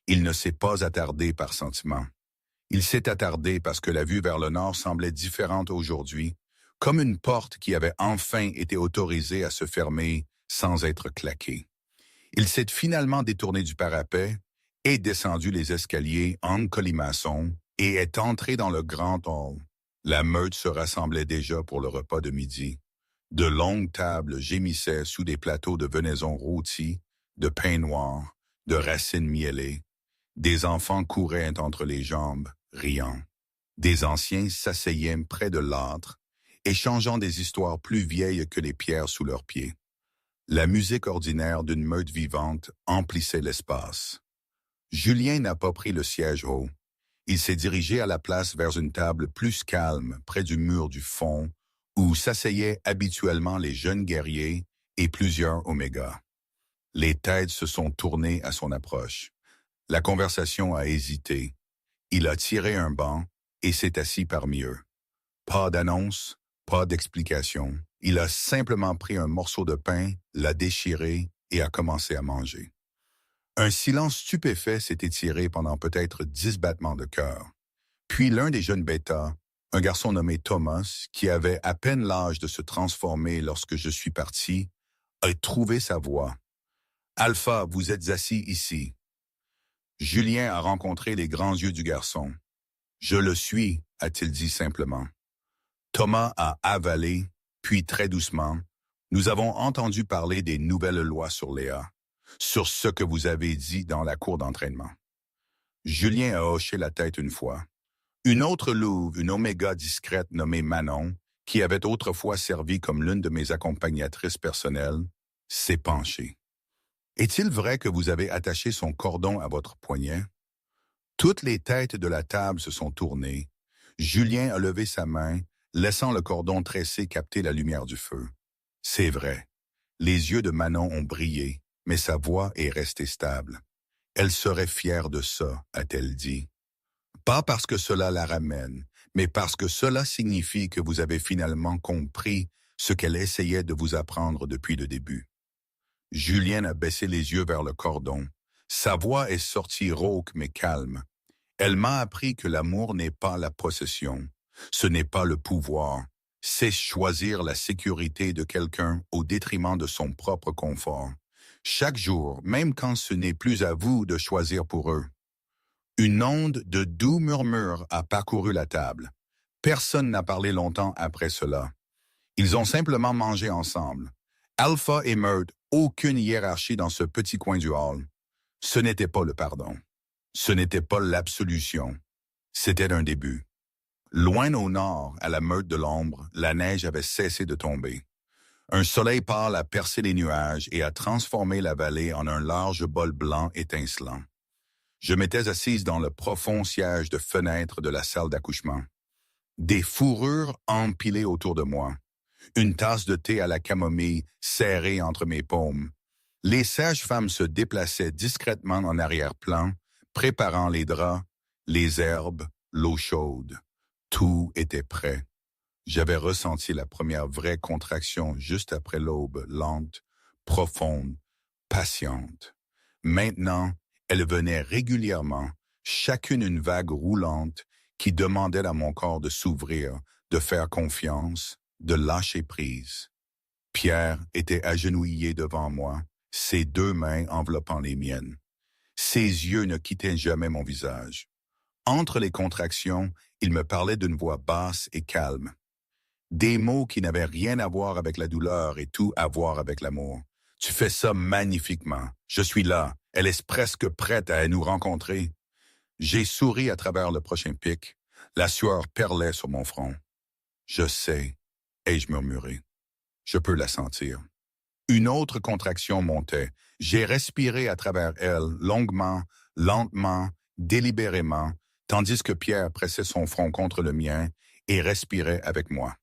Il ne s'est pas attardé par sentiment. Il s'est attardé parce que la vue vers le nord semblait différente aujourd'hui, comme une porte qui avait enfin été autorisée à se fermer sans être claquée. Il s'est finalement détourné du parapet, est descendu les escaliers en colimaçon et est entré dans le grand hall. La meute se rassemblait déjà pour le repas de midi. De longues tables gémissaient sous des plateaux de venaison rôtie, de pain noir, de racines mielées. Des enfants couraient entre les jambes, riant. Des anciens s'asseyaient près de l'âtre, échangeant des histoires plus vieilles que les pierres sous leurs pieds. La musique ordinaire d'une meute vivante emplissait l'espace. Julien n'a pas pris le siège haut. Il s'est dirigé à la place vers une table plus calme, près du mur du fond, où s'asseyaient habituellement les jeunes guerriers et plusieurs omégas. Les têtes se sont tournées à son approche. La conversation a hésité. Il a tiré un banc et s'est assis parmi eux. Pas d'annonce, pas d'explication. Il a simplement pris un morceau de pain, l'a déchiré et a commencé à manger. Un silence stupéfait s'est étiré pendant peut-être 10 battements de cœur. Puis l'un des jeunes bêtas, un garçon nommé Thomas, qui avait à peine l'âge de se transformer lorsque je suis parti, a trouvé sa voix. « Alpha, vous êtes assis ici. » Julien a rencontré les grands yeux du garçon. « Je le suis, a-t-il dit simplement. » Thomas a avalé, puis très doucement, « Nous avons entendu parler des nouvelles lois sur Léa, sur ce que vous avez dit dans la cour d'entraînement. » Julien a hoché la tête une fois. Une autre louve, une oméga discrète nommée Manon, qui avait autrefois servi comme l'une de mes accompagnatrices personnelles, s'est penchée. « Est-il vrai que vous avez attaché son cordon à votre poignet? » Toutes les têtes de la table se sont tournées. Julien a levé sa main, laissant le cordon tressé capter la lumière du feu. C'est vrai. Les yeux de Manon ont brillé, mais sa voix est restée stable. Elle serait fière de ça, a-t-elle dit. Pas parce que cela la ramène, mais parce que cela signifie que vous avez finalement compris ce qu'elle essayait de vous apprendre depuis le début. Julien a baissé les yeux vers le cordon. Sa voix est sortie rauque mais calme. Elle m'a appris que l'amour n'est pas la possession. Ce n'est pas le pouvoir. C'est choisir la sécurité de quelqu'un au détriment de son propre confort. Chaque jour, même quand ce n'est plus à vous de choisir pour eux. Une onde de doux murmures a parcouru la table. Personne n'a parlé longtemps après cela. Ils ont simplement mangé ensemble. Alpha et Meurthe, aucune hiérarchie dans ce petit coin du hall. Ce n'était pas le pardon. Ce n'était pas l'absolution. C'était un début. Loin au nord, à la meute de l'ombre, la neige avait cessé de tomber. Un soleil pâle a percé les nuages et a transformé la vallée en un large bol blanc étincelant. Je m'étais assise dans le profond siège de fenêtre de la salle d'accouchement. Des fourrures empilées autour de moi. Une tasse de thé à la camomille serrée entre mes paumes. Les sages-femmes se déplaçaient discrètement en arrière-plan, préparant les draps, Les herbes, l'eau chaude, tout était prêt. J'avais ressenti la première vraie contraction juste après l'aube, lente, profonde, patiente. Maintenant, elle venait régulièrement, chacune une vague roulante qui demandait à mon corps de s'ouvrir, de faire confiance, de lâcher prise. Pierre était agenouillé devant moi, ses deux mains enveloppant les miennes. Ses yeux ne quittaient jamais mon visage. Entre les contractions, il me parlait d'une voix basse et calme. Des mots qui n'avaient rien à voir avec la douleur et tout à voir avec l'amour. Tu fais ça magnifiquement. Je suis là. Elle est presque prête à nous rencontrer. J'ai souri à travers le prochain pic. La sueur perlait sur mon front. Je sais, ai-je murmuré. Je peux la sentir. Une autre contraction montait. J'ai respiré à travers elle, longuement, lentement, délibérément, tandis que Pierre pressait son front contre le mien et respirait avec moi.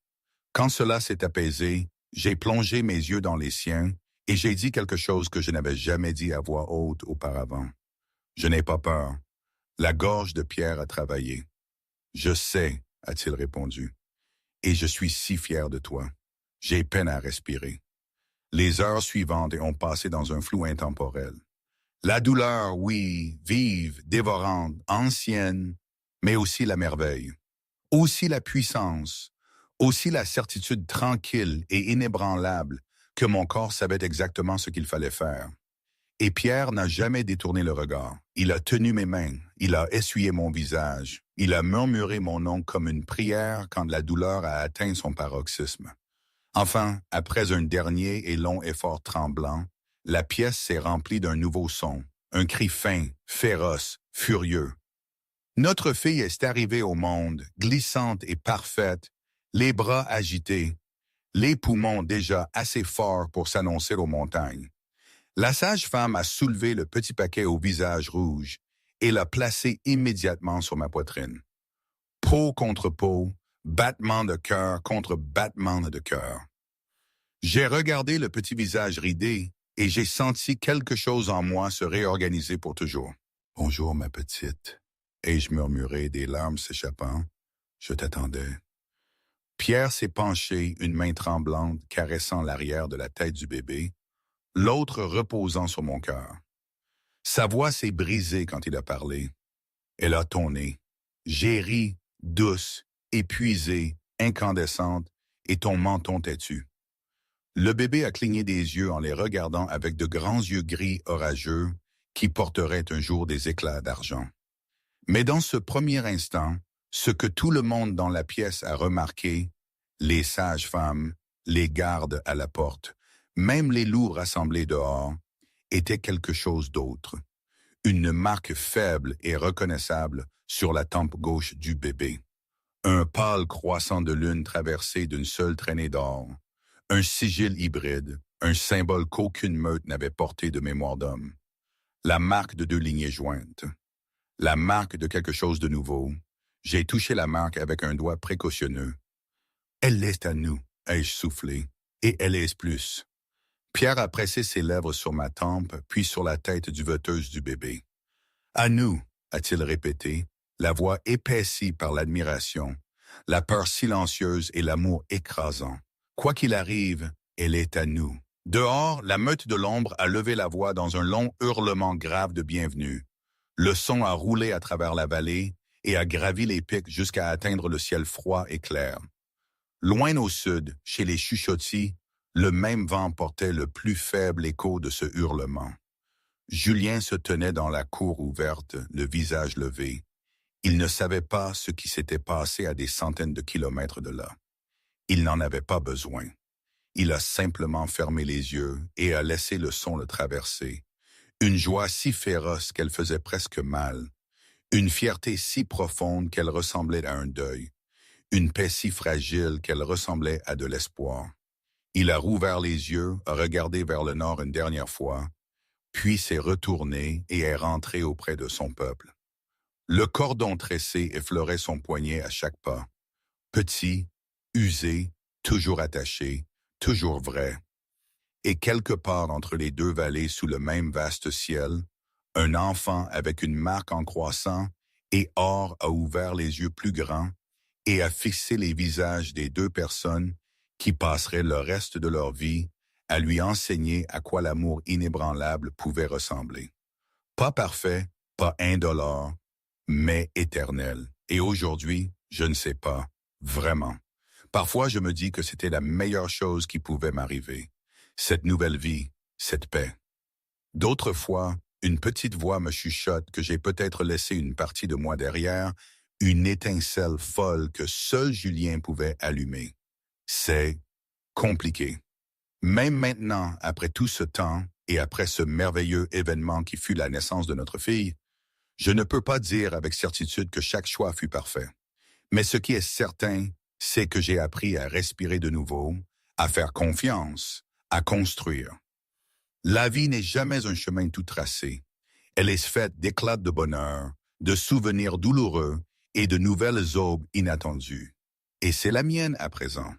Quand cela s'est apaisé, j'ai plongé mes yeux dans les siens et j'ai dit quelque chose que je n'avais jamais dit à voix haute auparavant. Je n'ai pas peur. La gorge de Pierre a travaillé. Je sais, a-t-il répondu, et je suis si fier de toi. J'ai peine à respirer. Les heures suivantes ont passé dans un flou intemporel. La douleur, oui, vive, dévorante, ancienne, mais aussi la merveille. Aussi la puissance, aussi la certitude tranquille et inébranlable que mon corps savait exactement ce qu'il fallait faire. Et Pierre n'a jamais détourné le regard. Il a tenu mes mains, il a essuyé mon visage, il a murmuré mon nom comme une prière quand la douleur a atteint son paroxysme. Enfin, après un dernier et long effort tremblant, la pièce s'est remplie d'un nouveau son, un cri fin, féroce, furieux. Notre fille est arrivée au monde, glissante et parfaite, les bras agités, les poumons déjà assez forts pour s'annoncer aux montagnes. La sage-femme a soulevé le petit paquet au visage rouge et l'a placé immédiatement sur ma poitrine. Peau contre peau, battement de cœur contre battement de cœur. J'ai regardé le petit visage ridé et j'ai senti quelque chose en moi se réorganiser pour toujours. « Bonjour, ma petite », ai-je murmuré, des larmes s'échappant. Je t'attendais. Pierre s'est penché, une main tremblante caressant l'arrière de la tête du bébé, l'autre reposant sur mon cœur. Sa voix s'est brisée quand il a parlé. Elle a tonné. J'ai ri, douce, épuisée, incandescente, et ton menton têtu. Le bébé a cligné des yeux en les regardant avec de grands yeux gris orageux qui porteraient un jour des éclats d'argent. Mais dans ce premier instant, ce que tout le monde dans la pièce a remarqué, les sages-femmes, les gardes à la porte, même les loups rassemblés dehors, était quelque chose d'autre. Une marque faible et reconnaissable sur la tempe gauche du bébé. Un pâle croissant de lune traversé d'une seule traînée d'or. Un sigil hybride, un symbole qu'aucune meute n'avait porté de mémoire d'homme. La marque de 2 lignées jointes. La marque de quelque chose de nouveau. J'ai touché la marque avec un doigt précautionneux. Elle est à nous, ai-je soufflé, et elle est plus. Pierre a pressé ses lèvres sur ma tempe, puis sur la tête duveteuse du bébé. À nous, a-t-il répété, la voix épaissie par l'admiration, la peur silencieuse et l'amour écrasant. Quoi qu'il arrive, elle est à nous. Dehors, la meute de l'ombre a levé la voix dans un long hurlement grave de bienvenue. Le son a roulé à travers la vallée et a gravi les pics jusqu'à atteindre le ciel froid et clair. Loin au sud, chez les chuchotis, le même vent portait le plus faible écho de ce hurlement. Julien se tenait dans la cour ouverte, le visage levé. Il ne savait pas ce qui s'était passé à des centaines de kilomètres de là. Il n'en avait pas besoin. Il a simplement fermé les yeux et a laissé le son le traverser. Une joie si féroce qu'elle faisait presque mal. Une fierté si profonde qu'elle ressemblait à un deuil. Une paix si fragile qu'elle ressemblait à de l'espoir. Il a rouvert les yeux, a regardé vers le nord une dernière fois, puis s'est retourné et est rentré auprès de son peuple. Le cordon tressé effleurait son poignet à chaque pas. Petit, usé, toujours attaché, toujours vrai. Et quelque part entre les deux vallées sous le même vaste ciel, un enfant avec une marque en croissant Et Or a ouvert les yeux plus grands et a fixé les visages des deux personnes qui passeraient le reste de leur vie à lui enseigner à quoi l'amour inébranlable pouvait ressembler. Pas parfait, pas indolore, mais éternel. Et aujourd'hui, je ne sais pas, vraiment. Parfois, je me dis que c'était la meilleure chose qui pouvait m'arriver. Cette nouvelle vie, cette paix. D'autres fois, une petite voix me chuchote que j'ai peut-être laissé une partie de moi derrière, une étincelle folle que seul Julien pouvait allumer. C'est compliqué. Même maintenant, après tout ce temps et après ce merveilleux événement qui fut la naissance de notre fille, je ne peux pas dire avec certitude que chaque choix fut parfait. Mais ce qui est certain, c'est que j'ai appris à respirer de nouveau, à faire confiance, à construire. La vie n'est jamais un chemin tout tracé. Elle est faite d'éclats de bonheur, de souvenirs douloureux et de nouvelles aubes inattendues. Et c'est la mienne à présent.